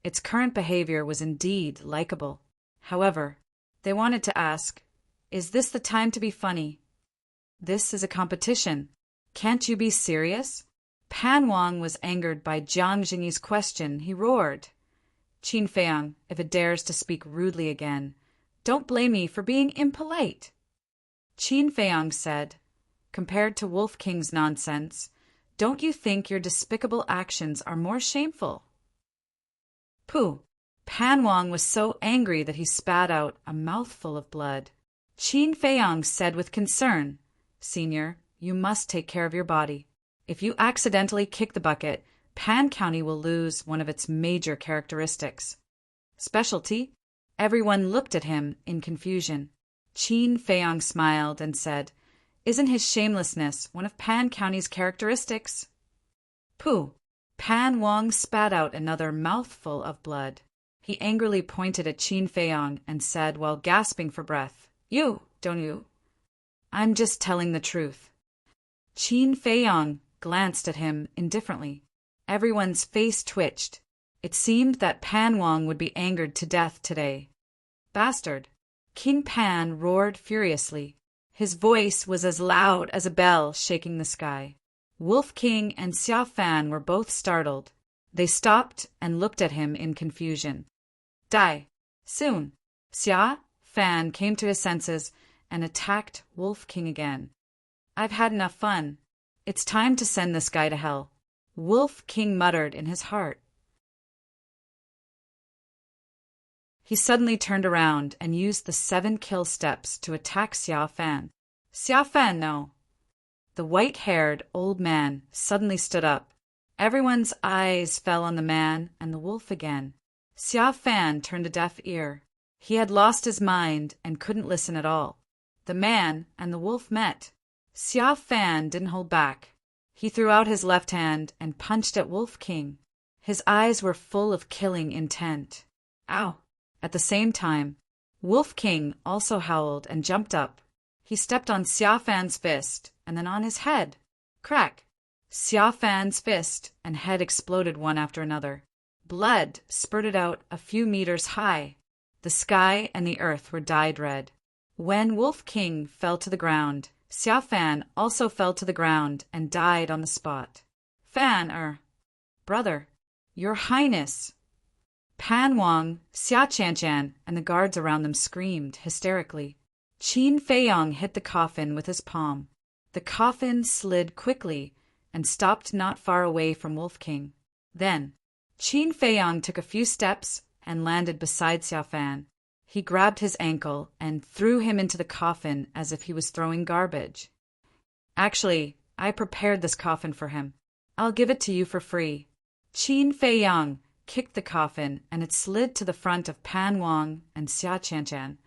its current behavior was indeed likable. However, they wanted to ask, is this the time to be funny? This is a competition. Can't you be serious? Pan Wang was angered by Jiang Jingyi's question. He roared. Qin Feiang, if it dares to speak rudely again, don't blame me for being impolite. Qin Feiang said, compared to Wolf King's nonsense, don't you think your despicable actions are more shameful? Pooh! Pan Wang was so angry that he spat out a mouthful of blood. Qin Feiang said with concern, Senior, you must take care of your body. If you accidentally kick the bucket, Pan County will lose one of its major characteristics. Specialty? Everyone looked at him in confusion. Qin Feiang smiled and said, Isn't his shamelessness one of Pan County's characteristics? Pooh! Pan Wang spat out another mouthful of blood. He angrily pointed at Qin Feiang and said while gasping for breath, You, don't you? I'm just telling the truth. Qin Feiang glanced at him indifferently. Everyone's face twitched. It seemed that Pan Wang would be angered to death today. Bastard! King Pan roared furiously. His voice was as loud as a bell shaking the sky. Wolf King and Xiao Fan were both startled. They stopped and looked at him in confusion. Die! Soon! Xiao Fan came to his senses and attacked Wolf King again. I've had enough fun. It's time to send this guy to hell. Wolf King muttered in his heart. He suddenly turned around and used the 7 kill steps to attack Xiao Fan. Xiao Fan, no! The white-haired old man suddenly stood up. Everyone's eyes fell on the man and the wolf again. Xiao Fan turned a deaf ear. He had lost his mind and couldn't listen at all. The man and the wolf met. Xiao Fan didn't hold back. He threw out his left hand and punched at Wolf King. His eyes were full of killing intent. Ow! At the same time, Wolf King also howled and jumped up. He stepped on Xiao Fan's fist and then on his head. Crack! Xiao Fan's fist and head exploded one after another. Blood spurted out a few meters high. The sky and the earth were dyed red. When Wolf King fell to the ground, Xiao Fan also fell to the ground and died on the spot. Brother, Your Highness! Pan Wang, Xia Qianchan, and the guards around them screamed hysterically. Qin Feiang hit the coffin with his palm. The coffin slid quickly and stopped not far away from Wolf King. Then, Qin Feiyang took a few steps and landed beside Xiao Fan. He grabbed his ankle and threw him into the coffin as if he was throwing garbage. Actually, I prepared this coffin for him. I'll give it to you for free. Qin Feiyang kicked the coffin and it slid to the front of Pan Wang and Xia Qianshan.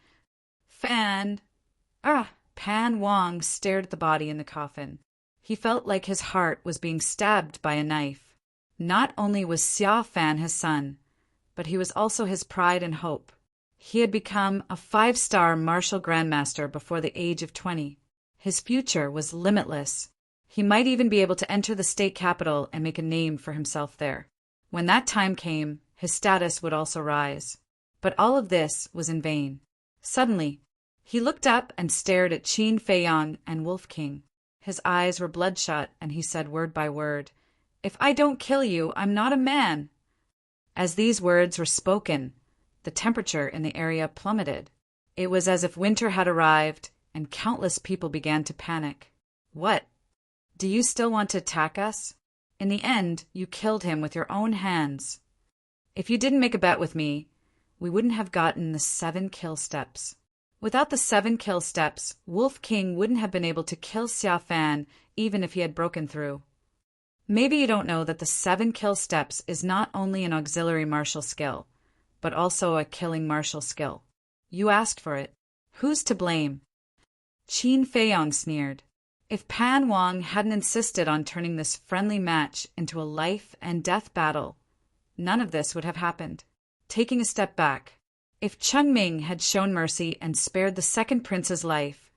Pan Wang stared at the body in the coffin. He felt like his heart was being stabbed by a knife. Not only was Xia Fan his son, but he was also his pride and hope. He had become a 5-star martial grandmaster before the age of 20. His future was limitless. He might even be able to enter the state capital and make a name for himself there. When that time came, his status would also rise. But all of this was in vain. Suddenly, he looked up and stared at Qin Feiyang and Wolf King. His eyes were bloodshot, and he said word by word, "If I don't kill you, I'm not a man." As these words were spoken, the temperature in the area plummeted. It was as if winter had arrived, and countless people began to panic. "What? Do you still want to attack us? In the end, you killed him with your own hands. If you didn't make a bet with me, we wouldn't have gotten the 7 kill steps. Without the 7 kill steps, Wolf King wouldn't have been able to kill Xia Fan even if he had broken through. Maybe you don't know that the 7 kill steps is not only an auxiliary martial skill, but also a killing martial skill. You asked for it. Who's to blame?" Qin Feiyang sneered. If Pan Wang hadn't insisted on turning this friendly match into a life-and-death battle, none of this would have happened. Taking a step back, if Cheng Ming had shown mercy and spared the second prince's life,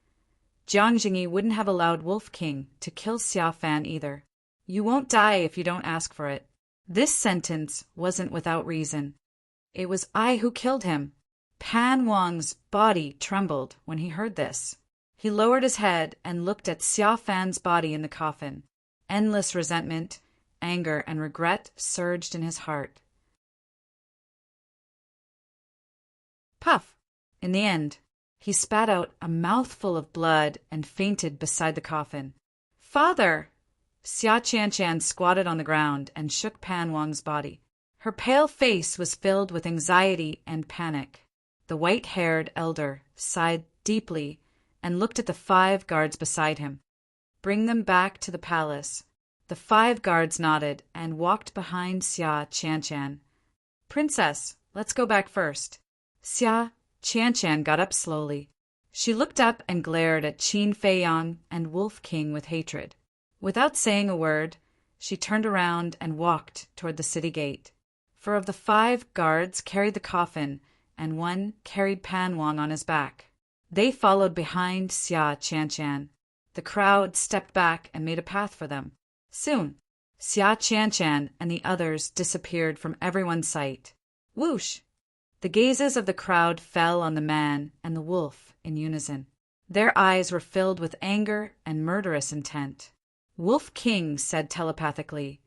Jiang Jingyi wouldn't have allowed Wolf King to kill Xia Fan either. You won't die if you don't ask for it. This sentence wasn't without reason. It was I who killed him. Pan Wang's body trembled when he heard this. He lowered his head and looked at Xia Fan's body in the coffin. Endless resentment, anger, and regret surged in his heart. Puff! In the end, he spat out a mouthful of blood and fainted beside the coffin. "Father!" Xia Qianshan squatted on the ground and shook Pan Wang's body. Her pale face was filled with anxiety and panic. The white-haired elder sighed deeply and looked at the 5 guards beside him. "Bring them back to the palace." The 5 guards nodded and walked behind Xia Qianshan. "Princess, let's go back first." Xia Qianshan got up slowly. She looked up and glared at Qin Feiyang and Wolf King with hatred. Without saying a word, she turned around and walked toward the city gate. 4 of the 5 guards carried the coffin, and 1 carried Pan Wang on his back. They followed behind Xia Qianshan. The crowd stepped back and made a path for them. Soon, Xia Qianshan and the others disappeared from everyone's sight. Whoosh! The gazes of the crowd fell on the man and the wolf in unison. Their eyes were filled with anger and murderous intent. Wolf King said telepathically,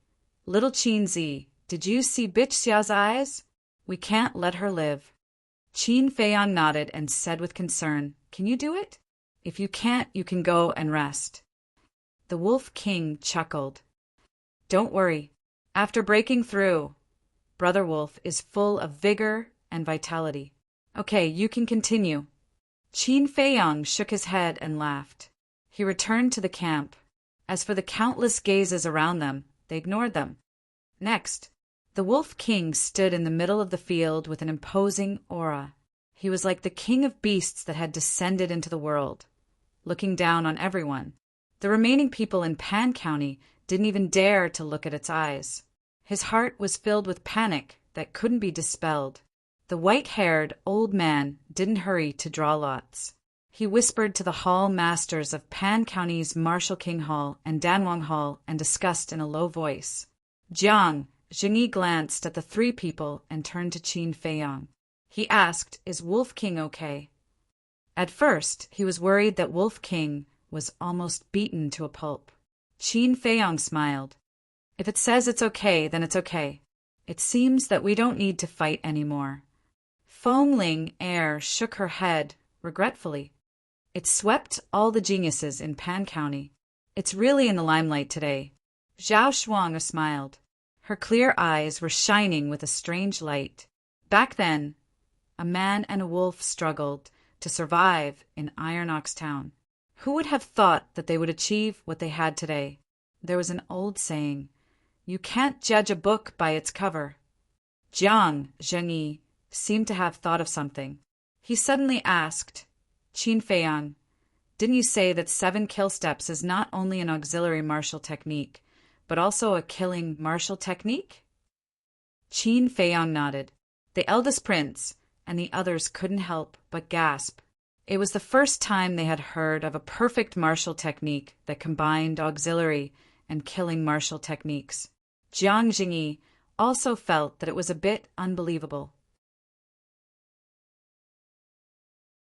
"Little Qin Zi, did you see bitch Xia's eyes? We can't let her live." Qin Feiyang nodded and said with concern, "Can you do it? If you can't, you can go and rest." The Wolf King chuckled. "Don't worry. After breaking through, Brother Wolf is full of vigor and vitality. Okay, you can continue." Qin Feiyang shook his head and laughed. He returned to the camp. As for the countless gazes around them, they ignored them. Next, the Wolf King stood in the middle of the field with an imposing aura. He was like the king of beasts that had descended into the world, looking down on everyone. The remaining people in Pan County didn't even dare to look at its eyes. His heart was filled with panic that couldn't be dispelled. The white-haired old man didn't hurry to draw lots. He whispered to the hall masters of Pan County's Marshal King Hall and Danwang Hall and discussed in a low voice. Jiang Jingyi glanced at the 3 people and turned to Qin Feiyang. He asked, "Is Wolf King okay?" At first, he was worried that Wolf King was almost beaten to a pulp. Qin Feiyang smiled. "If it says it's okay, then it's okay. It seems that we don't need to fight anymore." Fengling Air shook her head regretfully. It swept all the geniuses in Pan County. It's really in the limelight today. Zhao Shuang smiled. Her clear eyes were shining with a strange light. Back then, a man and a wolf struggled to survive in Iron Ox Town. Who would have thought that they would achieve what they had today? There was an old saying, "You can't judge a book by its cover." Jiang Zhengyi seemed to have thought of something. He suddenly asked, "Qin Feiyang, didn't you say that 7 kill steps is not only an auxiliary martial technique, but also a killing martial technique?" Qin Feiyang nodded. The eldest prince and the others couldn't help but gasp. It was the first time they had heard of a perfect martial technique that combined auxiliary and killing martial techniques. Jiang Jingyi also felt that it was a bit unbelievable.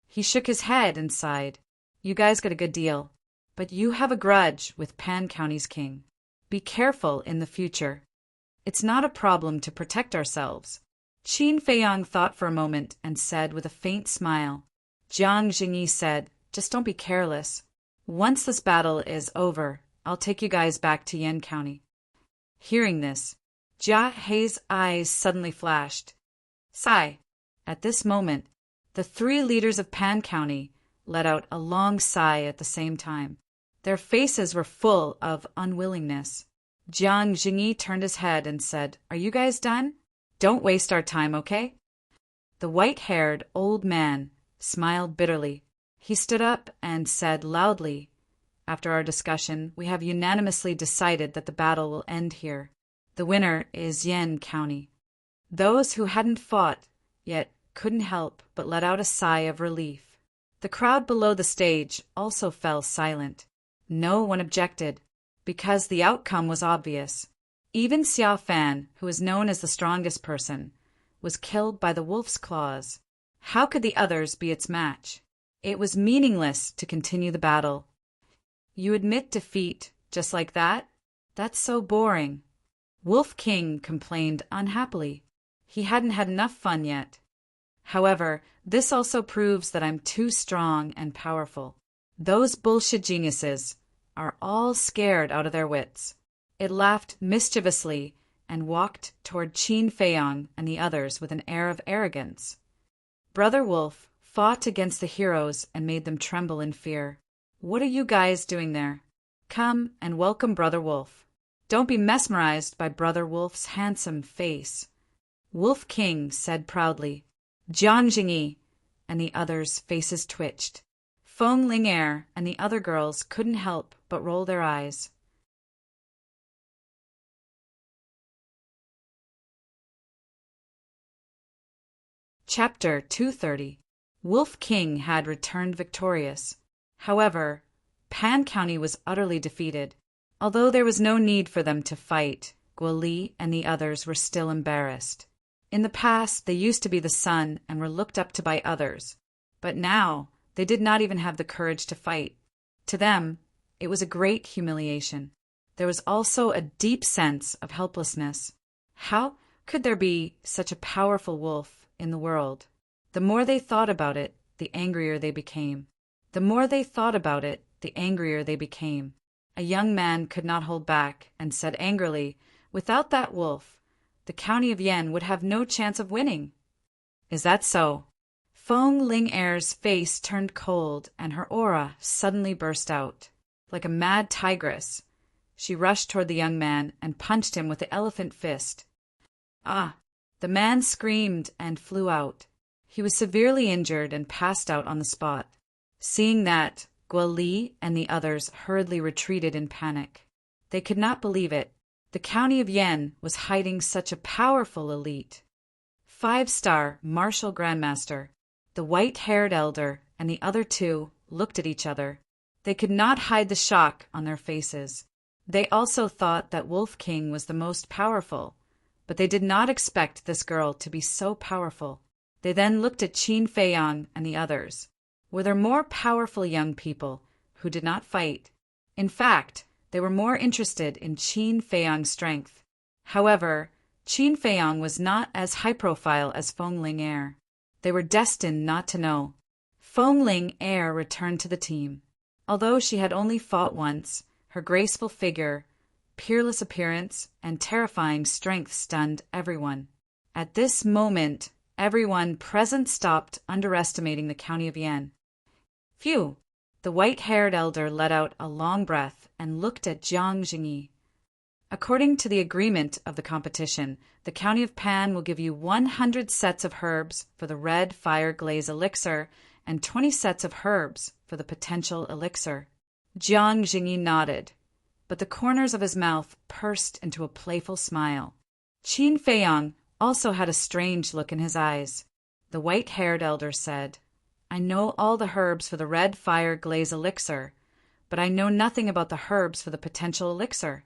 He shook his head and sighed. "You guys got a good deal, but you have a grudge with Pan County's king. Be careful in the future. It's not a problem to protect ourselves." Qin Feiyang thought for a moment and said with a faint smile. Jiang Jingyi said, "Just don't be careless. Once this battle is over, I'll take you guys back to Yan County." Hearing this, Jia Hei's eyes suddenly flashed. Sigh. At this moment, the 3 leaders of Pan County let out a long sigh at the same time. Their faces were full of unwillingness. Jiang Jingyi turned his head and said, "Are you guys done? Don't waste our time, okay?" The white-haired old man smiled bitterly. He stood up and said loudly, "After our discussion, we have unanimously decided that the battle will end here. The winner is Yan County." Those who hadn't fought yet couldn't help but let out a sigh of relief. The crowd below the stage also fell silent. No one objected, because the outcome was obvious. Even Xiao Fan, who is known as the strongest person, was killed by the wolf's claws. How could the others be its match? It was meaningless to continue the battle. "You admit defeat just like that? That's so boring." Wolf King complained unhappily. He hadn't had enough fun yet. "However, this also proves that I'm too strong and powerful. Those bullshit geniuses are all scared out of their wits." It laughed mischievously and walked toward Qin Feiyang and the others with an air of arrogance. Brother Wolf fought against the heroes and made them tremble in fear. "What are you guys doing there? Come and welcome Brother Wolf. Don't be mesmerized by Brother Wolf's handsome face," Wolf King said proudly. Jiang Jingyi and the others' faces twitched. Feng Ling'er and the other girls couldn't help but roll their eyes. Chapter 230. Wolf King had returned victorious. However, Pan County was utterly defeated. Although there was no need for them to fight, Guo Li and the others were still embarrassed. In the past, they used to be the sun and were looked up to by others. But now, they did not even have the courage to fight. To them, it was a great humiliation. There was also a deep sense of helplessness. How could there be such a powerful wolf in the world? The more they thought about it, the angrier they became. The more they thought about it, the angrier they became. A young man could not hold back and said angrily, "Without that wolf, the county of Yan would have no chance of winning." "Is that so?" Feng Ling'er's face turned cold and her aura suddenly burst out. Like a mad tigress, she rushed toward the young man and punched him with the elephant fist. "Ah!" The man screamed and flew out. He was severely injured and passed out on the spot. Seeing that, Guo Li and the others hurriedly retreated in panic. They could not believe it. The county of Yan was hiding such a powerful elite. 5-star martial grandmaster. The white-haired elder and the other 2 looked at each other. They could not hide the shock on their faces. They also thought that Wolf King was the most powerful, but they did not expect this girl to be so powerful. They then looked at Qin Feiyang and the others. Were there more powerful young people who did not fight? In fact, they were more interested in Qin Feiyang's strength. However, Qin Feiyang was not as high-profile as Feng Ling'er. They were destined not to know. Feng Ling'er returned to the team. Although she had only fought once, Her graceful figure, peerless appearance, and terrifying strength stunned everyone. At this moment, everyone present stopped underestimating the county of Yan. Phew! The white-haired elder let out a long breath and looked at Jiang Jingyi. According to the agreement of the competition, the county of Pan will give you 100 sets of herbs for the red fire glaze elixir and 20 sets of herbs for the potential elixir. Jiang Jingyi nodded, but the corners of his mouth pursed into a playful smile. Qin Feiyang also had a strange look in his eyes. The white-haired elder said, "I know all the herbs for the red fire glaze elixir, but I know nothing about the herbs for the potential elixir.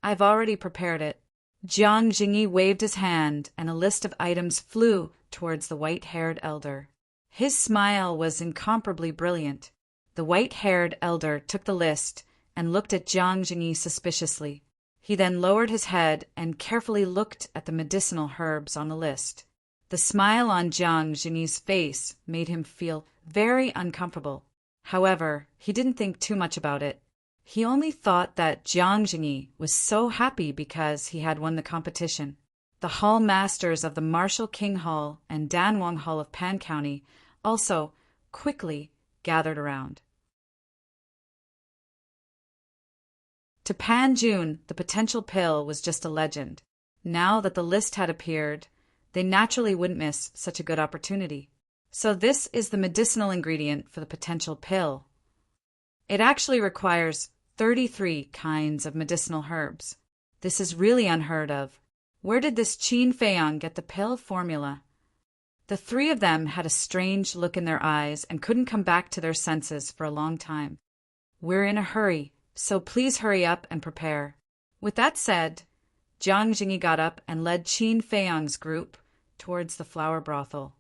I've already prepared it." Jiang Jingyi waved his hand, and a list of items flew towards the white-haired elder. His smile was incomparably brilliant. The white-haired elder took the list and looked at Jiang Jingyi suspiciously. He then lowered his head and carefully looked at the medicinal herbs on the list. The smile on Jiang Jingyi's face made him feel very uncomfortable. However, he didn't think too much about it. He only thought that Jiang Jingyi was so happy because he had won the competition. The hall masters of the Martial King Hall and Danwang Hall of Pan County also quickly gathered around. To Pan Jun, the potential pill was just a legend. Now that the list had appeared, they naturally wouldn't miss such a good opportunity. So this is the medicinal ingredient for the potential pill. It actually requires 33 kinds of medicinal herbs. This is really unheard of. Where did this Qin Feiyang get the pill formula? The three of them had a strange look in their eyes and couldn't come back to their senses for a long time. "We're in a hurry, so please hurry up and prepare." With that said, Jiang Jingyi got up and led Qin Feiyang's group towards the flower brothel.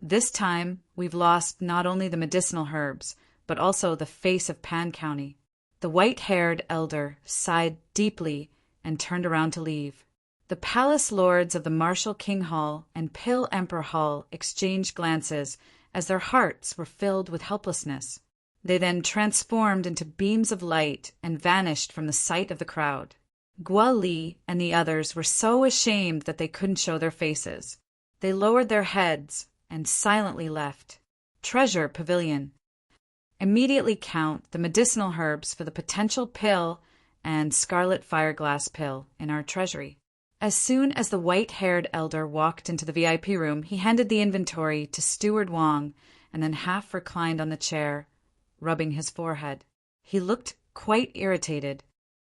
This time, we've lost not only the medicinal herbs, but also the face of Pan County. The white-haired elder sighed deeply and turned around to leave. The palace lords of the Martial King Hall and Pill Emperor Hall exchanged glances as their hearts were filled with helplessness. They then transformed into beams of light and vanished from the sight of the crowd. Guo Li and the others were so ashamed that they couldn't show their faces. They lowered their heads and silently left. Treasure Pavilion. Immediately count the medicinal herbs for the potential pill and scarlet fireglass pill in our treasury. As soon as the white-haired elder walked into the VIP room, he handed the inventory to Steward Wang and then half reclined on the chair, rubbing his forehead. He looked quite irritated.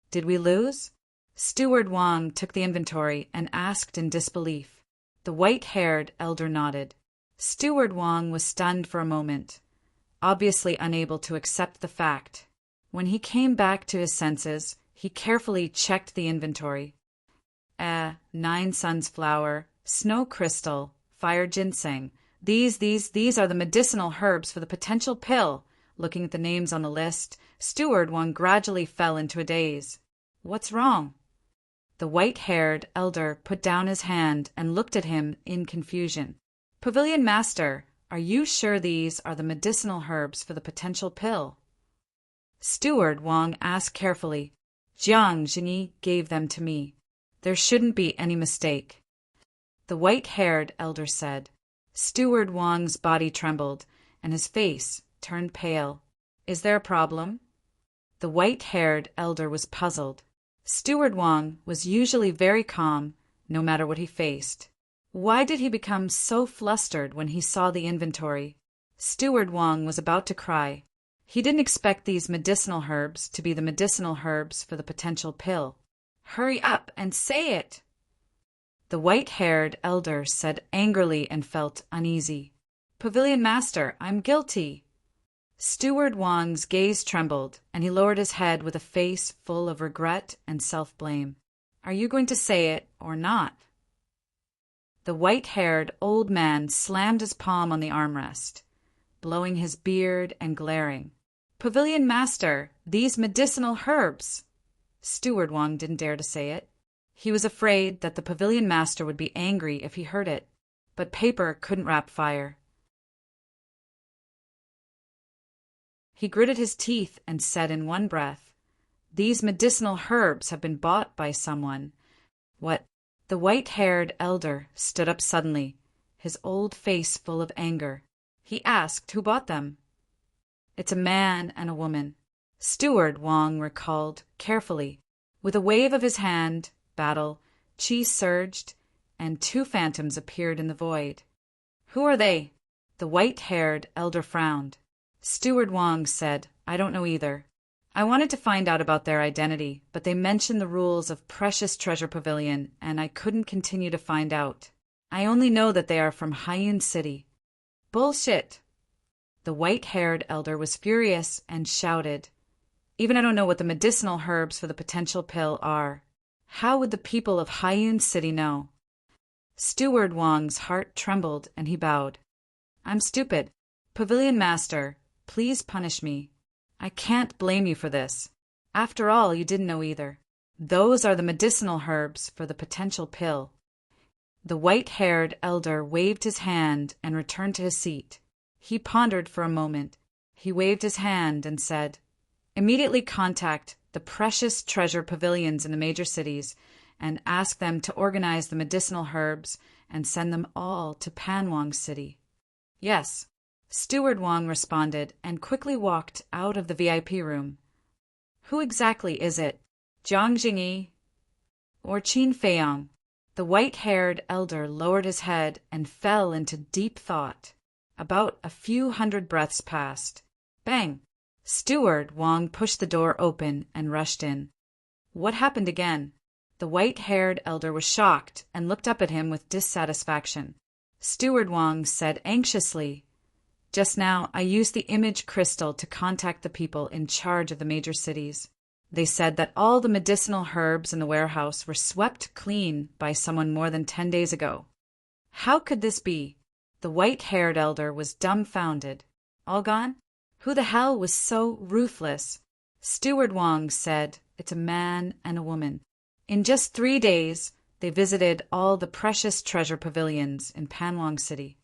"Did we lose?" Steward Wang took the inventory and asked in disbelief. The white-haired elder nodded. Steward Wang was stunned for a moment, obviously unable to accept the fact. When he came back to his senses, he carefully checked the inventory. 9 suns flower, snow crystal, fire ginseng. These are the medicinal herbs for the potential pill. Looking at the names on the list, Steward Wang gradually fell into a daze. "What's wrong?" The white-haired elder put down his hand and looked at him in confusion. "Pavilion Master, are you sure these are the medicinal herbs for the potential pill?" Steward Wang asked carefully. "Jiang Jingyi gave them to me. There shouldn't be any mistake," the white-haired elder said. Steward Wang's body trembled, and his face turned pale. "Is there a problem?" The white-haired elder was puzzled. Steward Wang was usually very calm, no matter what he faced. Why did he become so flustered when he saw the inventory? Steward Wang was about to cry. He didn't expect these medicinal herbs to be the medicinal herbs for the potential pill. "Hurry up and say it!" The white-haired elder said angrily and felt uneasy. "Pavilion Master, I'm guilty." Steward Wang's gaze trembled, and he lowered his head with a face full of regret and self-blame. "Are you going to say it or not?" The white-haired old man slammed his palm on the armrest, blowing his beard and glaring. "Pavilion Master, these medicinal herbs!" Steward Wang didn't dare to say it. He was afraid that the Pavilion Master would be angry if he heard it, but paper couldn't wrap fire. He gritted his teeth and said in one breath, These medicinal herbs have been bought by someone. What? The white-haired elder stood up suddenly, his old face full of anger. He asked who bought them. It's a man and a woman, Steward Wang recalled carefully. With a wave of his hand, battle, chi surged, and two phantoms appeared in the void. Who are they? The white-haired elder frowned. Steward Wang said, I don't know either. I wanted to find out about their identity, but they mentioned the rules of Precious Treasure Pavilion, and I couldn't continue to find out. I only know that they are from Hyun City. Bullshit! The white-haired elder was furious and shouted. Even I don't know what the medicinal herbs for the potential pill are. How would the people of Hyun City know? Steward Wang's heart trembled and he bowed. I'm stupid. Pavilion Master, please punish me. I can't blame you for this. After all, you didn't know either. Those are the medicinal herbs for the potential pill. The white-haired elder waved his hand and returned to his seat. He pondered for a moment. He waved his hand and said, Immediately contact the Precious Treasure Pavilions in the major cities and ask them to organize the medicinal herbs and send them all to Panwang City. Yes, Steward Wang responded and quickly walked out of the VIP room. Who exactly is it? Jiang Jingyi or Qin Feiyang? The white-haired elder lowered his head and fell into deep thought. About a few hundred breaths passed. Bang! Steward Wang pushed the door open and rushed in. What happened again? The white-haired elder was shocked and looked up at him with dissatisfaction. Steward Wang said anxiously, Just now I used the image crystal to contact the people in charge of the major cities. They said that all the medicinal herbs in the warehouse were swept clean by someone more than 10 days ago. How could this be? The white-haired elder was dumbfounded. All gone? Who the hell was so ruthless? Steward Wang said, It's a man and a woman. In just 3 days, they visited all the Precious Treasure Pavilions in Panwang City.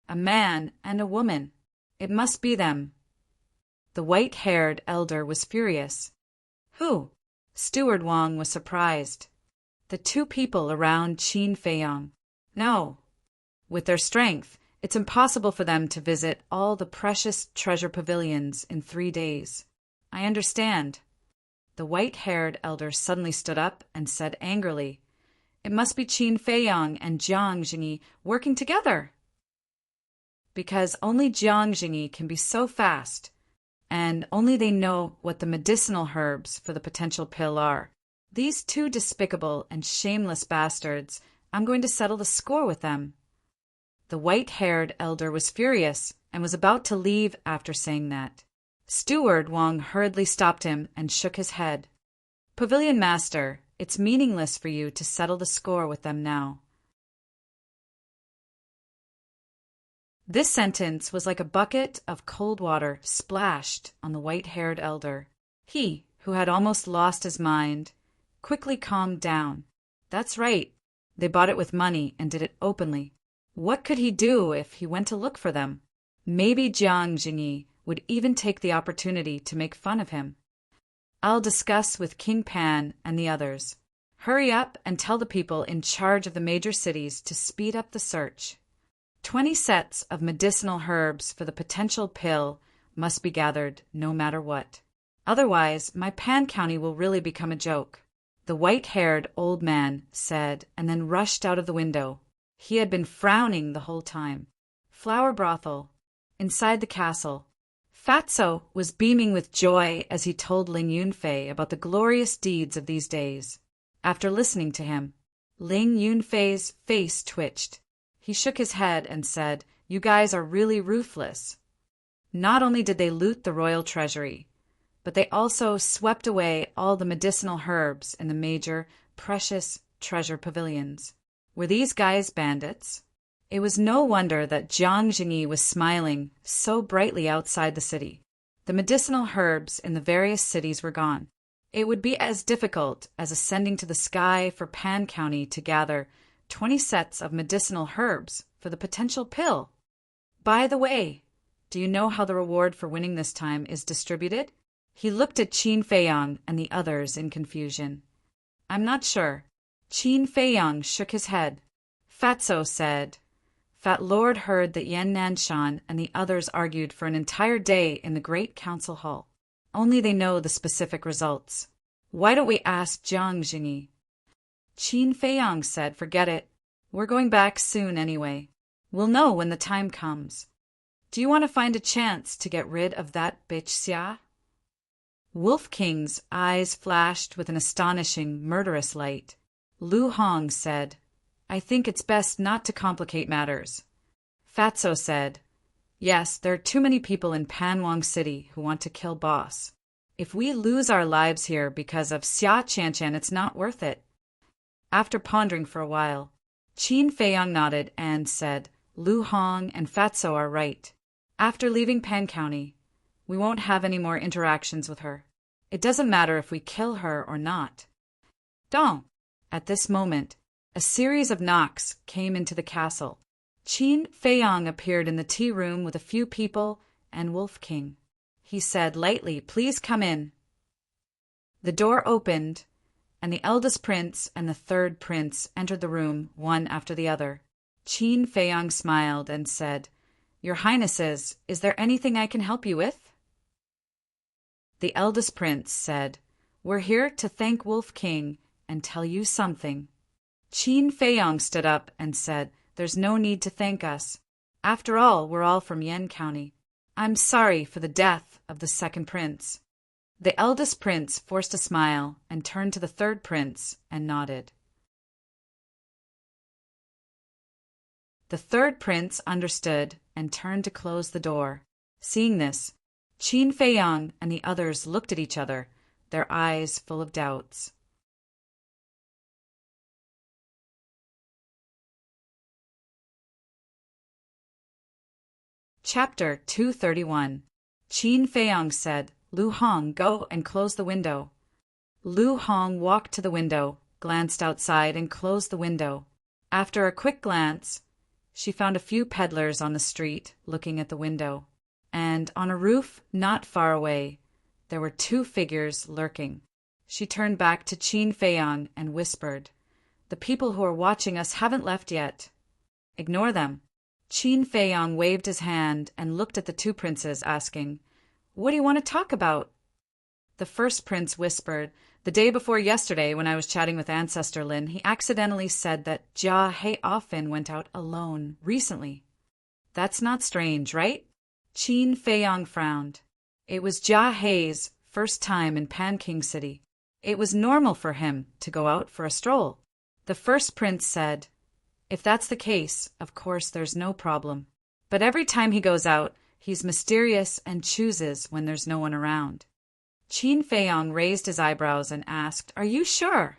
A man and a woman. It must be them. The white-haired elder was furious. Who? Steward Wang was surprised. The two people around Qin Feiyang. No. With their strength, it's impossible for them to visit all the Precious Treasure Pavilions in 3 days. I understand. The white-haired elder suddenly stood up and said angrily, It must be Qin Feiyang and Jiang Jingyi working together. Because only Jiang Jingyi can be so fast, and only they know what the medicinal herbs for the potential pill are. These two despicable and shameless bastards, I'm going to settle the score with them. The white-haired elder was furious and was about to leave after saying that. Steward Wang hurriedly stopped him and shook his head. Pavilion Master, it's meaningless for you to settle the score with them now. This sentence was like a bucket of cold water splashed on the white-haired elder. He, who had almost lost his mind, quickly calmed down. That's right. They bought it with money and did it openly. What could he do if he went to look for them? Maybe Jiang Jingyi would even take the opportunity to make fun of him. I'll discuss with King Pan and the others. Hurry up and tell the people in charge of the major cities to speed up the search. 20 sets of medicinal herbs for the potential pill must be gathered no matter what. Otherwise, my Pan County will really become a joke. The white-haired old man said and then rushed out of the window. He had been frowning the whole time. Flower brothel. Inside the castle. Fatso was beaming with joy as he told Ling Yunfei about the glorious deeds of these days. After listening to him, Ling Yunfei's face twitched. He shook his head and said, You guys are really ruthless. Not only did they loot the royal treasury, but they also swept away all the medicinal herbs in the major Precious Treasure Pavilions. Were these guys bandits? It was no wonder that Jiang Jingyi was smiling so brightly outside the city. The medicinal herbs in the various cities were gone. It would be as difficult as ascending to the sky for Pan County to gather 20 sets of medicinal herbs for the potential pill. By the way, do you know how the reward for winning this time is distributed? He looked at Qin Feiyang and the others in confusion. I'm not sure. Qin Feiyang shook his head. Fatso said. Fat Lord heard that Yan Nanshan and the others argued for an entire day in the Great Council Hall. Only they know the specific results. Why don't we ask Jiang Jingyi? Qin Feiyang said, forget it. We're going back soon anyway. We'll know when the time comes. Do you want to find a chance to get rid of that bitch Xia? Wolf King's eyes flashed with an astonishing, murderous light. Lu Hong said, I think it's best not to complicate matters. Fatso said, yes, there are too many people in Panwang City who want to kill Boss. If we lose our lives here because of Xia Qianshan, it's not worth it. After pondering for a while, Qin Feiyang nodded and said, Lu Hong and Fatso are right. After leaving Pan County, we won't have any more interactions with her. It doesn't matter if we kill her or not. Dong! At this moment, a series of knocks came into the castle. Qin Feiyang appeared in the tea room with a few people and Wolf King. He said lightly, please come in. The door opened, and the eldest prince and the third prince entered the room, one after the other. Qin Feiyang smiled and said, Your Highnesses, is there anything I can help you with? The eldest prince said, We're here to thank Wolf King and tell you something. Qin Feiyang stood up and said, There's no need to thank us. After all, we're all from Yan County. I'm sorry for the death of the second prince. The eldest prince forced a smile and turned to the third prince and nodded. The third prince understood and turned to close the door. Seeing this, Qin Feiyang and the others looked at each other, their eyes full of doubts. Chapter 231. Qin Feiyang said, Lu Hong, go and close the window. Lu Hong walked to the window, glanced outside, and closed the window. After a quick glance, she found a few peddlers on the street looking at the window. And on a roof not far away, there were two figures lurking. She turned back to Qin Feiyang and whispered, The people who are watching us haven't left yet. Ignore them. Qin Feiyang waved his hand and looked at the two princes, asking, What do you want to talk about? The first prince whispered, The day before yesterday, when I was chatting with Ancestor Lin, he accidentally said that Jia He often went out alone recently. That's not strange, right? Qin Feiyang frowned. It was Jia He's first time in Panking City. It was normal for him to go out for a stroll. The first prince said, If that's the case, of course there's no problem. But every time he goes out, he's mysterious and chooses when there's no one around. Qin Feiyang raised his eyebrows and asked, Are you sure?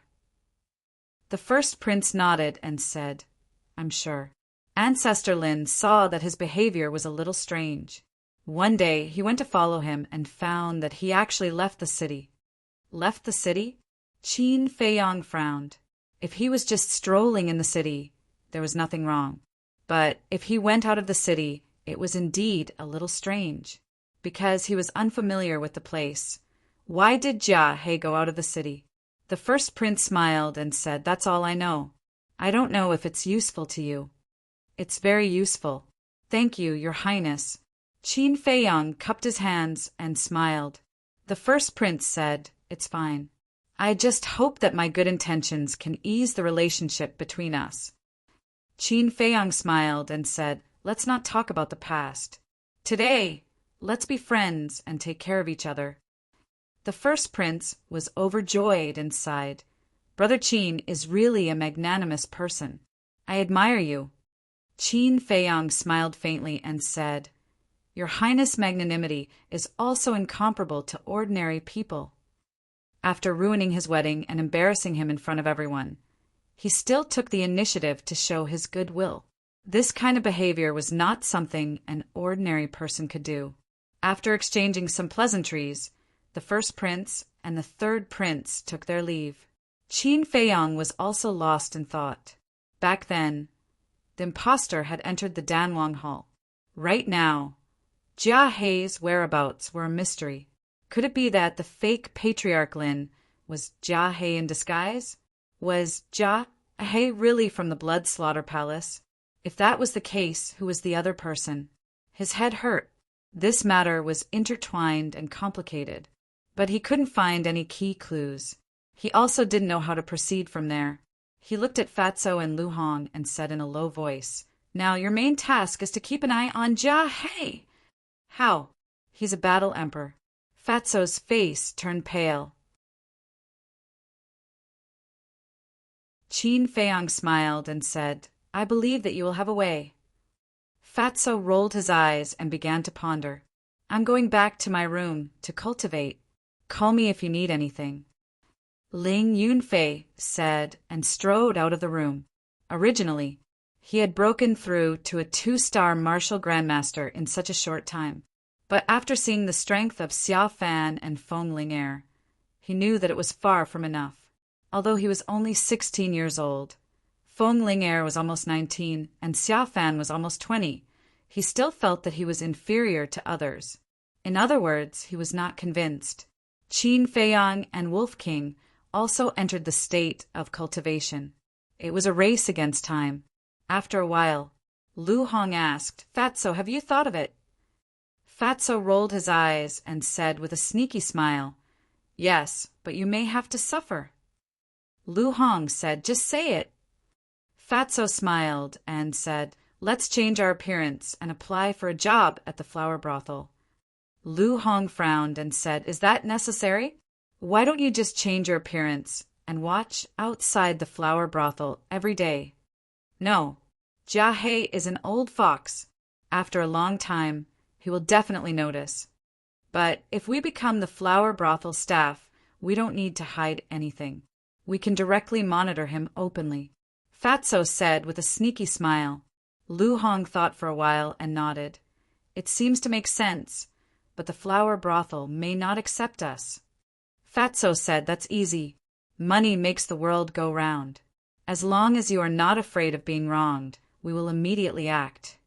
The first prince nodded and said, I'm sure. Ancestor Lin saw that his behavior was a little strange. One day, he went to follow him and found that he actually left the city. Left the city? Qin Feiyang frowned. If he was just strolling in the city, there was nothing wrong. But if he went out of the city, it was indeed a little strange, because he was unfamiliar with the place. Why did Jia He go out of the city? The first prince smiled and said, That's all I know. I don't know if it's useful to you. It's very useful. Thank you, Your Highness. Qin Feiyang cupped his hands and smiled. The first prince said, It's fine. I just hope that my good intentions can ease the relationship between us. Qin Feiyang smiled and said, Let's not talk about the past. Today, let's be friends and take care of each other. The first prince was overjoyed and sighed, Brother Qin is really a magnanimous person. I admire you. Qin Feiyang smiled faintly and said, Your Highness' magnanimity is also incomparable to ordinary people. After ruining his wedding and embarrassing him in front of everyone, he still took the initiative to show his goodwill. This kind of behavior was not something an ordinary person could do. After exchanging some pleasantries, the first prince and the third prince took their leave. Qin Feiyang was also lost in thought. Back then, the impostor had entered the Danwang Hall. Right now, Jia He's whereabouts were a mystery. Could it be that the fake patriarch Lin was Jia He in disguise? Was Jia He really from the Blood Slaughter Palace? If that was the case, who was the other person? His head hurt. This matter was intertwined and complicated, but he couldn't find any key clues. He also didn't know how to proceed from there. He looked at Fatso and Lu Hong and said in a low voice, "Now your main task is to keep an eye on Jia He." "How?" "He's a battle emperor." Fatso's face turned pale. Qin Feiyang smiled and said, "I believe that you will have a way." Fatso rolled his eyes and began to ponder. "I'm going back to my room to cultivate. Call me if you need anything." Ling Yunfei said and strode out of the room. Originally, he had broken through to a 2-star martial grandmaster in such a short time. But after seeing the strength of Xiao Fan and Feng Ling'er, he knew that it was far from enough. Although he was only 16 years old, Feng Ling'er was almost 19 and Xiao Fan was almost 20, he still felt that he was inferior to others. In other words, he was not convinced. Qin Feiyang and Wolf King also entered the state of cultivation. It was a race against time. After a while, Lu Hong asked, "Fatso, have you thought of it?" Fatso rolled his eyes and said with a sneaky smile, "Yes, but you may have to suffer." Lu Hong said, "Just say it." Fatso smiled and said, "Let's change our appearance and apply for a job at the flower brothel." Lu Hong frowned and said, "Is that necessary? Why don't you just change your appearance and watch outside the flower brothel every day?" "No, Jia He is an old fox. After a long time, he will definitely notice. But if we become the flower brothel staff, we don't need to hide anything. We can directly monitor him openly." Fatso said with a sneaky smile. Lu Hong thought for a while and nodded. "It seems to make sense, but the flower brothel may not accept us." Fatso said, "That's easy. Money makes the world go round. As long as you are not afraid of being wronged, we will immediately act."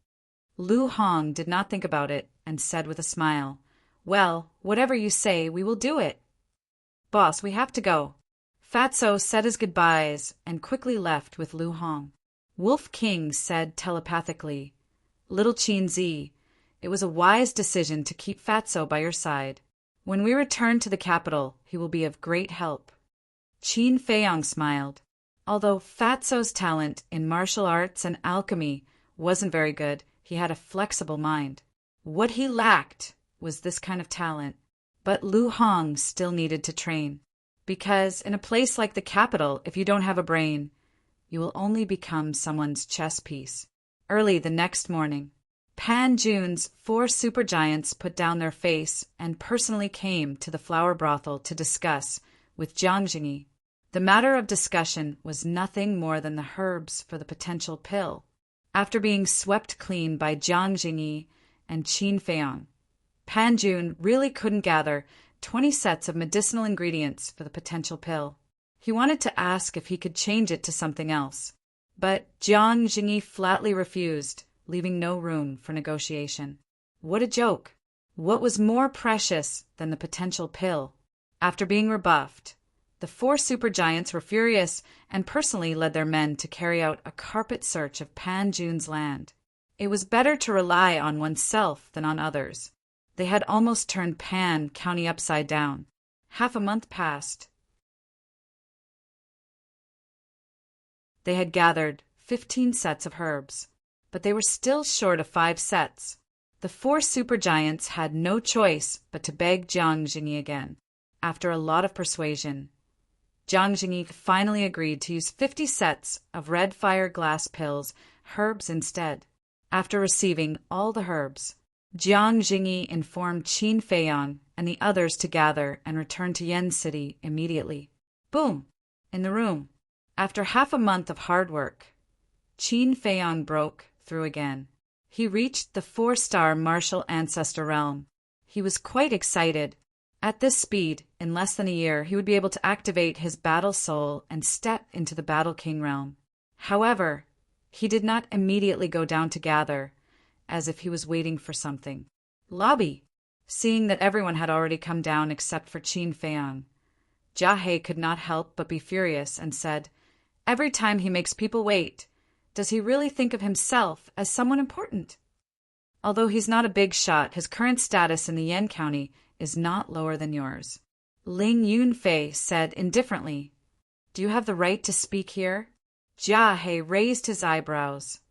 Lu Hong did not think about it and said with a smile, "Well, whatever you say, we will do it." "Boss, we have to go." Fatso said his goodbyes and quickly left with Lu Hong. Wolf King said telepathically, "Little Qin Zi, it was a wise decision to keep Fatso by your side. When we return to the capital, he will be of great help." Qin Feiyang smiled. Although Fatso's talent in martial arts and alchemy wasn't very good, he had a flexible mind. What he lacked was this kind of talent. But Lu Hong still needed to train. Because in a place like the capital, if you don't have a brain, you will only become someone's chess piece. Early the next morning, Pan Jun's 4 supergiants put down their face and personally came to the flower brothel to discuss with Jiang Jingyi. The matter of discussion was nothing more than the herbs for the potential pill. After being swept clean by Jiang Jingyi and Qin Feiyang, Pan Jun really couldn't gather 20 sets of medicinal ingredients for the potential pill. He wanted to ask if he could change it to something else, but Jiang Jingyi flatly refused, leaving no room for negotiation. What a joke! What was more precious than the potential pill? After being rebuffed, the 4 supergiants were furious and personally led their men to carry out a carpet search of Pan Jun's land. It was better to rely on oneself than on others. They had almost turned Pan County upside down. Half a month passed. They had gathered 15 sets of herbs, but they were still short of 5 sets. The 4 supergiants had no choice but to beg Jiang Jingyi again. After a lot of persuasion, Jiang Jingyi finally agreed to use 50 sets of red fire glass pills, herbs instead. After receiving all the herbs, Jiang Jingyi informed Qin Feiyang and the others to gather and return to Yen City immediately. Boom! In the room. After half a month of hard work, Qin Feiyang broke through again. He reached the 4-star martial ancestor realm. He was quite excited. At this speed, in less than a year, he would be able to activate his battle soul and step into the Battle King realm. However, he did not immediately go down to gather, as if he was waiting for something. Lobby! Seeing that everyone had already come down except for Qin Feiyang, Jia He could not help but be furious and said, "Every time he makes people wait, does he really think of himself as someone important? Although he's not a big shot, his current status in the Yan County is not lower than yours." Ling Yunfei said indifferently, "Do you have the right to speak here?" Jia He raised his eyebrows.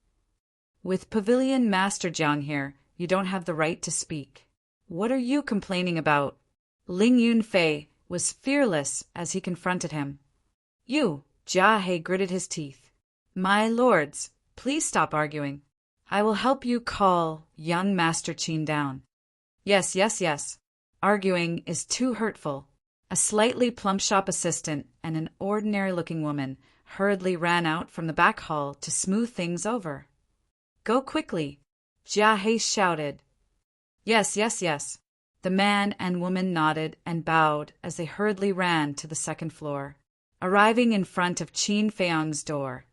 "With Pavilion Master Jiang here, you don't have the right to speak. What are you complaining about?" Ling Yunfei was fearless as he confronted him. "You," Jia He gritted his teeth. "My lords, please stop arguing. I will help you call young Master Qin down." Yes, yes, yes. Arguing is too hurtful." A slightly plump shop assistant and an ordinary-looking woman hurriedly ran out from the back hall to smooth things over. "Go quickly," Jia He shouted. "Yes, yes, yes." The man and woman nodded and bowed as they hurriedly ran to the second floor. Arriving in front of Qin Feiyang's door,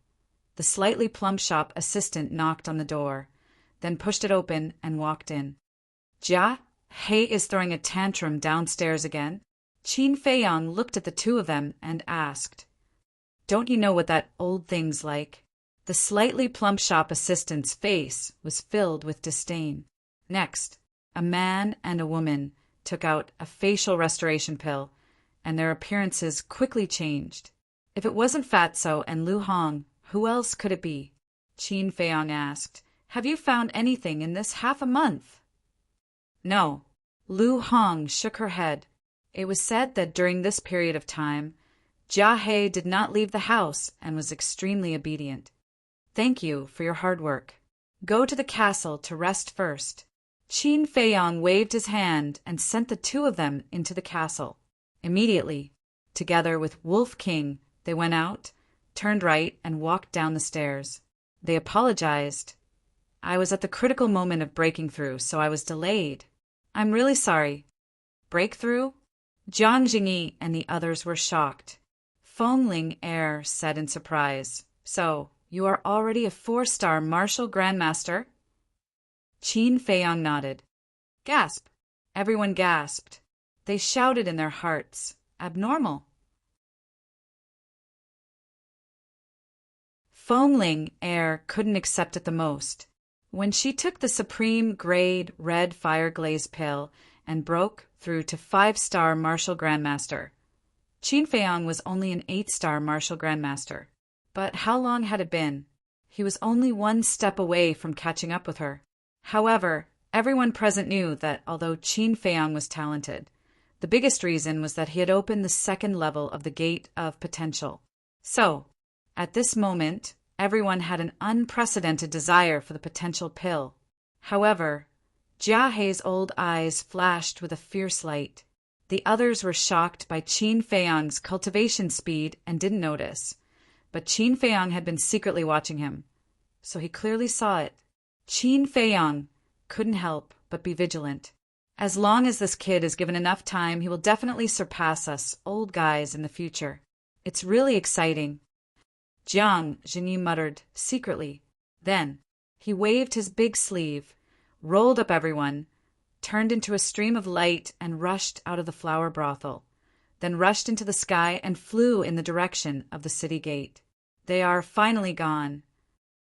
the slightly plump shop assistant knocked on the door, then pushed it open and walked in. "Jia He is throwing a tantrum downstairs again?" Qin Feiyang looked at the two of them and asked, "Don't you know what that old thing's like?" The slightly plump shop assistant's face was filled with disdain. Next, a man and a woman took out a facial restoration pill, and their appearances quickly changed. If it wasn't Fatso and Lu Hong, who else could it be? Qin Feiyang asked. "Have you found anything in this half a month?" "No." Lu Hong shook her head. It was said that during this period of time, Jia He did not leave the house and was extremely obedient. "Thank you for your hard work. Go to the castle to rest first." Qin Feiyang waved his hand and sent the two of them into the castle. Immediately, together with Wolf King, they went out, turned right, and walked down the stairs. They apologized. "I was at the critical moment of breaking through, so I was delayed. I'm really sorry." "Breakthrough?" Jiang Jingyi and the others were shocked. Fengling Air said in surprise, "So, you are already a 4-star martial grandmaster?" Qin Feiyang nodded. "Gasp!" Everyone gasped. They shouted in their hearts, "Abnormal!" Fengling Air couldn't accept it the most. When she took the supreme grade red fire glaze pill and broke through to 5-star martial grandmaster, Qin Feiyang was only an 8-star martial grandmaster. But how long had it been? He was only 1 step away from catching up with her. However, everyone present knew that although Qin Feiyang was talented, the biggest reason was that he had opened the second level of the Gate of Potential. So, at this moment, everyone had an unprecedented desire for the potential pill. However, Jia He's old eyes flashed with a fierce light. The others were shocked by Qin Feiyang's cultivation speed and didn't notice. But Qin Feiyang had been secretly watching him, so he clearly saw it. Qin Feiyang couldn't help but be vigilant. As long as this kid is given enough time, he will definitely surpass us old guys in the future. It's really exciting. Jiang Jingyi muttered secretly. Then, he waved his big sleeve, rolled up everyone, turned into a stream of light and rushed out of the flower brothel, then rushed into the sky and flew in the direction of the city gate. They are finally gone.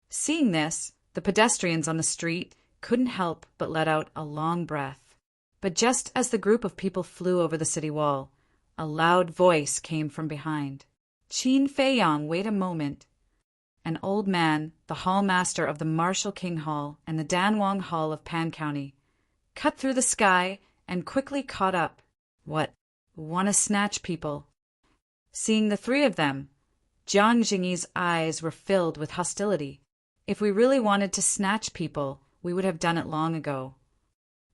Seeing this, the pedestrians on the street couldn't help but let out a long breath. But just as the group of people flew over the city wall, a loud voice came from behind. "Qin Feiyang, wait a moment." An old man, the hall master of the Martial King Hall and the Danwang Hall of Pan County, cut through the sky and quickly caught up. "What? Wanna snatch people?" Seeing the three of them, Jiang Jingyi's eyes were filled with hostility. "If we really wanted to snatch people, we would have done it long ago."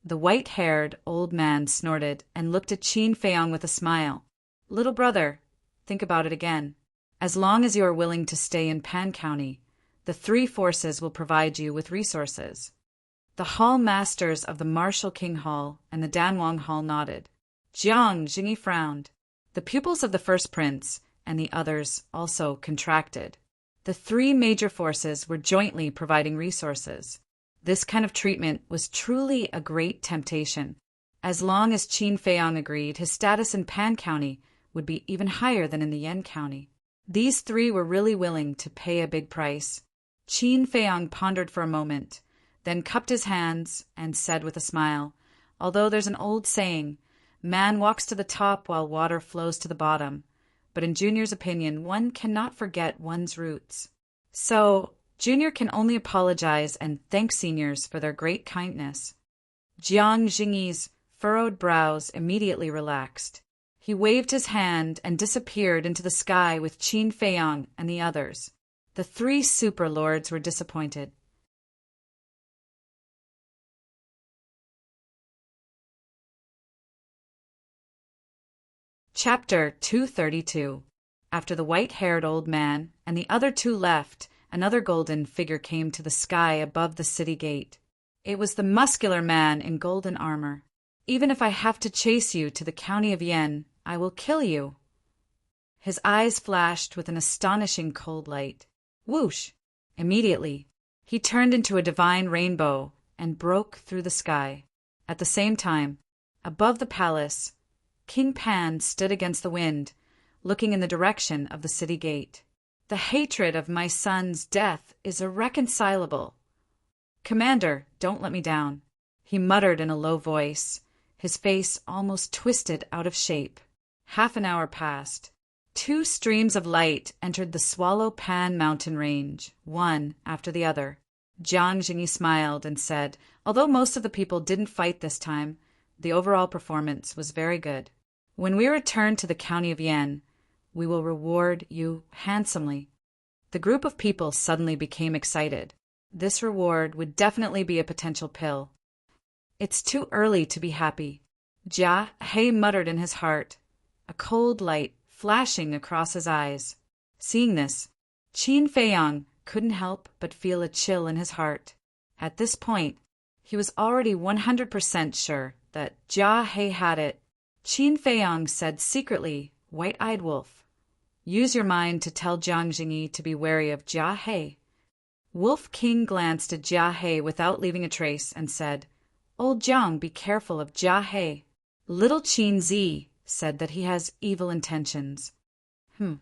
The white-haired old man snorted and looked at Qin Feiyang with a smile. "Little brother, think about it again. As long as you are willing to stay in Pan County, the 3 forces will provide you with resources." The hall masters of the Martial King Hall and the Danwang Hall nodded. Jiang Jingyi frowned. The pupils of the first prince and the others also contracted. The 3 major forces were jointly providing resources. This kind of treatment was truly a great temptation. As long as Qin Feiyang agreed, his status in Pan County would be even higher than in the Yan County. These three were really willing to pay a big price. Qin Feiyang pondered for a moment, then cupped his hands and said with a smile, although there's an old saying, man walks to the top while water flows to the bottom, but in Junior's opinion, one cannot forget one's roots. So, Junior can only apologize and thank seniors for their great kindness. Jiang Jingyi's furrowed brows immediately relaxed. He waved his hand and disappeared into the sky with Qin Feiyang and the others. The three super lords were disappointed. Chapter 232. After the white-haired old man and the other two left, another golden figure came to the sky above the city gate. It was the muscular man in golden armor. Even if I have to chase you to the county of Yen, I will kill you. His eyes flashed with an astonishing cold light. Whoosh! Immediately, he turned into a divine rainbow and broke through the sky. At the same time, above the palace, King Pan stood against the wind, looking in the direction of the city gate. The hatred of my son's death is irreconcilable. Commander, don't let me down, he muttered in a low voice, his face almost twisted out of shape. Half an hour passed. Two streams of light entered the Swallow Pan mountain range, one after the other. Jiang Jingyi smiled and said, although most of the people didn't fight this time, the overall performance was very good. When we return to the county of Yan, we will reward you handsomely. The group of people suddenly became excited. This reward would definitely be a potential pill. It's too early to be happy, Jia He muttered in his heart, a cold light flashing across his eyes. Seeing this, Qin Feiyang couldn't help but feel a chill in his heart. At this point, he was already 100% sure that Jia He had it. Qin Feiyang said secretly, white-eyed wolf, use your mind to tell Jiang Jingyi to be wary of Jia He. Wolf King glanced at Jia He without leaving a trace and said, Old Jiang, be careful of Jia He. Little Qin Zi said that he has evil intentions. Jiang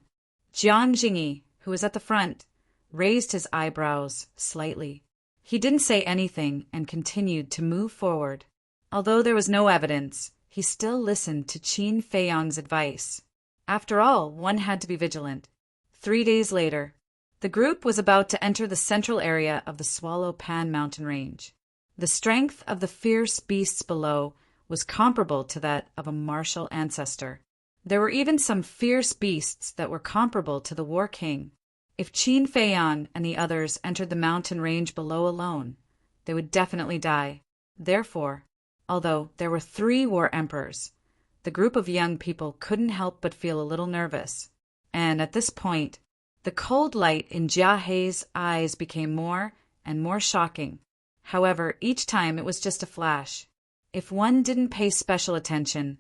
Jingyi, who was at the front, raised his eyebrows slightly. He didn't say anything and continued to move forward. Although there was no evidence, he still listened to Qin Feiyang's advice. After all, one had to be vigilant. 3 days later, the group was about to enter the central area of the Swallow Pan mountain range. The strength of the fierce beasts below was comparable to that of a martial ancestor. There were even some fierce beasts that were comparable to the War King. If Qin Feiyang and the others entered the mountain range below alone, they would definitely die. Therefore, although there were 3 war emperors, the group of young people couldn't help but feel a little nervous. And at this point, the cold light in Jia He's eyes became more and more shocking. However, each time it was just a flash. If one didn't pay special attention,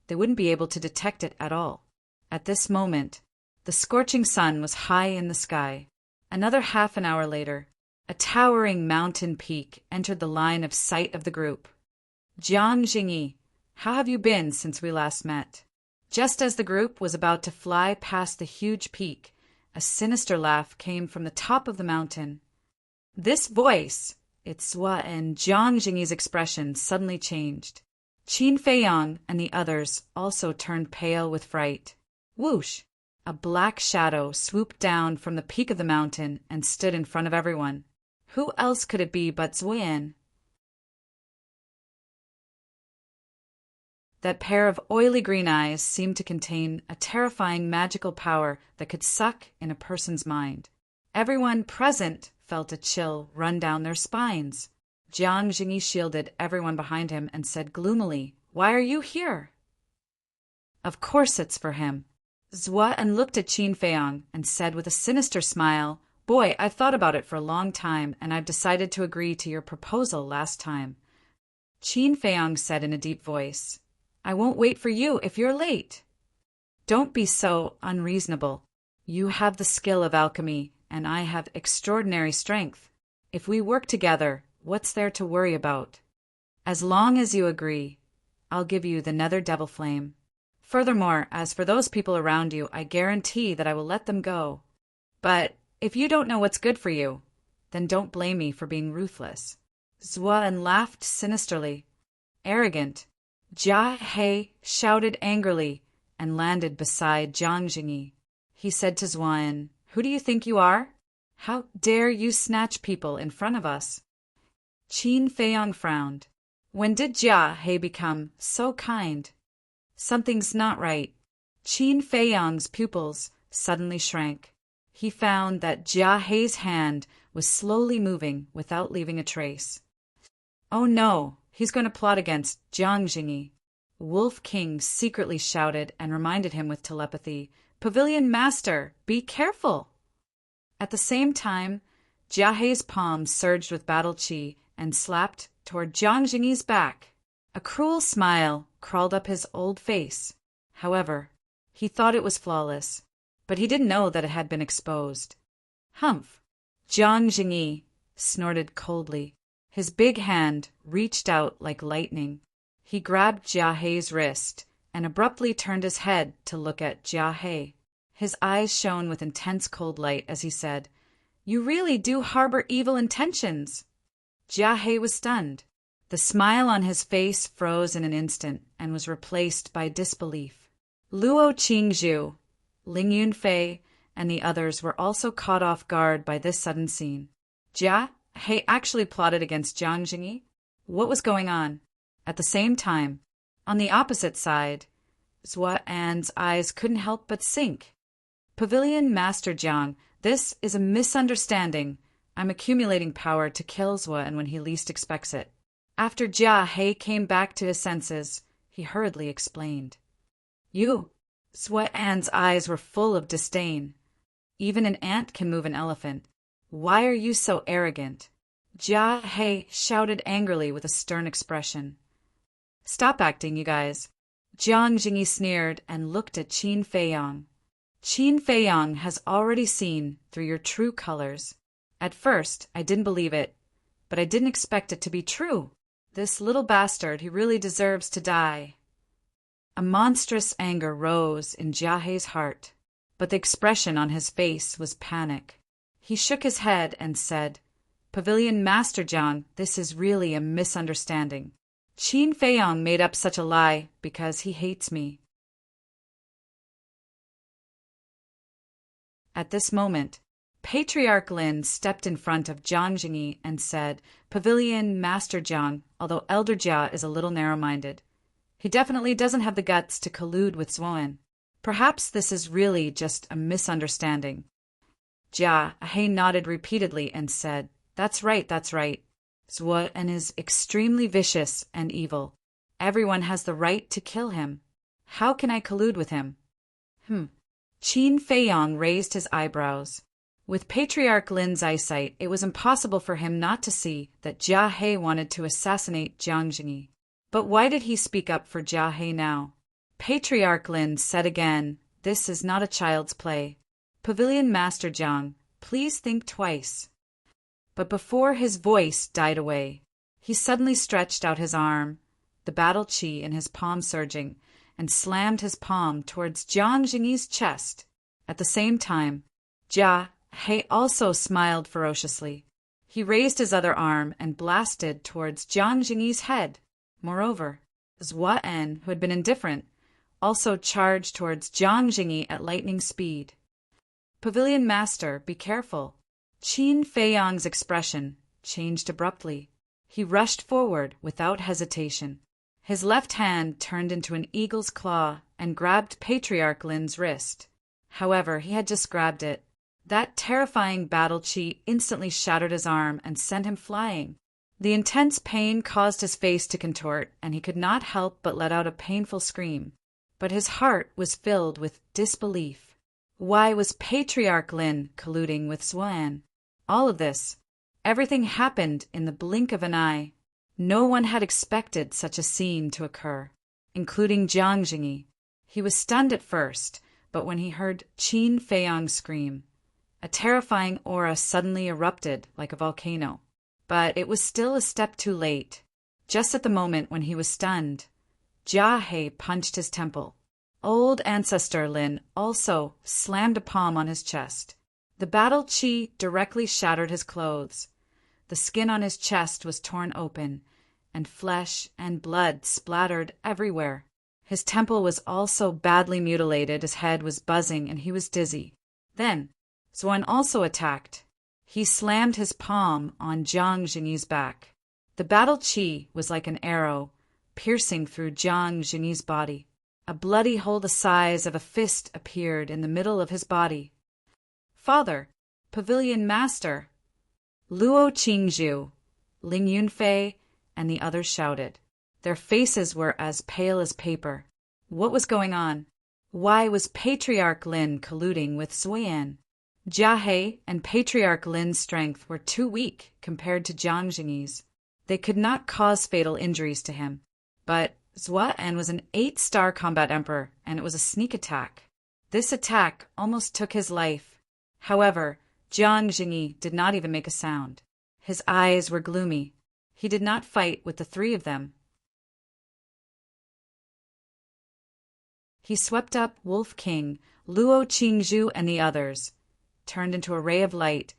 they wouldn't be able to detect it at all. At this moment, the scorching sun was high in the sky. Another half an hour later, a towering mountain peak entered the line of sight of the group. Jiang Jingyi, how have you been since we last met? Just as the group was about to fly past the huge peak, a sinister laugh came from the top of the mountain. This voice, its Zhua and Jiang Jingyi's expression suddenly changed. Qin Feiyang and the others also turned pale with fright. Whoosh! A black shadow swooped down from the peak of the mountain and stood in front of everyone. Who else could it be but Zuyan? That pair of oily green eyes seemed to contain a terrifying magical power that could suck in a person's mind. Everyone present felt a chill run down their spines. Jiang Jingyi shielded everyone behind him and said gloomily, Why are you here? Of course it's for him. Zuan looked at Qin Feiyang and said with a sinister smile, Boy, I've thought about it for a long time, and I've decided to agree to your proposal last time. Qin Feiyang said in a deep voice, I won't wait for you if you're late. Don't be so unreasonable. You have the skill of alchemy, and I have extraordinary strength. If we work together, what's there to worry about? As long as you agree, I'll give you the nether devil flame. Furthermore, as for those people around you, I guarantee that I will let them go. But if you don't know what's good for you, then don't blame me for being ruthless." Zuan laughed sinisterly. Arrogant. Jia He shouted angrily and landed beside Jiang Jingyi. He said to Zuan, "Who do you think you are? How dare you snatch people in front of us?" Qin Feiyang frowned. When did Jia He become so kind? Something's not right. Qin Feiyang's pupils suddenly shrank. He found that Jia He's hand was slowly moving without leaving a trace. "Oh no, he's going to plot against Jiang Jingyi." Wolf King secretly shouted and reminded him with telepathy, "Pavilion Master, be careful!" At the same time, Jia He's palm surged with battle chi and slapped toward Jiang Jingyi's back. A cruel smile crawled up his old face. However, he thought it was flawless, but he didn't know that it had been exposed. "Humph!" Jiang Jingyi snorted coldly. His big hand reached out like lightning. He grabbed Jia He's wrist and abruptly turned his head to look at Jia He. His eyes shone with intense cold light as he said, "You really do harbor evil intentions." Jia He was stunned. The smile on his face froze in an instant and was replaced by disbelief. Luo Qingzhu, Ling Yunfei, and the others were also caught off guard by this sudden scene. Jia He actually plotted against Jiang Jingyi? What was going on? At the same time, on the opposite side, Zuan's eyes couldn't help but sink. "Pavilion Master Jiang, this is a misunderstanding. I'm accumulating power to kill Zuan when he least expects it." After Jia He came back to his senses, he hurriedly explained. "You?" Zuan's eyes were full of disdain. "Even an ant can move an elephant. Why are you so arrogant?" Jia He shouted angrily with a stern expression. "Stop acting, you guys." Jiang Jingyi sneered and looked at Qin Feiyang. "Qin Feiyang has already seen through your true colors. At first, I didn't believe it, but I didn't expect it to be true. This little bastard, he really deserves to die." A monstrous anger rose in Jia He's heart, but the expression on his face was panic. He shook his head and said, "Pavilion Master Jiang, this is really a misunderstanding. Qin Feiyang made up such a lie because he hates me." At this moment, Patriarch Lin stepped in front of Jiang Jingyi and said, "Pavilion Master Jiang, although Elder Jia is a little narrow-minded, he definitely doesn't have the guts to collude with Zuan. Perhaps this is really just a misunderstanding." Jia He nodded repeatedly and said, That's right. Zuan is extremely vicious and evil. Everyone has the right to kill him. How can I collude with him?" Qin Feiyang raised his eyebrows. With Patriarch Lin's eyesight, it was impossible for him not to see that Jia He wanted to assassinate Jiang Jingyi. But why did he speak up for Jia He now? Patriarch Lin said again, "This is not a child's play. Pavilion Master Jiang, please think twice." But before his voice died away, he suddenly stretched out his arm, the battle chi in his palm surging, and slammed his palm towards Jiang Jingyi's chest. At the same time, Jia He also smiled ferociously. He raised his other arm and blasted towards Jiang Jingyi's head. Moreover, Zuan, who had been indifferent, also charged towards Jiang Jingyi at lightning speed. "Pavilion Master, be careful." Qin Feiyang's expression changed abruptly. He rushed forward without hesitation. His left hand turned into an eagle's claw and grabbed Patriarch Lin's wrist. However, he had just grabbed it. That terrifying battle chi instantly shattered his arm and sent him flying. The intense pain caused his face to contort, and he could not help but let out a painful scream. But his heart was filled with disbelief. Why was Patriarch Lin colluding with Zuan? All of this, everything happened in the blink of an eye. No one had expected such a scene to occur, including Jiang Jingyi. He was stunned at first, but when he heard Qin Feiyang scream, a terrifying aura suddenly erupted like a volcano. But it was still a step too late. Just at the moment when he was stunned, Jia He punched his temple. Old Ancestor Lin also slammed a palm on his chest. The battle chi directly shattered his clothes. The skin on his chest was torn open, and flesh and blood splattered everywhere. His temple was also badly mutilated, his head was buzzing, and he was dizzy. Then, Zuan also attacked. He slammed his palm on Jiang Jingyi's back. The battle chi was like an arrow, piercing through Jiang Jingyi's body. A bloody hole the size of a fist appeared in the middle of his body. "Father, Pavilion Master!" Luo Qingzhu, Ling Yunfei, and the others shouted. Their faces were as pale as paper. What was going on? Why was Patriarch Lin colluding with Zuan? Jia He and Patriarch Lin's strength were too weak compared to Jiang Jingyi's. They could not cause fatal injuries to him. But Zuan was an 8-star combat emperor, and it was a sneak attack. This attack almost took his life. However, Jiang Jingyi did not even make a sound. His eyes were gloomy. He did not fight with the three of them. He swept up Wolf King, Luo Qingzhu, and the others, turned into a ray of light,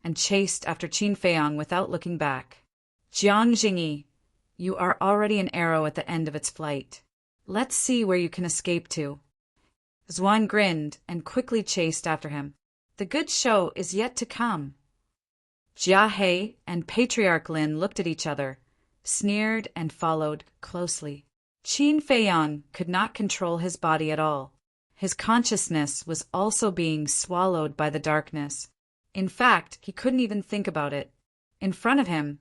and chased after Qin Feiyang without looking back. "Jiang Jingyi, you are already an arrow at the end of its flight. Let's see where you can escape to." Zuan grinned and quickly chased after him. The good show is yet to come. Jia He and Patriarch Lin looked at each other, sneered, and followed closely. Qin Feiyang could not control his body at all. His consciousness was also being swallowed by the darkness. In fact, he couldn't even think about it. In front of him,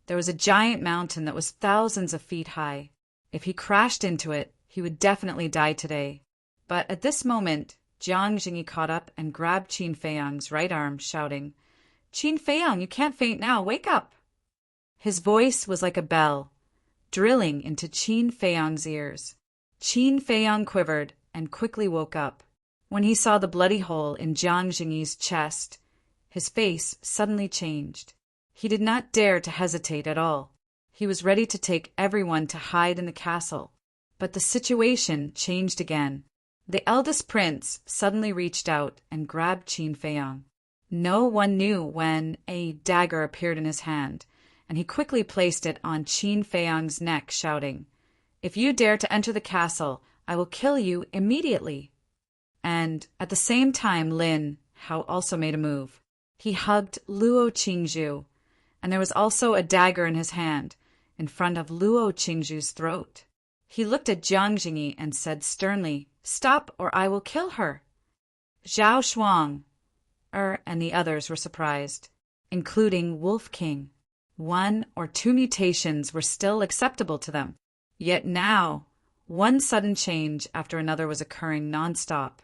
there was a giant mountain that was thousands of feet high. If he crashed into it, he would definitely die today. But at this moment, Jiang Jingyi caught up and grabbed Qin Feiyang's right arm, shouting, "Qin Feiyang, you can't faint now, wake up!" His voice was like a bell, drilling into Qin Feiyang's ears. Qin Feiyang quivered and quickly woke up. When he saw the bloody hole in Jiang Jingyi's chest, his face suddenly changed. He did not dare to hesitate at all. He was ready to take everyone to hide in the castle. But the situation changed again. The eldest prince suddenly reached out and grabbed Qin Feiyang. No one knew when a dagger appeared in his hand, and he quickly placed it on Qin Feiyang's neck, shouting, "If you dare to enter the castle, I will kill you immediately." And at the same time, Lin Hao also made a move. He hugged Luo Qingzhu, and there was also a dagger in his hand, in front of Luo Qingzhu's throat. He looked at Jiang Jingyi and said sternly, "Stop, or I will kill her." Zhao Shuang, and the others were surprised, including Wolf King. 1 or 2 mutations were still acceptable to them. Yet now, one sudden change after another was occurring nonstop.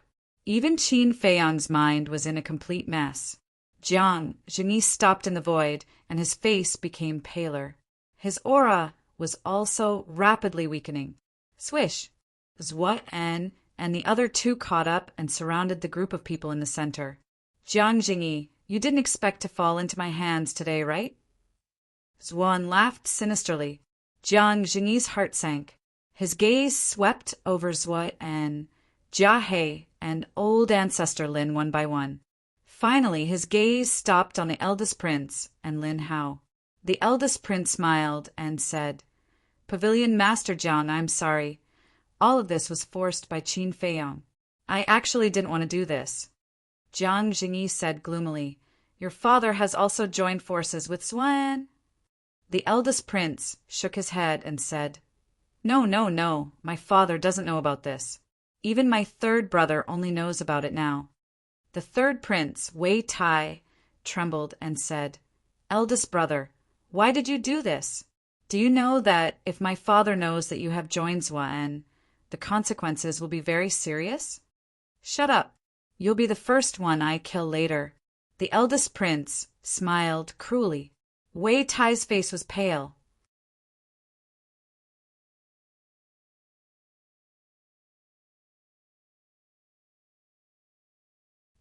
Even Qin Feiyang's mind was in a complete mess. Jiang Jingyi stopped in the void, and his face became paler. His aura was also rapidly weakening. Swish! Zuan and the other 2 caught up and surrounded the group of people in the center. "Jiang Jingyi, you didn't expect to fall into my hands today, right?" Zuan laughed sinisterly. Jiang Jingyi's heart sank. His gaze swept over Zuan, Jia He, and old Ancestor Lin one by one. Finally, his gaze stopped on the eldest prince and Lin Hao. The eldest prince smiled and said, "Pavilion Master Jiang, I'm sorry. All of this was forced by Qin Feiyang. I actually didn't want to do this." Jiang Jingyi said gloomily, "Your father has also joined forces with Zuan." The eldest prince shook his head and said, No, my father doesn't know about this. Even my 3rd brother only knows about it now." The 3rd prince, Wei Tai, trembled and said, "Eldest brother, why did you do this? Do you know that if my father knows that you have joined Zuan, the consequences will be very serious?" "Shut up. You'll be the first one I kill later." The eldest prince smiled cruelly. Wei Tai's face was pale.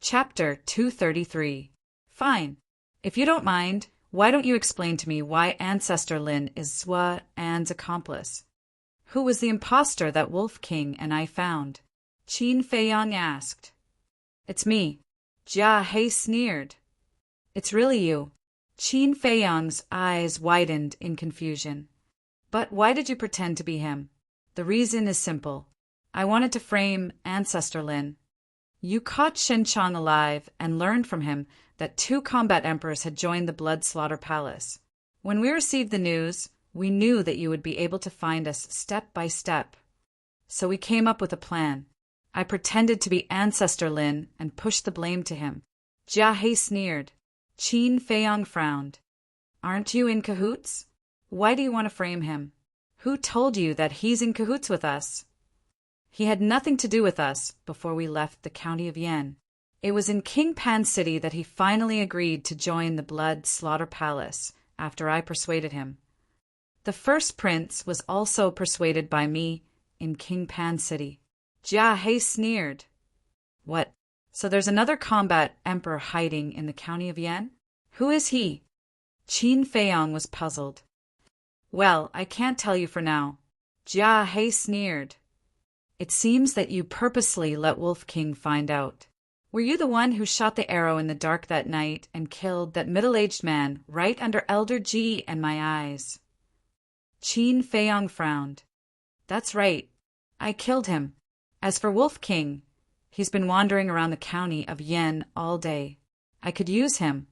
Chapter 233. Fine. If you don't mind, why don't you explain to me why Ancestor Lin is Zuan's accomplice? Who was the impostor that Wolf King and I found? Qin Feiyang asked. It's me. Jia He sneered. It's really you. Qin Feiyang's eyes widened in confusion. But why did you pretend to be him? The reason is simple. I wanted to frame Ancestor Lin. You caught Shen Chong alive and learned from him that 2 combat emperors had joined the Blood Slaughter Palace. When we received the news, we knew that you would be able to find us step by step. So we came up with a plan. I pretended to be Ancestor Lin and pushed the blame to him. Jia He sneered. Qin Feiyang frowned. Aren't you in cahoots? Why do you want to frame him? Who told you that he's in cahoots with us? He had nothing to do with us before we left the county of Yan. It was in King Pan City that he finally agreed to join the Blood Slaughter Palace after I persuaded him. The first prince was also persuaded by me in King Pan City. Jia He sneered. What? So there's another combat emperor hiding in the county of Yan? Who is he? Qin Feiyang was puzzled. Well, I can't tell you for now. Jia He sneered. It seems that you purposely let Wolf King find out. Were you the one who shot the arrow in the dark that night and killed that middle-aged man right under Elder Ji and my eyes? Qin Feiyang frowned. That's right. I killed him. As for Wolf King, he's been wandering around the county of Yan all day. I could use him.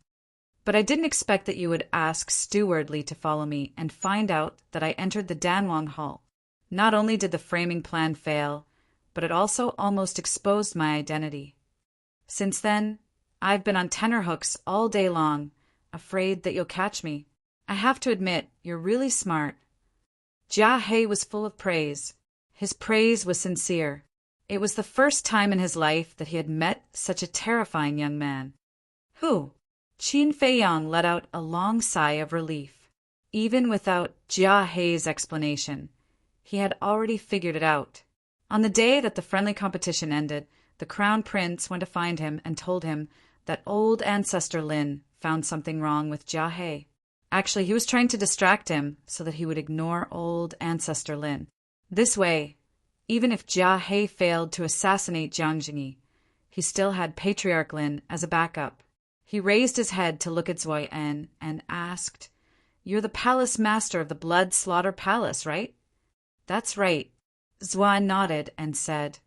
But I didn't expect that you would ask Steward Li to follow me and find out that I entered the Danwang Hall. Not only did the framing plan fail, but it also almost exposed my identity. Since then, I've been on tenterhooks all day long, afraid that you'll catch me. I have to admit, you're really smart. Jia He was full of praise. His praise was sincere. It was the first time in his life that he had met such a terrifying young man. Who? Qin Feiyang let out a long sigh of relief. Even without Jia He's explanation, he had already figured it out. On the day that the friendly competition ended, the crown prince went to find him and told him that old Ancestor Lin found something wrong with Jia He. Actually, he was trying to distract him so that he would ignore old Ancestor Lin. This way, even if Jia He failed to assassinate Jiang Jingyi, he still had Patriarch Lin as a backup. He raised his head to look at Zhuo En and asked, You're the palace master of the Blood Slaughter Palace, right? That's right. Zhuo En nodded and said,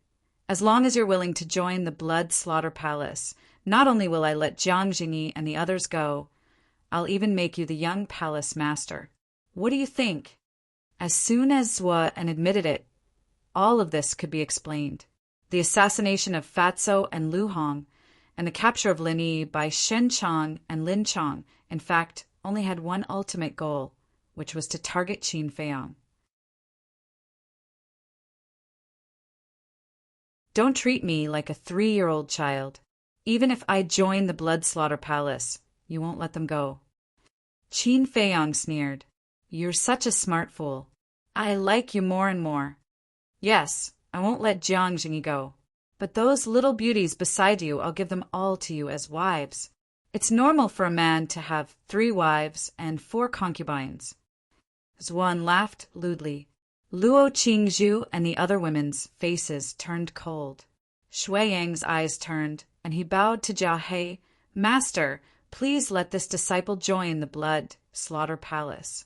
As long as you're willing to join the Blood Slaughter Palace, not only will I let Jiang Jingyi and the others go, I'll even make you the young palace master. What do you think? As soon as Zhuo En admitted it, all of this could be explained. The assassination of Fatso and Lu Hong, and the capture of Lin Yi by Shen Chong and Lin Chong, in fact, only had one ultimate goal, which was to target Qin Feiyang. Don't treat me like a 3-year-old child. Even if I join the Blood Slaughter Palace, you won't let them go. Qin Feiyang sneered. You're such a smart fool. I like you more and more. Yes, I won't let Jiang Jingyi go. But those little beauties beside you, I'll give them all to you as wives. It's normal for a man to have 3 wives and 4 concubines. Zhuan laughed lewdly. Luo Qingzhu and the other women's faces turned cold. Shui Yang's eyes turned, and he bowed to Jia He. Master, please let this disciple join the Blood Slaughter Palace.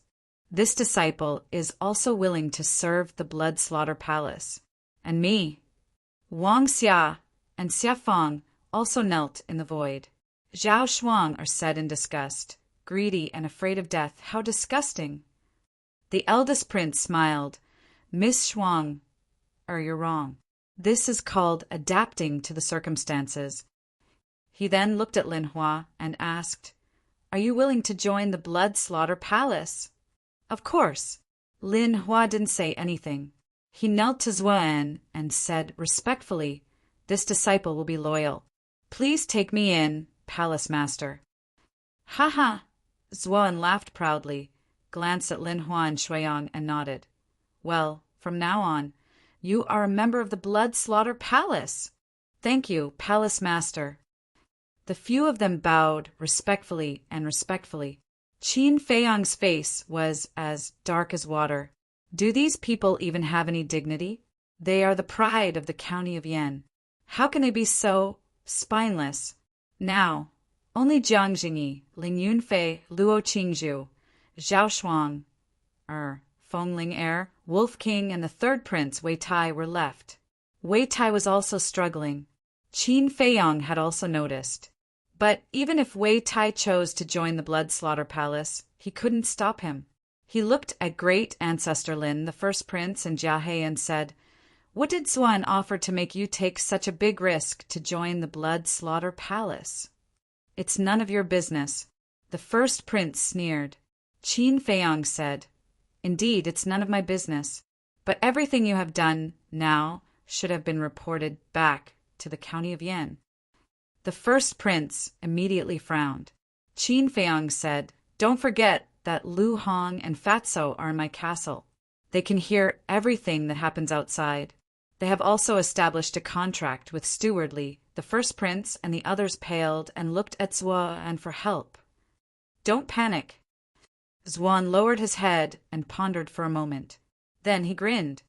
This disciple is also willing to serve the Blood Slaughter Palace. And me. Wang Xia and Xia Fang also knelt in the void. Zhao Shuang are said in disgust. Greedy and afraid of death, how disgusting. The eldest prince smiled. Miss Shuang, you're wrong. This is called adapting to the circumstances. He then looked at Lin Hua and asked, Are you willing to join the Blood Slaughter Palace? Of course. Lin Hua didn't say anything. He knelt to Zhuo En and said respectfully, This disciple will be loyal. Please take me in, Palace Master. Ha ha! Zhuo En laughed proudly, glanced at Lin Hua and Shuiyang and nodded. Well, from now on, you are a member of the Blood Slaughter Palace. Thank you, Palace Master. The few of them bowed respectfully and respectfully. Qin Feiyang's face was as dark as water. Do these people even have any dignity? They are the pride of the county of Yan. How can they be so spineless? Now, only Jiang Jingyi, Ling Yunfei, Luo Qingzhu, Zhao Shuang, Feng Ling Er, Wolf King, and the third prince, Wei Tai, were left. Wei Tai was also struggling. Qin Feiyang had also noticed. But even if Wei Tai chose to join the Blood Slaughter Palace, he couldn't stop him. He looked at great ancestor Lin, the first prince, and Jia He, and said, "What did Zuan offer to make you take such a big risk to join the Blood Slaughter Palace?" "It's none of your business," the first prince sneered. Qin Feiyang said, "Indeed, it's none of my business. But everything you have done now should have been reported back to the county of Yan." The first prince immediately frowned. Qin Feiyang said, "Don't forget that Lu Hong and Fatso are in my castle. They can hear everything that happens outside. They have also established a contract with Steward Li." The first prince and the others paled and looked at Zuan for help. "Don't panic." Zuan lowered his head and pondered for a moment. Then he grinned.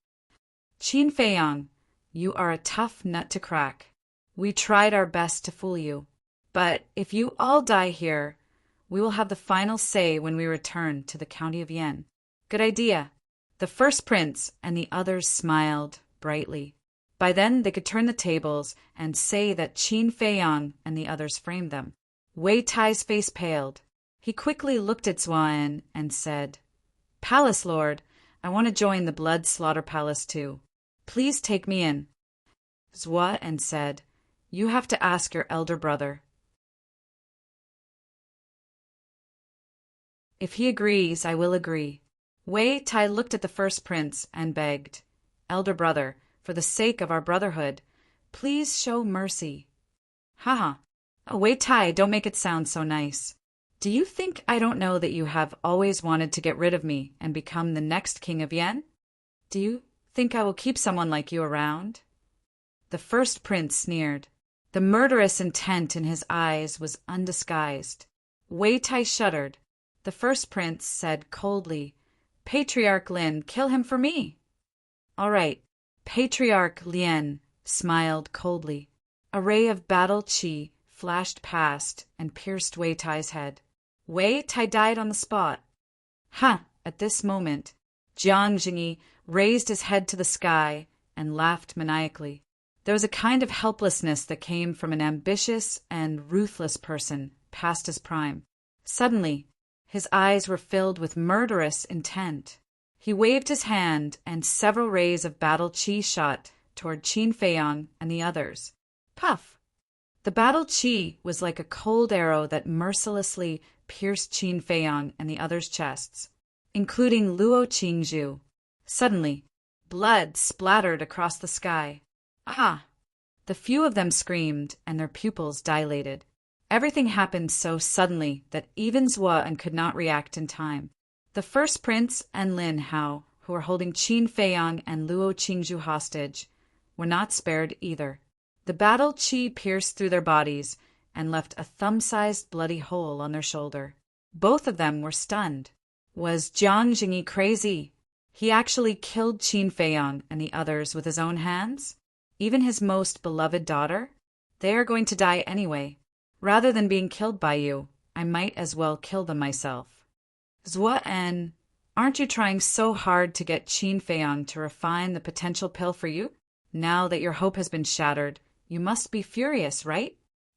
"Qin Feiyang, you are a tough nut to crack. We tried our best to fool you. But if you all die here, we will have the final say when we return to the county of Yan." "Good idea." The first prince and the others smiled brightly. By then they could turn the tables and say that Qin Feiyang and the others framed them. Wei Tai's face paled. He quickly looked at Zuan and said, "Palace Lord, I want to join the Blood Slaughter Palace too. Please take me in." Zuan said, "You have to ask your elder brother. If he agrees, I will agree." Wei Tai looked at the first prince and begged, "Elder brother, for the sake of our brotherhood, please show mercy." "Haha. Oh, Wei Tai, don't make it sound so nice. Do you think I don't know that you have always wanted to get rid of me and become the next king of Yan? Do you think I will keep someone like you around?" The first prince sneered. The murderous intent in his eyes was undisguised. Wei Tai shuddered. The first prince said coldly, "Patriarch Lin, kill him for me." "All right." Patriarch Lien smiled coldly. A ray of battle chi flashed past and pierced Wei Tai's head. Wei Tai died on the spot. Ha! At this moment, Jiang Jingyi raised his head to the sky and laughed maniacally. There was a kind of helplessness that came from an ambitious and ruthless person past his prime. Suddenly, his eyes were filled with murderous intent. He waved his hand, and several rays of battle chi shot toward Qin Feiyang and the others. Puff! The battle chi was like a cold arrow that mercilessly pierced Qin Feiyang and the others' chests, including Luo Qingzhu. Suddenly, blood splattered across the sky. Ah! The few of them screamed, and their pupils dilated. Everything happened so suddenly that even Zuan could not react in time. The first prince and Lin Hao, who were holding Qin Feiyang and Luo Qingzhu hostage, were not spared either. The battle chi pierced through their bodies and left a thumb-sized bloody hole on their shoulder. Both of them were stunned. Was Jiang Jingyi crazy? He actually killed Qin Feiyang and the others with his own hands? Even his most beloved daughter? They are going to die anyway. Rather than being killed by you, I might as well kill them myself. Zuan, aren't you trying so hard to get Qin Feiyang to refine the potential pill for you? Now that your hope has been shattered, you must be furious, right?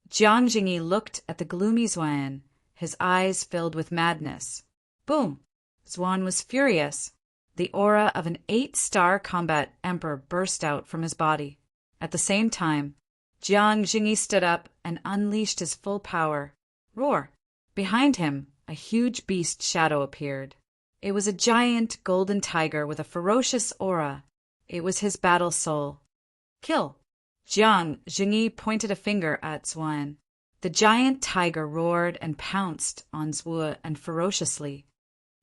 Jiang Jingyi looked at the gloomy Zuan, his eyes filled with madness. Boom! Zuan was furious. The aura of an 8-star combat emperor burst out from his body. At the same time, Jiang Jingyi stood up and unleashed his full power. Roar! Behind him, a huge beast shadow appeared. It was a giant golden tiger with a ferocious aura. It was his battle soul. Kill! Jiang Jingyi pointed a finger at Zuan. The giant tiger roared and pounced on Zuan ferociously.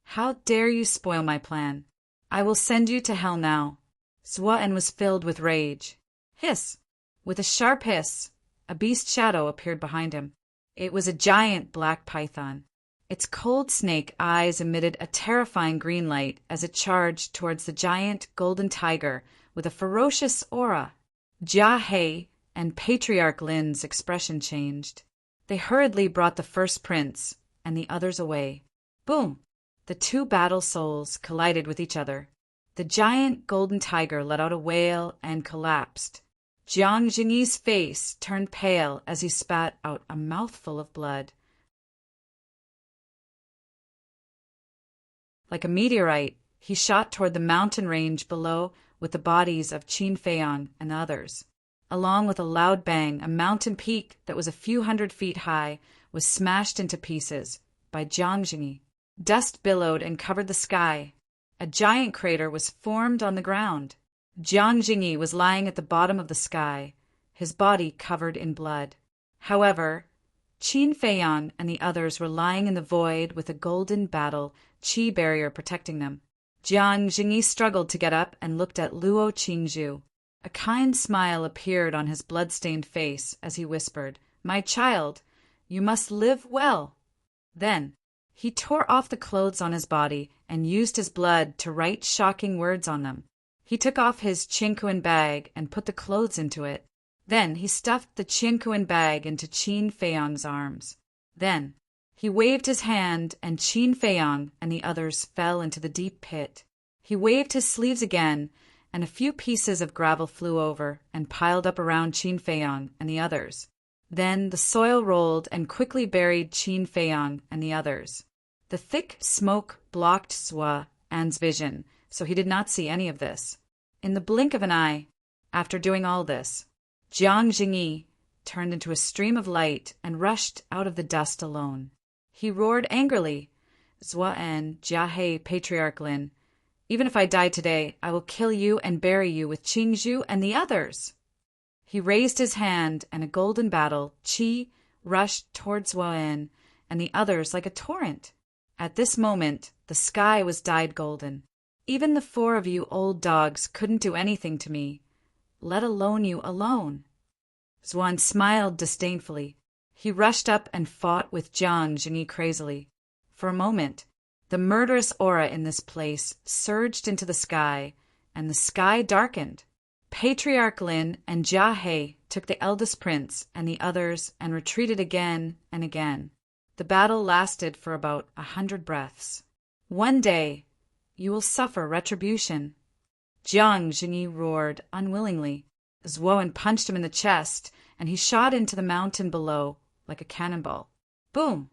How dare you spoil my plan? I will send you to hell now. Zuan was filled with rage. Hiss! With a sharp hiss, a beast shadow appeared behind him. It was a giant black python. Its cold snake eyes emitted a terrifying green light as it charged towards the giant golden tiger with a ferocious aura. Jia He and Patriarch Lin's expression changed. They hurriedly brought the first prince and the others away. Boom! The two battle souls collided with each other. The giant golden tiger let out a wail and collapsed. Jiang Jingyi's face turned pale as he spat out a mouthful of blood. Like a meteorite, he shot toward the mountain range below with the bodies of Qin Feiyang and others. Along with a loud bang, a mountain peak that was a few hundred feet high was smashed into pieces by Jiang Jingyi. Dust billowed and covered the sky. A giant crater was formed on the ground. Jiang Jingyi was lying at the bottom of the sky, his body covered in blood. However, Qin Feiyang and the others were lying in the void with a golden battle qi barrier protecting them. Jiang Jingyi struggled to get up and looked at Luo Qingzhu. A kind smile appeared on his blood-stained face as he whispered, "My child, you must live well." Then, he tore off the clothes on his body and used his blood to write shocking words on them. He took off his Qinkuan bag and put the clothes into it. Then he stuffed the Qinkuan bag into Qin Feiyang's arms. Then he waved his hand and Qin Feiyang and the others fell into the deep pit. He waved his sleeves again and a few pieces of gravel flew over and piled up around Qin Feiyang and the others. Then the soil rolled and quickly buried Qin Feiyang and the others. The thick smoke blocked Zhua An's vision, so he did not see any of this. In the blink of an eye, after doing all this, Jiang Jingyi turned into a stream of light and rushed out of the dust alone. He roared angrily, "Zhua An, Jia He, Patriarch Lin, even if I die today, I will kill you and bury you with Qingzhu and the others." He raised his hand, and a golden battle qi rushed towards Zhua An and the others like a torrent. At this moment, the sky was dyed golden. "Even the four of you old dogs couldn't do anything to me, let alone you alone." Zhuan smiled disdainfully. He rushed up and fought with Jiang Jingyi crazily. For a moment, the murderous aura in this place surged into the sky, and the sky darkened. Patriarch Lin and Jia He took the eldest prince and the others and retreated again and again. The battle lasted for about 100 breaths. "One day, you will suffer retribution." Jiang Jingyi roared unwillingly. Zhuan punched him in the chest, and he shot into the mountain below like a cannonball. Boom!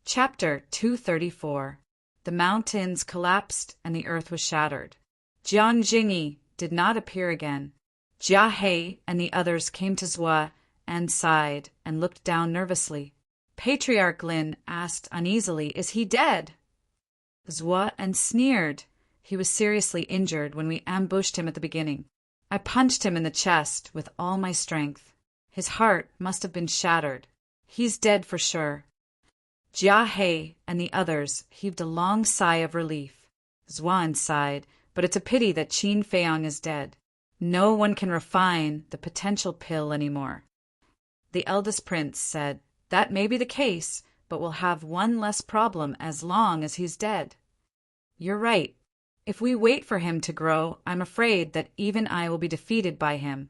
Chapter 234. The mountains collapsed and the earth was shattered. Jiang Jingyi did not appear again. Jia He and the others came to Zhua An's side and looked down nervously. Patriarch Lin asked uneasily, "Is he dead?" Zhua An sneered. "He was seriously injured when we ambushed him at the beginning. I punched him in the chest with all my strength. His heart must have been shattered. He's dead for sure." Jia He and the others heaved a long sigh of relief. Zhuan sighed, "But it's a pity that Qin Feiyang is dead. No one can refine the potential pill anymore." The eldest prince said, "That may be the case, but we'll have one less problem as long as he's dead." "You're right. If we wait for him to grow, I'm afraid that even I will be defeated by him.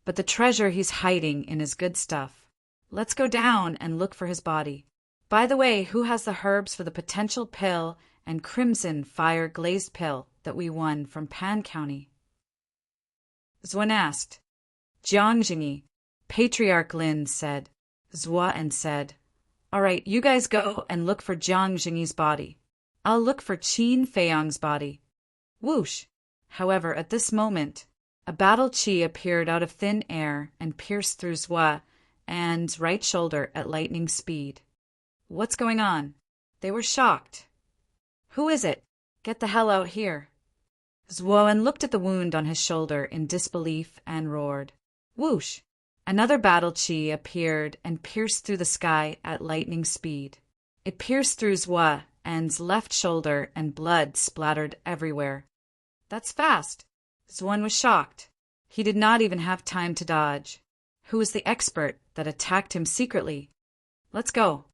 But the treasure he's hiding in is good stuff. Let's go down and look for his body. By the way, who has the herbs for the potential pill and crimson fire glazed pill that we won from Pan County?" Zhuan asked. Jiang Jingyi, Patriarch Lin said. Zhua An said, "All right, you guys go and look for Jiang Jingyi's body. I'll look for Qin Feiyang's body." Whoosh! However, at this moment, a battle qi appeared out of thin air and pierced through Zhua An's right shoulder at lightning speed. "What's going on?" They were shocked. "Who is it? Get the hell out here." Zhua An looked at the wound on his shoulder in disbelief and roared. Whoosh! Another battle qi appeared and pierced through the sky at lightning speed. It pierced through Zhua An's left shoulder and blood splattered everywhere. That's fast. Zuan was shocked. He did not even have time to dodge. Who was the expert that attacked him secretly? Let's go.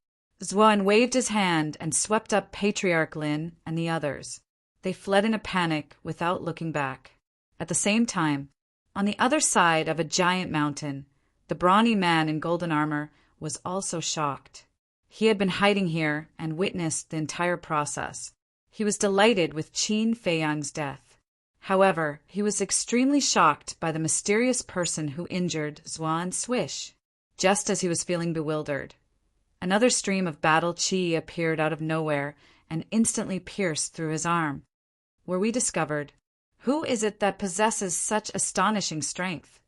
Zuan waved his hand and swept up Patriarch Lin and the others. They fled in a panic without looking back. At the same time, on the other side of a giant mountain, the brawny man in golden armor was also shocked. He had been hiding here and witnessed the entire process. He was delighted with Qin Feiyang's death. However, he was extremely shocked by the mysterious person who injured Zuan Swish. Just as he was feeling bewildered, another stream of battle qi appeared out of nowhere and instantly pierced through his arm. Where we discovered, who is it that possesses such astonishing strength?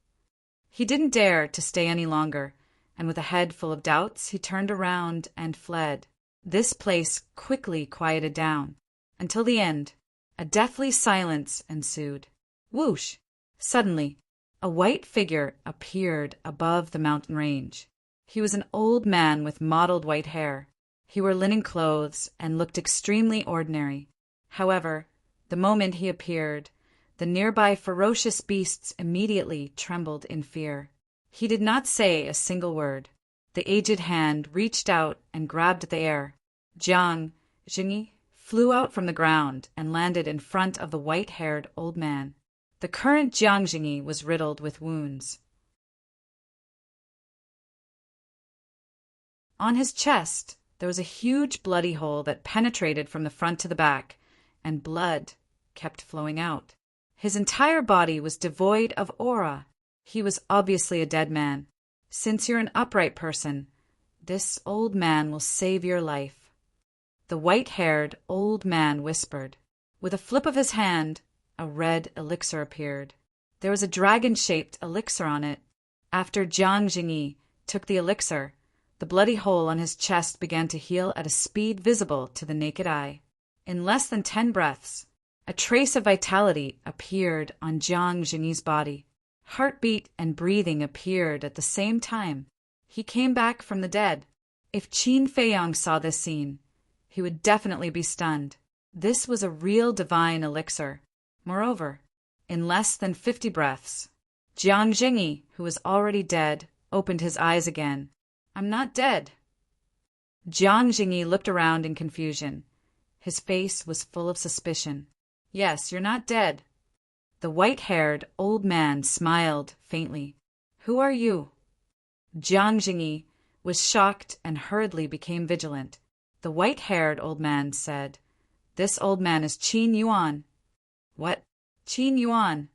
He didn't dare to stay any longer, and with a head full of doubts, he turned around and fled. This place quickly quieted down. Until the end, a deathly silence ensued. Whoosh! Suddenly, a white figure appeared above the mountain range. He was an old man with mottled white hair. He wore linen clothes and looked extremely ordinary. However, the moment he appeared, the nearby ferocious beasts immediately trembled in fear. He did not say a single word. The aged hand reached out and grabbed the air. Jiang Jingyi flew out from the ground and landed in front of the white-haired old man. The current Jiang Jingyi was riddled with wounds. On his chest, there was a huge bloody hole that penetrated from the front to the back, and blood kept flowing out. His entire body was devoid of aura. He was obviously a dead man. Since you're an upright person, this old man will save your life. The white-haired old man whispered. With a flip of his hand, a red elixir appeared. There was a dragon-shaped elixir on it. After Jiang Jingyi took the elixir, the bloody hole on his chest began to heal at a speed visible to the naked eye. In less than 10 breaths, a trace of vitality appeared on Jiang Jingyi's body. Heartbeat and breathing appeared at the same time. He came back from the dead. If Qin Feiyang saw this scene, he would definitely be stunned. This was a real divine elixir. Moreover, in less than 50 breaths, Jiang Jingyi, who was already dead, opened his eyes again. I'm not dead. Jiang Jingyi looked around in confusion. His face was full of suspicion. Yes, you're not dead. The white-haired old man smiled faintly. Who are you? Jiang Jingyi was shocked and hurriedly became vigilant. The white-haired old man said, This old man is Qin Yuan. What? Qin Yuan?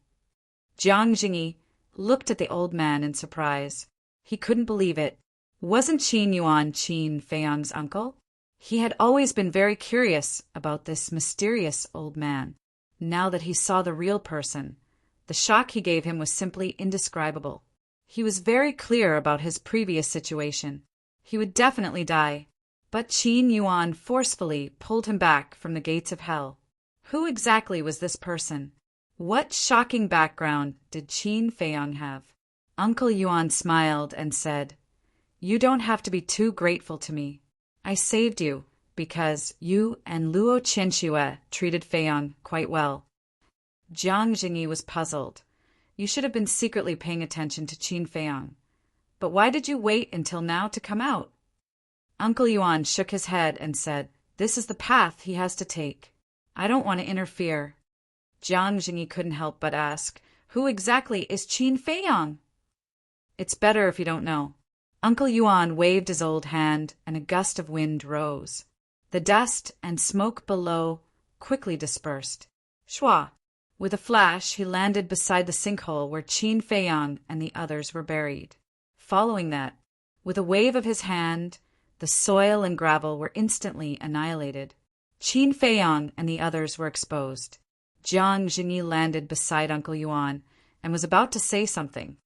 Jiang Jingyi looked at the old man in surprise. He couldn't believe it. Wasn't Qin Yuan Qin Feiyang's uncle? He had always been very curious about this mysterious old man. Now that he saw the real person, the shock he gave him was simply indescribable. He was very clear about his previous situation. He would definitely die. But Qin Yuan forcefully pulled him back from the gates of hell. Who exactly was this person? What shocking background did Qin Feiyang have? Uncle Yuan smiled and said, You don't have to be too grateful to me. I saved you because you and Luo Qianxue treated Feiyang quite well. Jiang Jingyi was puzzled. You should have been secretly paying attention to Qin Feiyang. But why did you wait until now to come out? Uncle Yuan shook his head and said, This is the path he has to take. I don't want to interfere. Jiang Jingyi couldn't help but ask, Who exactly is Qin Feiyang? It's better if you don't know. Uncle Yuan waved his old hand, and a gust of wind rose. The dust and smoke below quickly dispersed. Shua! With a flash, he landed beside the sinkhole where Qin Feiyang and the others were buried. Following that, with a wave of his hand, the soil and gravel were instantly annihilated. Qin Feiyang and the others were exposed. Jiang Jingyi landed beside Uncle Yuan and was about to say something.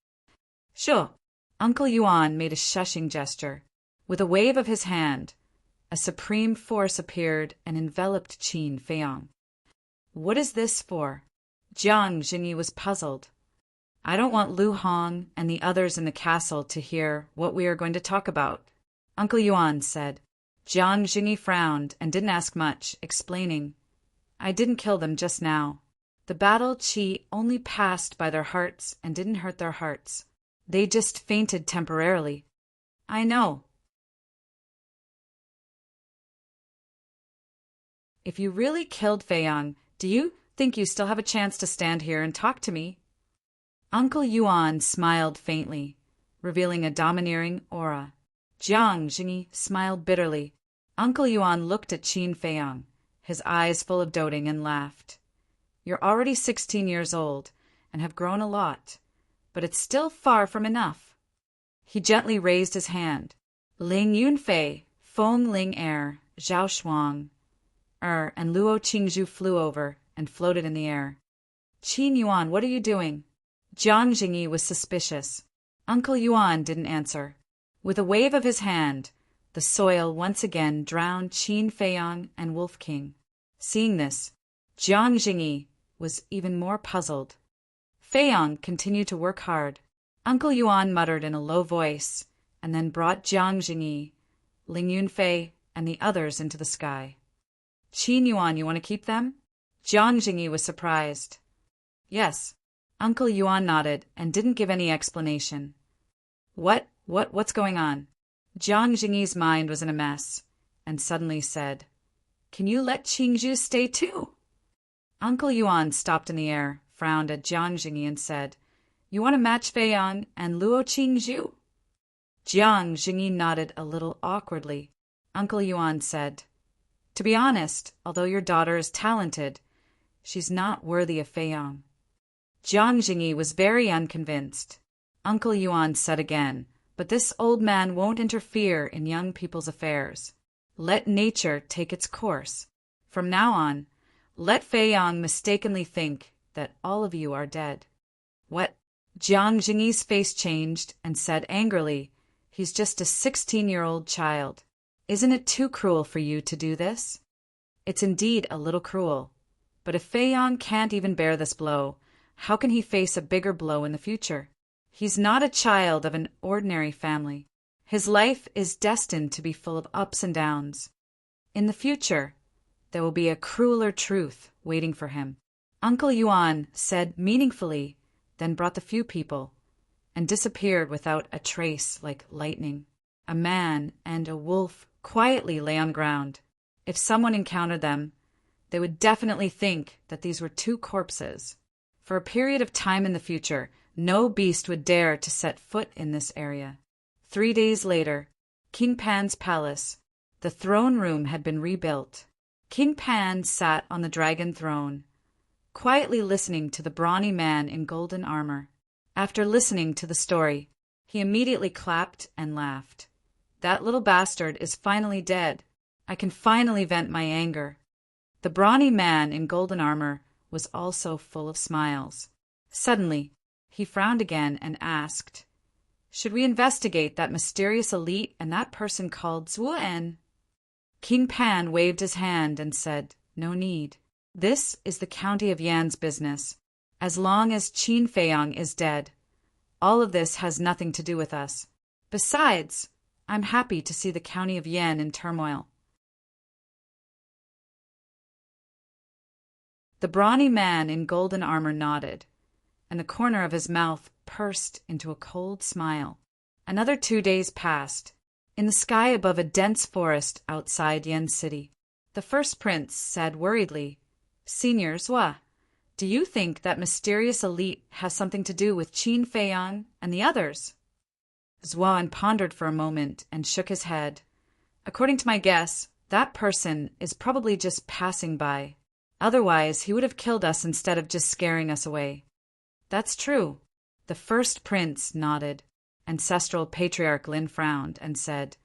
Sure. Uncle Yuan made a shushing gesture. With a wave of his hand, a supreme force appeared and enveloped Qin Feiyang. What is this for? Jiang Jingyi was puzzled. I don't want Lu Hong and the others in the castle to hear what we are going to talk about, Uncle Yuan said. Jiang Jingyi frowned and didn't ask much, explaining, I didn't kill them just now. The battle chi only passed by their hearts and didn't hurt their hearts. They just fainted temporarily. I know. If you really killed Feiyang, do you think you still have a chance to stand here and talk to me? Uncle Yuan smiled faintly, revealing a domineering aura. Jiang Jingyi smiled bitterly. Uncle Yuan looked at Qin Feiyang, his eyes full of doting, and laughed. You're already 16 years old and have grown a lot, but it's still far from enough. He gently raised his hand. Ling Yunfei, Feng Ling Er, Zhao Shuang, and Luo Qingzhu flew over and floated in the air. Qin Yuan, what are you doing? Jiang Jingyi was suspicious. Uncle Yuan didn't answer. With a wave of his hand, the soil once again drowned Qin Feiyang and Wolf King. Seeing this, Jiang Jingyi was even more puzzled. Feiyang continued to work hard. Uncle Yuan muttered in a low voice, and then brought Jiang Jingyi, Ling Yunfei, and the others into the sky. Qin Yuan, you want to keep them? Jiang Jingyi was surprised. Yes. Uncle Yuan nodded and didn't give any explanation. What's going on? Jiang Jingyi's mind was in a mess, and suddenly said, Can you let Qingzhu stay too? Uncle Yuan stopped in the air, frowned at Jiang Jingyi, and said, You want to match Feiyang and Luo Qingzhu? Jiang Jingyi nodded a little awkwardly. Uncle Yuan said, To be honest, although your daughter is talented, she's not worthy of Feiyang. Jiang Jingyi was very unconvinced. Uncle Yuan said again, But this old man won't interfere in young people's affairs. Let nature take its course. From now on, let Feiyang mistakenly think that all of you are dead. What? Jiang Jingyi's face changed and said angrily, He's just a 16-year-old child. Isn't it too cruel for you to do this? It's indeed a little cruel. But if Feiyang can't even bear this blow, how can he face a bigger blow in the future? He's not a child of an ordinary family. His life is destined to be full of ups and downs. In the future, there will be a crueler truth waiting for him. Uncle Yuan said meaningfully, then brought the few people, and disappeared without a trace like lightning. A man and a wolf quietly lay on ground. If someone encountered them, they would definitely think that these were two corpses. For a period of time in the future, no beast would dare to set foot in this area. 3 days later, King Pan's palace, the throne room had been rebuilt. King Pan sat on the dragon throne, quietly listening to the brawny man in golden armor. After listening to the story, he immediately clapped and laughed. That little bastard is finally dead. I can finally vent my anger. The brawny man in golden armor was also full of smiles. Suddenly, he frowned again and asked, Should we investigate that mysterious elite and that person called Zuo-en? King Pan waved his hand and said, No need. This is the county of Yan's business. As long as Qin Feiyang is dead, all of this has nothing to do with us. Besides, I'm happy to see the county of Yan in turmoil. The brawny man in golden armor nodded, and the corner of his mouth pursed into a cold smile. Another 2 days passed. In the sky above a dense forest outside Yen City, the first prince said worriedly, Senior Zhua, do you think that mysterious elite has something to do with Qin Feiyang and the others? Zhuan pondered for a moment and shook his head. According to my guess, that person is probably just passing by. Otherwise, he would have killed us instead of just scaring us away. That's true. The first prince nodded. Ancestral patriarch Lin frowned and said,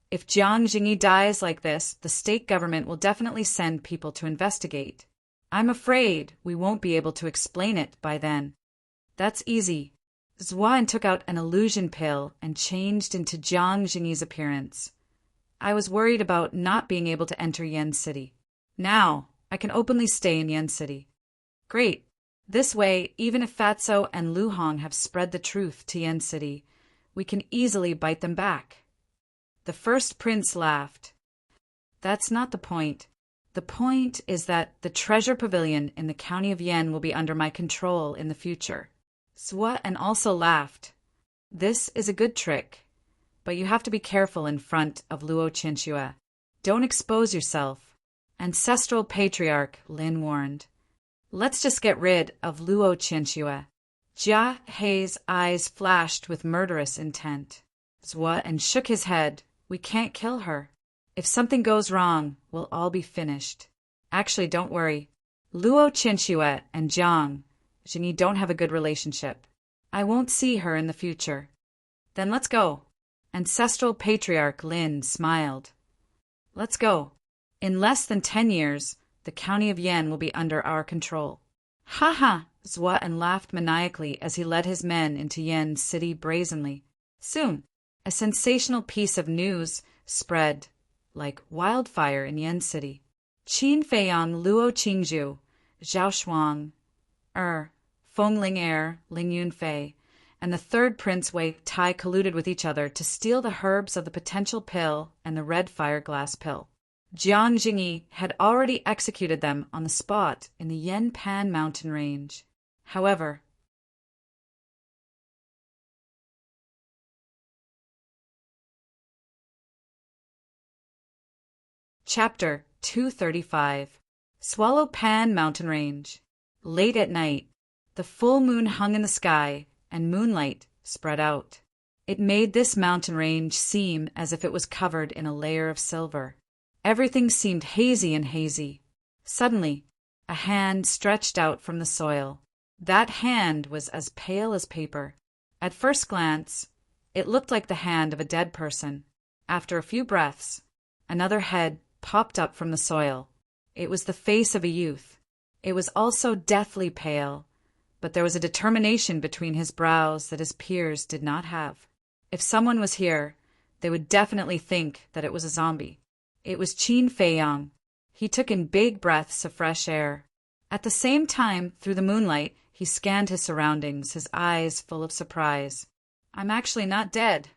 If Jiang Jingyi dies like this, the state government will definitely send people to investigate. I'm afraid we won't be able to explain it by then. That's easy. Zhuan took out an illusion pill and changed into Jiang Jingyi's appearance. I was worried about not being able to enter Yen City. Now, I can openly stay in Yen City. Great. This way, even if Fatso and Lu Hong have spread the truth to Yen City, we can easily bite them back. The first prince laughed. That's not the point. The point is that the treasure pavilion in the county of Yen will be under my control in the future. Zhua and also laughed. This is a good trick, but you have to be careful in front of Luo Qinxue. Don't expose yourself. Ancestral patriarch Lin warned. Let's just get rid of Luo Qinxue. Jia Hei's eyes flashed with murderous intent. Zhua and shook his head. We can't kill her. If something goes wrong, we'll all be finished. Actually, don't worry. Luo Qinxue and Jiang Jingyi don't have a good relationship. I won't see her in the future. Then let's go. Ancestral patriarch Lin smiled. Let's go. In less than 10 years, the county of Yen will be under our control. Ha ha! Zhua and laughed maniacally as he led his men into Yen City brazenly. Soon, a sensational piece of news spread like wildfire in Yen City. Qin Feiyang, Luo Qingzhu, Zhao Shuang, Feng Ling Ling Yunfei, and the third prince Wei Tai colluded with each other to steal the herbs of the potential pill and the red fire glass pill. Jiang Jingyi had already executed them on the spot in the Yanpan mountain range. However, Chapter 235 Swallow Pan Mountain Range. Late at night, the full moon hung in the sky and moonlight spread out. It made this mountain range seem as if it was covered in a layer of silver. Everything seemed hazy and hazy. Suddenly, a hand stretched out from the soil. That hand was as pale as paper. At first glance, it looked like the hand of a dead person. After a few breaths, another head popped up from the soil. It was the face of a youth. It was also deathly pale, but there was a determination between his brows that his peers did not have. If someone was here, they would definitely think that it was a zombie. It was Qin Feiyang. He took in big breaths of fresh air. At the same time, through the moonlight, he scanned his surroundings, his eyes full of surprise. I'm actually not dead.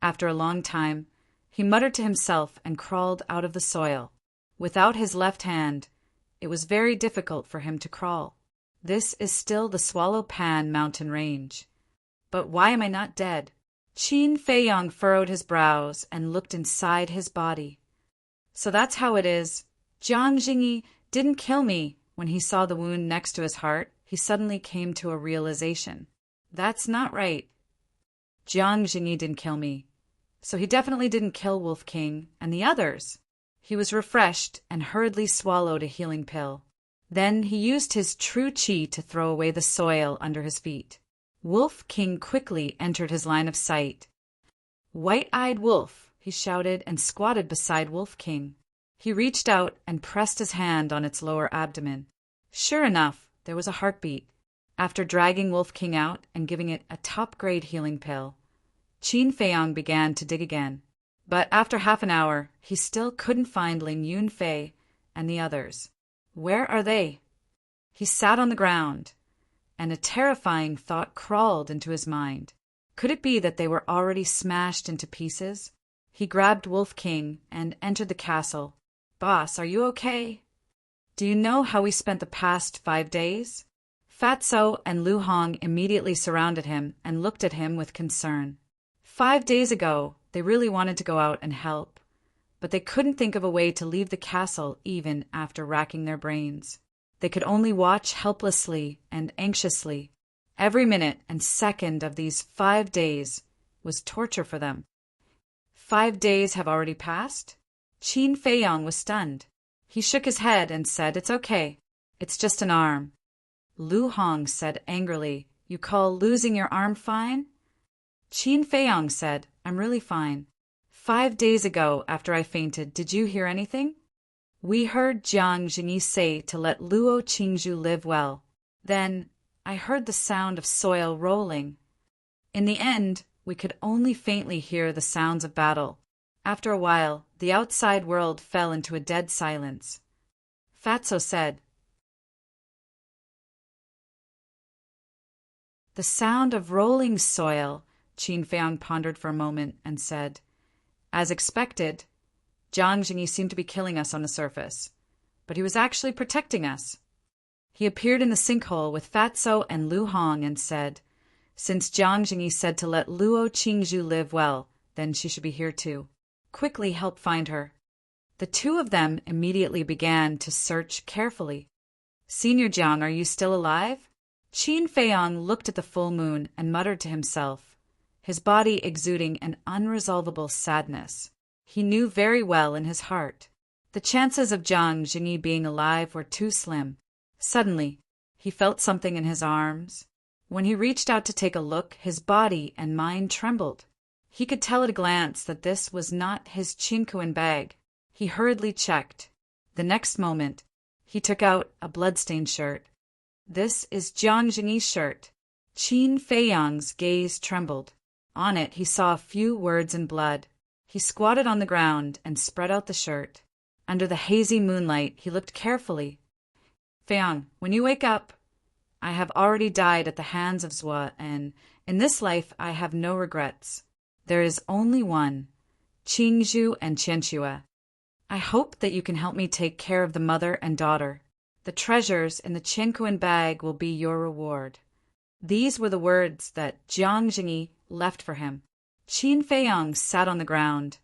After a long time, he muttered to himself and crawled out of the soil. Without his left hand, it was very difficult for him to crawl. This is still the Swallow Pan mountain range. But why am I not dead? Qin Feiyang furrowed his brows and looked inside his body. So that's how it is. Jiang Jingyi didn't kill me. When he saw the wound next to his heart, he suddenly came to a realization. That's not right. Jiang Jingyi didn't kill me. So he definitely didn't kill Wolf King and the others. He was refreshed and hurriedly swallowed a healing pill. Then he used his true qi to throw away the soil under his feet. Wolf King quickly entered his line of sight. White-eyed wolf, he shouted and squatted beside Wolf King. He reached out and pressed his hand on its lower abdomen. Sure enough, there was a heartbeat. After dragging Wolf King out and giving it a top-grade healing pill, Qin Feiyang began to dig again. But after half an hour, he still couldn't find Lin Yunfei and the others. Where are they? He sat on the ground, and a terrifying thought crawled into his mind. Could it be that they were already smashed into pieces? He grabbed Wolf King and entered the castle. Boss, are you okay? Do you know how we spent the past 5 days? Fatso and Lu Hong immediately surrounded him and looked at him with concern. 5 days ago, they really wanted to go out and help, but they couldn't think of a way to leave the castle even after racking their brains. They could only watch helplessly and anxiously. Every minute and second of these 5 days was torture for them. 5 days have already passed? Qin Feiyang was stunned. He shook his head and said, It's okay. It's just an arm. Lu Hong said angrily, You call losing your arm fine? Qin Feiyang said, I'm really fine. 5 days ago, after I fainted, did you hear anything? We heard Jiang Jingyi say to let Luo Qingzhu live well. Then I heard the sound of soil rolling. In the end, we could only faintly hear the sounds of battle. After a while, the outside world fell into a dead silence. Fatso said, The sound of rolling soil. Qin Feiyang pondered for a moment and said, As expected, Jiang Jingyi seemed to be killing us on the surface, but he was actually protecting us. He appeared in the sinkhole with Fatso and Lu Hong and said, since Jiang Jingyi said to let Luo Qingzhu live well, then she should be here too. Quickly help find her. The two of them immediately began to search carefully. Senior Jiang, are you still alive? Qin Feiyang looked at the full moon and muttered to himself, his body exuding an unresolvable sadness. He knew very well in his heart the chances of Jiang Jingyi being alive were too slim. Suddenly, he felt something in his arms. When he reached out to take a look, his body and mind trembled. He could tell at a glance that this was not his Qinkuan bag. He hurriedly checked. The next moment, he took out a blood-stained shirt. This is Jiang Jingyi's shirt. Qin Feiyang's gaze trembled. On it, he saw a few words in blood. He squatted on the ground and spread out the shirt. Under the hazy moonlight, he looked carefully. Feiyang, when you wake up, I have already died at the hands of Zhua, and in this life I have no regrets. There is only one, Qingzhu and Qianxue. I hope that you can help me take care of the mother and daughter. The treasures in the Qinkuan bag will be your reward. These were the words that Jiang Jingyi left for him. Qin Feiyang sat on the ground,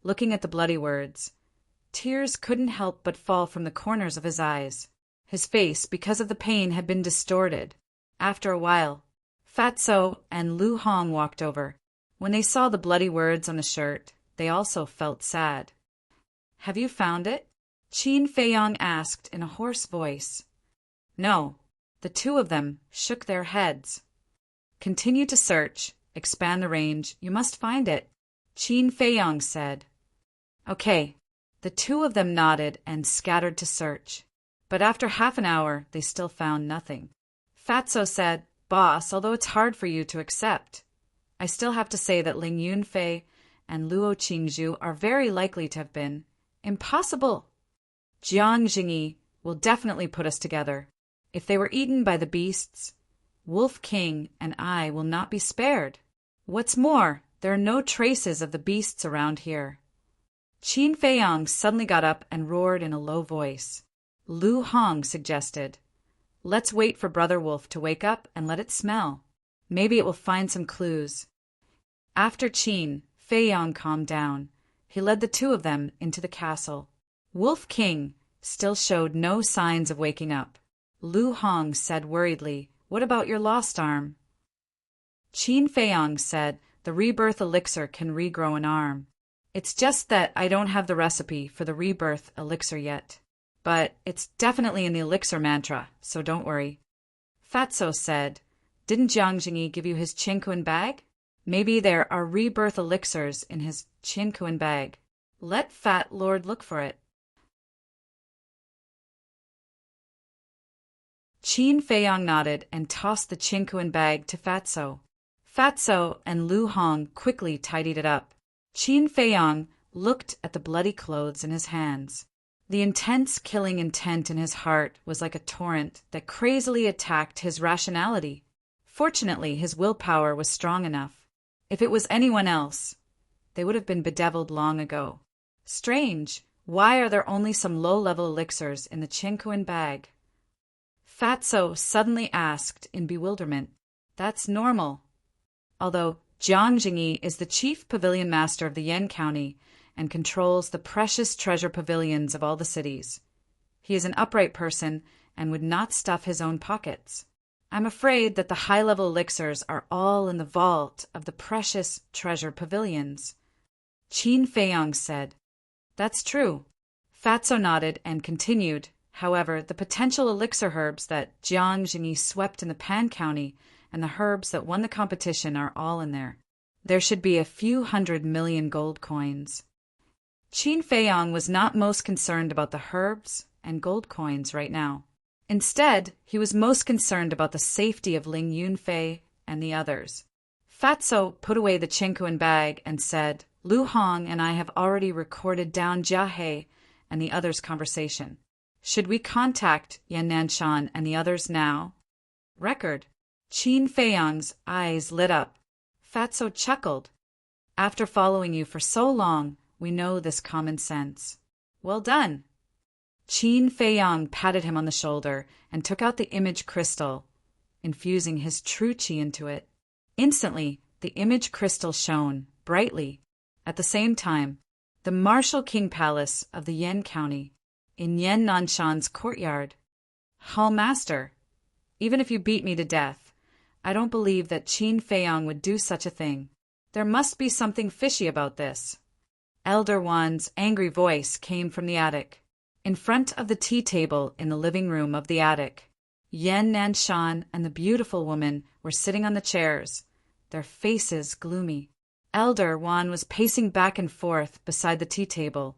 looking at the bloody words. Tears couldn't help but fall from the corners of his eyes. His face, because of the pain, had been distorted. After a while, Fatso and Lu Hong walked over. When they saw the bloody words on the shirt, they also felt sad. Have you found it? Qin Feiyang asked in a hoarse voice. No. The two of them shook their heads. Continue to search. Expand the range. You must find it, Qin Feiyang said. Okay. The two of them nodded and scattered to search. But after half an hour, they still found nothing. Fatso said, Boss, although it's hard for you to accept, I still have to say that Ling Yunfei and Luo Qingzhu are very likely to have been. Impossible! Jiang Jingyi will definitely put us together. If they were eaten by the beasts, Wolf King and I will not be spared. What's more, there are no traces of the beasts around here. Qin Feiyang suddenly got up and roared in a low voice. Lu Hong suggested, Let's wait for Brother Wolf to wake up and let it smell. Maybe it will find some clues. After Qin Feiyang calmed down, he led the two of them into the castle. Wolf King still showed no signs of waking up. Lu Hong said worriedly, What about your lost arm? Qin Feiyang said, The rebirth elixir can regrow an arm. It's just that I don't have the recipe for the rebirth elixir yet. But it's definitely in the elixir mantra, so don't worry. Fatso said, Didn't Jiang Jingyi give you his Qinkuan bag? Maybe there are rebirth elixirs in his Qinkuan bag. Let Fat Lord look for it. Qin Feiyang nodded and tossed the Qinkuan bag to Fatso. Fatso and Lu Hong quickly tidied it up. Qin Feiyang looked at the bloody clothes in his hands. The intense killing intent in his heart was like a torrent that crazily attacked his rationality. Fortunately, his willpower was strong enough. If it was anyone else, they would have been bedeviled long ago. Strange, why are there only some low-level elixirs in the Qinkuan bag? Fatso suddenly asked in bewilderment. That's normal. Although Jiang Jingyi is the chief pavilion master of the Yan County and controls the precious treasure pavilions of all the cities. He is an upright person and would not stuff his own pockets. I'm afraid that the high-level elixirs are all in the vault of the precious treasure pavilions. Qin Feiyang said, That's true. Fatso nodded and continued, However, the potential elixir herbs that Jiang Jingyi swept in the Pan County and the herbs that won the competition are all in there. There should be a few 100 million gold coins. Qin Feiyang was not most concerned about the herbs and gold coins right now. Instead, he was most concerned about the safety of Ling Yunfei and the others. Fatso put away the Qinkuan bag and said, Lu Hong and I have already recorded down Jia He and the others' conversation. Should we contact Yan Nanshan and the others now? Record. Qin Feiyang's eyes lit up. Fatso chuckled. After following you for so long, We know this common sense. Well done. Qin Feiyang patted him on the shoulder and took out the image crystal, infusing his true qi into it. Instantly, the image crystal shone brightly. At the same time, the martial king palace of the Yan County, in Yan Nanshan's courtyard. Hall Master, even if you beat me to death, I don't believe that Qin Feiyang would do such a thing. There must be something fishy about this. Elder Wan's angry voice came from the attic. In front of the tea table in the living room of the attic, Yan Nanshan and the beautiful woman were sitting on the chairs, their faces gloomy. Elder Wan was pacing back and forth beside the tea table,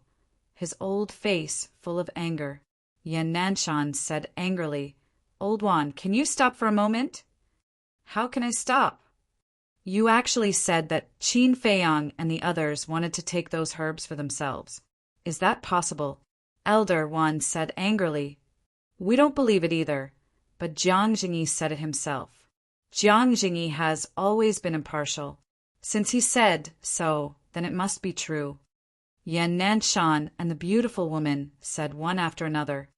his old face full of anger. Yan Nanshan said angrily, "Old Wan, can you stop for a moment?" "How can I stop?" "You actually said that Qin Feiyang and the others wanted to take those herbs for themselves. Is that possible?" Elder Wan said angrily. "We don't believe it either, but Jiang Jingyi said it himself. Jiang Jingyi has always been impartial. Since he said so, then it must be true." Yan Nanshan and the beautiful woman said one after another.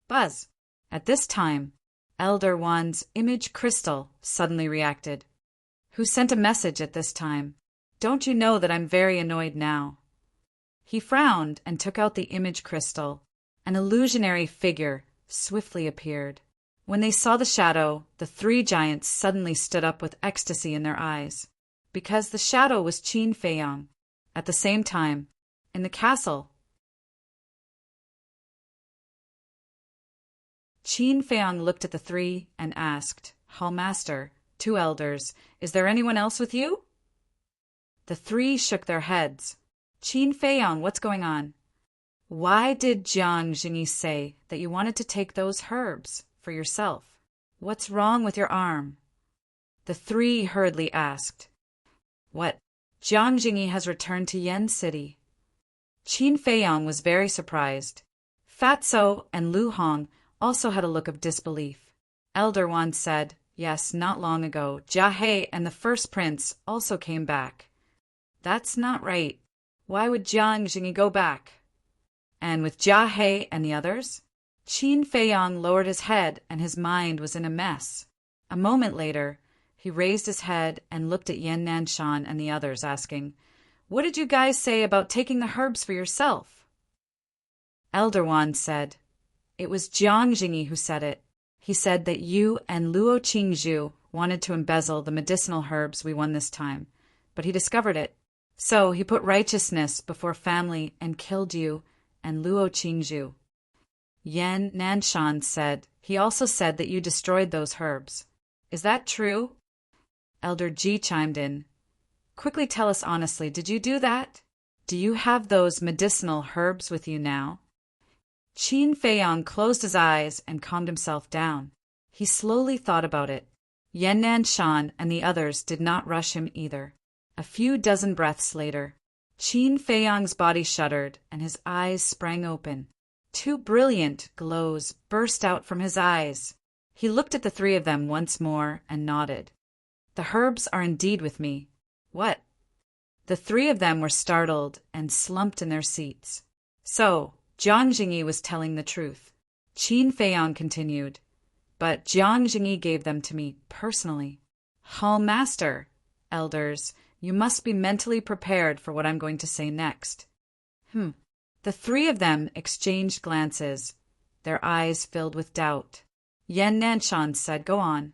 Buzz! At this time, Elder Wan's image crystal suddenly reacted. "Who sent a message at this time? Don't you know that I'm very annoyed now?" He frowned and took out the image crystal. An illusionary figure swiftly appeared. When they saw the shadow, the three giants suddenly stood up with ecstasy in their eyes, because the shadow was Qin Feiyang. At the same time, in the castle, Qin Feiyang looked at the three and asked, "Hall Master, two elders, is there anyone else with you?" The three shook their heads. "Qin Feiyang, what's going on? Why did Jiang Jingyi say that you wanted to take those herbs for yourself? What's wrong with your arm?" The three hurriedly asked. "What? Jiang Jingyi has returned to Yen City." Qin Feiyang was very surprised. Fatso and Lu Hong also had a look of disbelief. Elder Wan said, "Yes, not long ago, Jia He and the first prince also came back." "That's not right. Why would Jiang Jingyi go back?" "And with Jia He and the others?" Qin Feiyang lowered his head and his mind was in a mess. A moment later, he raised his head and looked at Yan Nanshan and the others, asking, "What did you guys say about taking the herbs for yourself?" Elder Wan said, "It was Jiang Jingyi who said it. He said that you and Luo Qingzhu wanted to embezzle the medicinal herbs we won this time, but he discovered it. So he put righteousness before family and killed you and Luo Qingzhu." Yan Nanshan said, "He also said that you destroyed those herbs. Is that true?" Elder Ji chimed in. "Quickly tell us honestly, did you do that? Do you have those medicinal herbs with you now?" Qin Feiyang closed his eyes and calmed himself down. He slowly thought about it. Yan Nanshan and the others did not rush him either. A few dozen breaths later, Qin Feiyang's body shuddered and his eyes sprang open. Two brilliant glows burst out from his eyes. He looked at the three of them once more and nodded. "The herbs are indeed with me." "What?" The three of them were startled and slumped in their seats. So, Jiang Jingyi was telling the truth. Qin Feiyang continued, "But Jiang Jingyi gave them to me personally." "Hall Master, elders, you must be mentally prepared for what I'm going to say next." The three of them exchanged glances, their eyes filled with doubt. Yan Nanshan said, "Go on."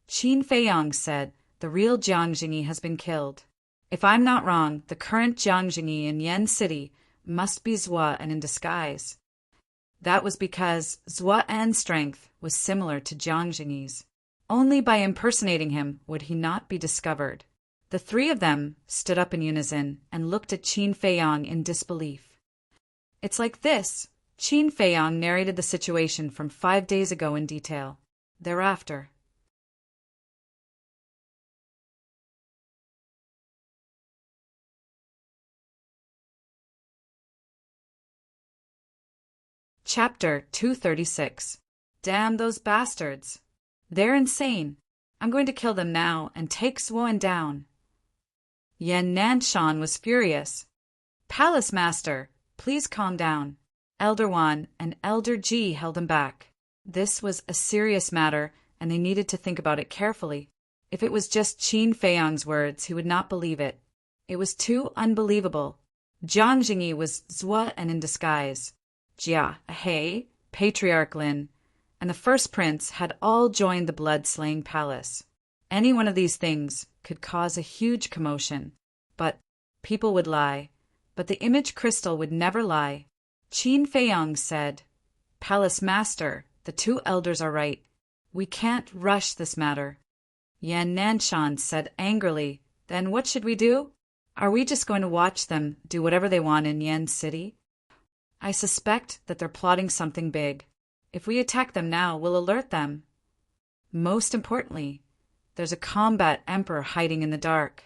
Qin Feiyang said, "The real Jiang Jingyi has been killed. If I'm not wrong, the current Jiang Jingyi in Yen City must be Zhua and in disguise." That was because Zhua An's strength was similar to Jiang Jingyi's. Only by impersonating him would he not be discovered. The three of them stood up in unison and looked at Qin Feiyang in disbelief. "It's like this." Qin Feiyang narrated the situation from 5 days ago in detail. Thereafter, Chapter 236. Damn those bastards. They're insane. I'm going to kill them now and take Zhuan down. Yan Nanshan was furious. Palace Master, please calm down. Elder Wan and Elder Ji held him back. This was a serious matter, and they needed to think about it carefully. If it was just Qin Feiyang's words, he would not believe it. It was too unbelievable. Jiang Jingyi was Zhua and in disguise. Jia He, Patriarch Lin, and the first prince had all joined the blood-slaying palace. Any one of these things could cause a huge commotion. But people would lie. But the image crystal would never lie. Qin Feiyang said, Palace Master, the two elders are right. We can't rush this matter. Yan Nanshan said angrily, Then what should we do? Are we just going to watch them do whatever they want in Yan City? I suspect that they're plotting something big. If we attack them now, we'll alert them. Most importantly, there's a combat emperor hiding in the dark.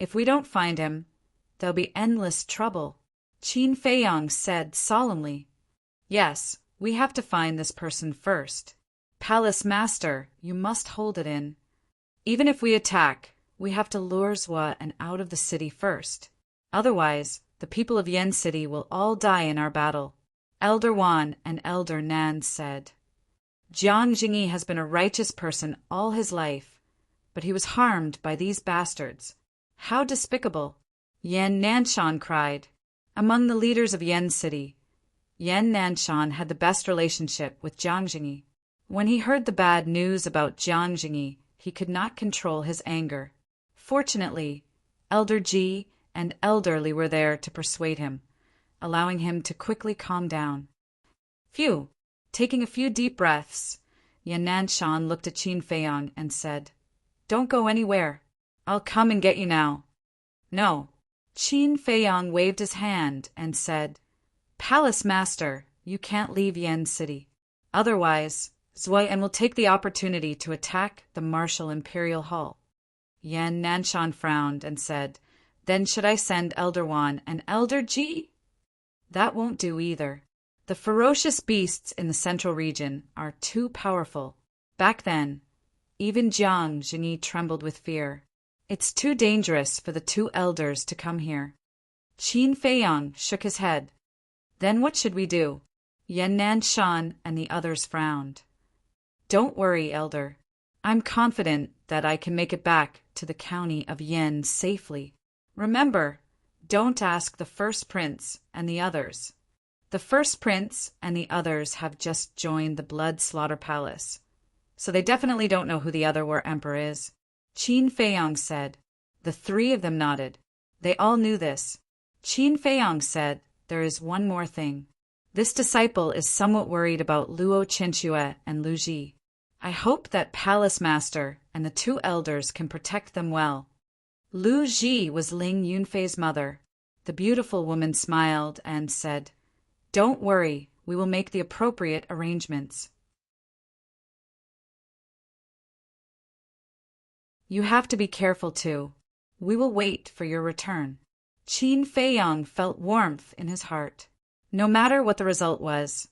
If we don't find him, there'll be endless trouble. Qin Feiyang said solemnly, Yes, we have to find this person first. Palace Master, you must hold it in. Even if we attack, we have to lure Zhua and out of the city first. Otherwise, the people of Yan City will all die in our battle. Elder Wan and Elder Nan said, Jiang Jingyi has been a righteous person all his life, but he was harmed by these bastards. How despicable! Yan Nanshan cried. Among the leaders of Yan City, Yan Nanshan had the best relationship with Jiang Jingyi. When he heard the bad news about Jiang Jingyi, he could not control his anger. Fortunately, Elder Ji and Elder Li were there to persuade him, allowing him to quickly calm down. Phew! Taking a few deep breaths, Yan Nanshan looked at Qin Feiyang and said, Don't go anywhere. I'll come and get you now. No. Qin Feiyang waved his hand and said, Palace Master, you can't leave Yan City. Otherwise, Zhuai will take the opportunity to attack the martial imperial hall. Yan Nanshan frowned and said, Then should I send Elder Wan and Elder Ji? That won't do either. The ferocious beasts in the central region are too powerful. Back then, even Jiang Jingyi trembled with fear. It's too dangerous for the two elders to come here. Qin Feiyang shook his head. Then what should we do? Yan Nanshan and the others frowned. Don't worry, Elder. I'm confident that I can make it back to the county of Yan safely. Remember, don't ask the first prince and the others. The first prince and the others have just joined the Blood Slaughter Palace, so they definitely don't know who the other war emperor is. Qin Feiyang said. The three of them nodded. They all knew this. Qin Feiyang said, There is one more thing. This disciple is somewhat worried about Luo Chenxue and Lu Ji. I hope that Palace Master and the two elders can protect them well. Lu Ji was Ling Yunfei's mother. The beautiful woman smiled and said, Don't worry, we will make the appropriate arrangements. You have to be careful too. We will wait for your return. Qin Feiyang felt warmth in his heart. No matter what the result was,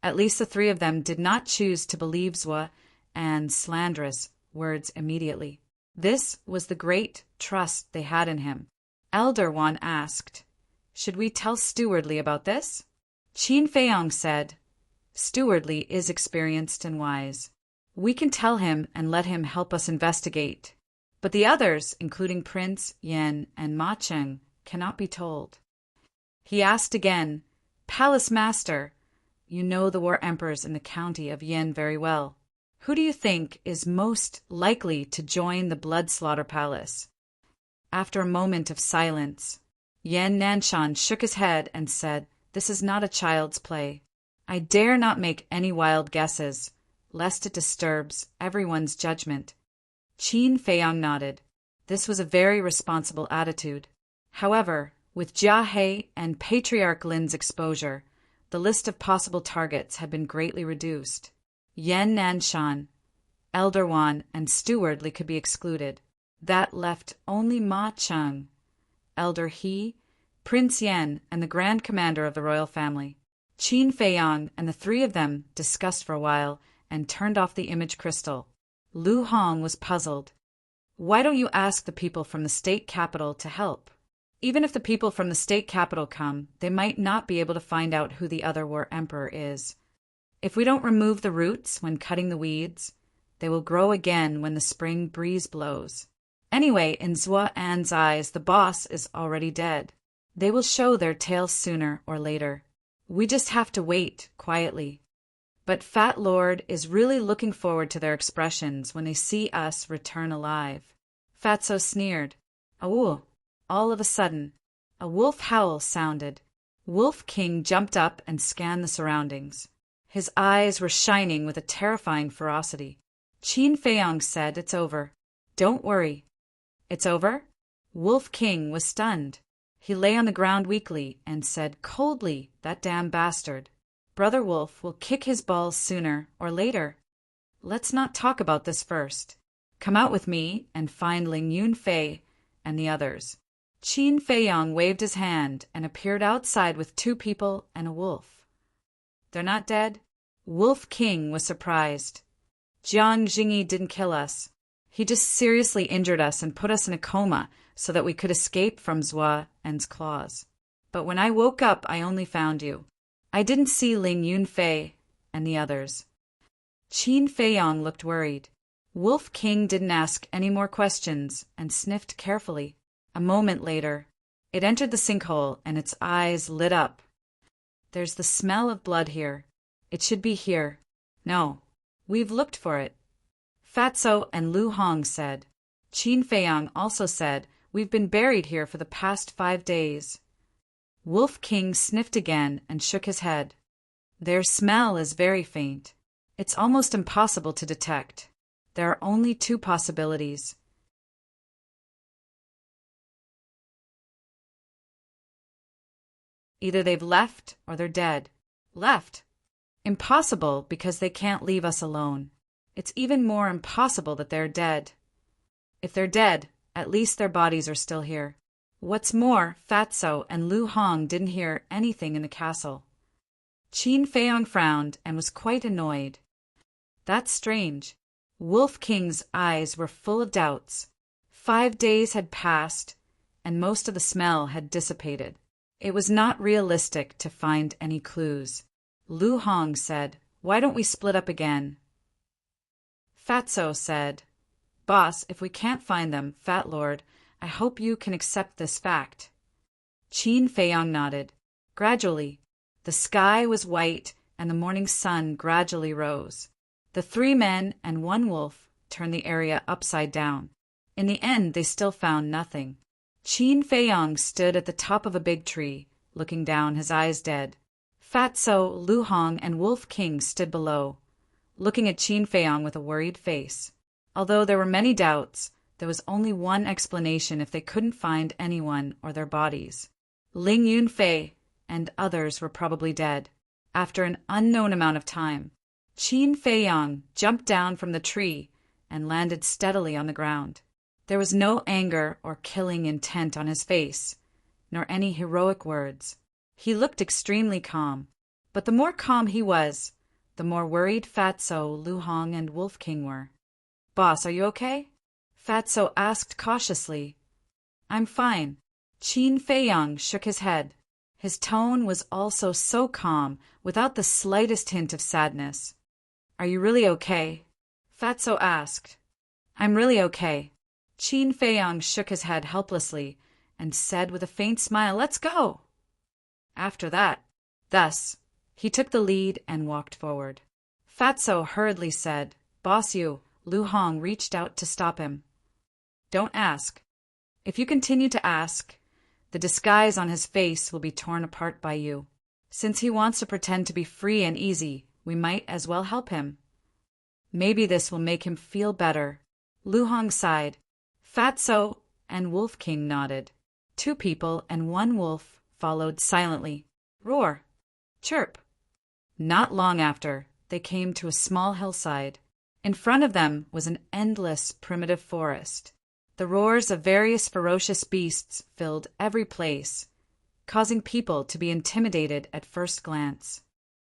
at least the three of them did not choose to believe Zhua and slanderous words immediately. This was the great trust they had in him. Elder Wan asked, Should we tell Stewardly about this? Qin Feiyang said, Stewardly is experienced and wise. We can tell him and let him help us investigate. But the others, including Prince Yan and Ma Cheng, cannot be told. He asked again, Palace Master, you know the war emperors in the county of Yan very well. Who do you think is most likely to join the Blood Slaughter Palace? After a moment of silence, Yan Nanshan shook his head and said, This is not a child's play. I dare not make any wild guesses, lest it disturbs everyone's judgment. Qin Feiyang nodded. This was a very responsible attitude. However, with Jia He and Patriarch Lin's exposure, the list of possible targets had been greatly reduced. Yan Nanshan, Elder Wan, and Stewardly could be excluded. That left only Ma Cheng, Elder He, Prince Yan, and the Grand Commander of the royal family. Qin Feiyang and the three of them discussed for a while and turned off the image crystal. Lu Hong was puzzled. Why don't you ask the people from the state capital to help? Even if the people from the state capital come, they might not be able to find out who the other war emperor is. If we don't remove the roots when cutting the weeds, they will grow again when the spring breeze blows. Anyway, in Zhua An's eyes, the boss is already dead. They will show their tails sooner or later. We just have to wait, quietly. But Fat Lord is really looking forward to their expressions when they see us return alive. Fatso sneered. Awoo! All of a sudden, a wolf howl sounded. Wolf King jumped up and scanned the surroundings. His eyes were shining with a terrifying ferocity. Qin Feiyong said, "It's over. Don't worry." "It's over?" Wolf King was stunned. He lay on the ground weakly and said coldly, "That damn bastard. Brother Wolf will kick his balls sooner or later. Let's not talk about this first. Come out with me and find Ling Yunfei and the others." Qin Feiyong waved his hand and appeared outside with 2 people and a wolf. "They're not dead?" Wolf King was surprised. "Jiang Jingyi didn't kill us. He just seriously injured us and put us in a coma so that we could escape from Zhua An's claws. But when I woke up, I only found you. I didn't see Ling Yunfei and the others." Qin Feiyong looked worried. Wolf King didn't ask any more questions and sniffed carefully. A moment later, it entered the sinkhole and its eyes lit up. "There's the smell of blood here. It should be here." "No, we've looked for it," Fatso and Lu Hong said. Qin Feiyong also said, "We've been buried here for the past 5 days." Wolf King sniffed again and shook his head. "Their smell is very faint. It's almost impossible to detect. There are only 2 possibilities. Either they've left or they're dead." "Left?" "Impossible, because they can't leave us alone. It's even more impossible that they're dead. If they're dead, at least their bodies are still here. What's more, Fatso and Lu Hong didn't hear anything in the castle." Qin Feiyong frowned and was quite annoyed. "That's strange." Wolf King's eyes were full of doubts. 5 days had passed, and most of the smell had dissipated. It was not realistic to find any clues. Lu Hong said, "Why don't we split up again?" Fatso said, "Boss, if we can't find them, Fat Lord, I hope you can accept this fact." Qin Feiyong nodded. Gradually, the sky was white and the morning sun gradually rose. The 3 men and 1 wolf turned the area upside down. In the end, they still found nothing. Qin Feiyong stood at the top of a big tree, looking down, his eyes dead. Fatso, Lu Hong, and Wolf King stood below, looking at Qin Feiyong with a worried face. Although there were many doubts, there was only one explanation if they couldn't find anyone or their bodies. Ling Yunfei and others were probably dead. After an unknown amount of time, Qin Feiyong jumped down from the tree and landed steadily on the ground. There was no anger or killing intent on his face, nor any heroic words. He looked extremely calm, but the more calm he was, the more worried Fatso, Lu Hong, and Wolf King were. "Boss, are you okay?" Fatso asked cautiously. "I'm fine." Qin Feiyong shook his head. His tone was also so calm, without the slightest hint of sadness. "Are you really okay?" Fatso asked. "I'm really okay." Qin Feiyong shook his head helplessly and said with a faint smile, "Let's go." After that, thus, he took the lead and walked forward. Fatso hurriedly said, "Boss, you." Lu Hong reached out to stop him. "Don't ask. If you continue to ask, the disguise on his face will be torn apart by you. Since he wants to pretend to be free and easy, we might as well help him. Maybe this will make him feel better." Lu Hong sighed. Fatso and Wolf King nodded. 2 people and 1 wolf followed silently. Roar! Chirp! Not long after, they came to a small hillside. In front of them was an endless primitive forest. The roars of various ferocious beasts filled every place, causing people to be intimidated at first glance.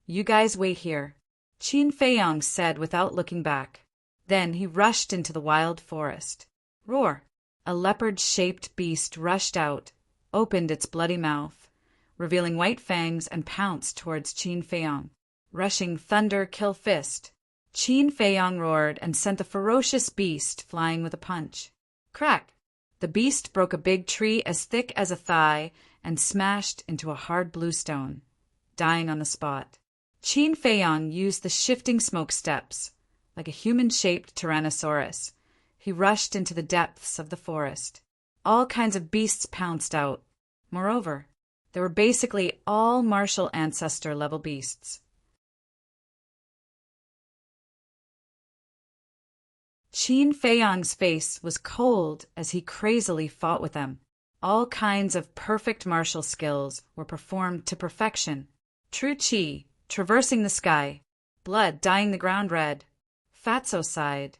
"You guys wait here," Qin Feiyong said without looking back. Then he rushed into the wild forest. Roar! A leopard-shaped beast rushed out opened its bloody mouth, revealing white fangs, and pounced towards Qin Feiyong. Rushing thunder kill fist, Qin Feiyong roared and sent the ferocious beast flying with a punch. Crack! The beast broke a big tree as thick as a thigh and smashed into a hard blue stone, dying on the spot. Qin Feiyong used the shifting smoke steps. Like a human-shaped tyrannosaurus, he rushed into the depths of the forest. All kinds of beasts pounced out. Moreover, they were basically all martial ancestor-level beasts. Qin Feiyong's face was cold as he crazily fought with them. All kinds of perfect martial skills were performed to perfection. True qi, traversing the sky, blood dyeing the ground red. Fatso sighed.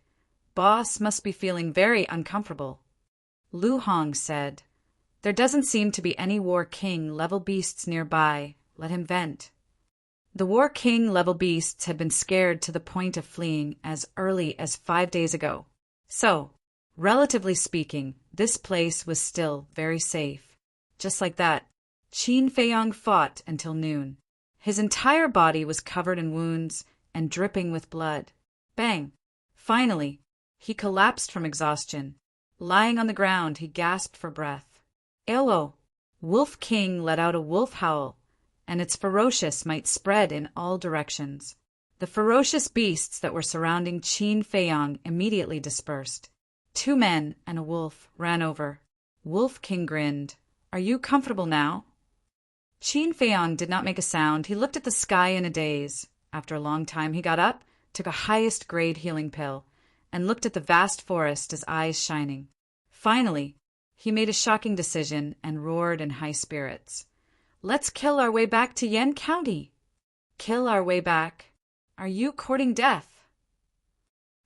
Boss must be feeling very uncomfortable. Lu Hong said, "There doesn't seem to be any War King level beasts nearby. Let him vent." The War King level beasts had been scared to the point of fleeing as early as 5 days ago. So, relatively speaking, this place was still very safe. Just like that, Qin Feiyong fought until noon. His entire body was covered in wounds and dripping with blood. Bang! Finally, he collapsed from exhaustion. Lying on the ground, he gasped for breath. Elo! Wolf King let out a wolf howl, and its ferocious might spread in all directions. The ferocious beasts that were surrounding Qin Feiyong immediately dispersed. 2 men and a wolf ran over. Wolf King grinned. "Are you comfortable now?" Qin Feiyong did not make a sound. He looked at the sky in a daze. After a long time, he got up, took a highest-grade healing pill, and looked at the vast forest, his eyes shining. Finally, he made a shocking decision and roared in high spirits. "Let's kill our way back to Yen County." "Kill our way back? Are you courting death?"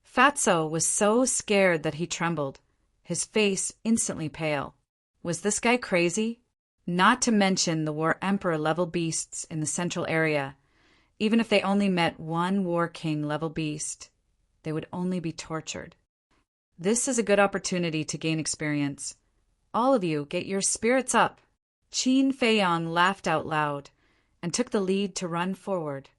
Fatso was so scared that he trembled, his face instantly pale. Was this guy crazy? Not to mention the War Emperor level beasts in the central area. Even if they only met 1 War King level beast, they would only be tortured. This is a good opportunity to gain experience. All of you, get your spirits up. Qin Feiyong laughed out loud and took the lead to run forward.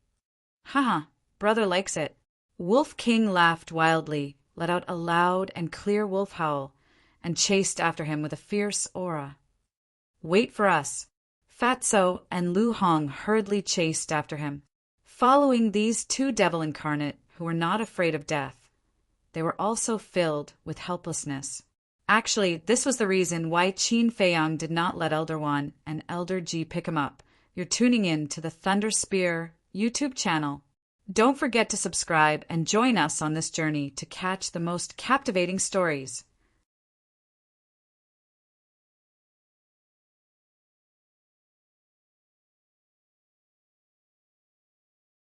Haha, brother likes it. Wolf King laughed wildly, let out a loud and clear wolf howl, and chased after him with a fierce aura. Wait for us. Fatso and Lu Hong hurriedly chased after him, following these 2 devil incarnate who were not afraid of death. They were also filled with helplessness. Actually, this was the reason why Qin Feiyong did not let Elder One and Elder G pick him up. You're tuning in to the Thunder Spear YouTube channel. Don't forget to subscribe and join us on this journey to catch the most captivating stories.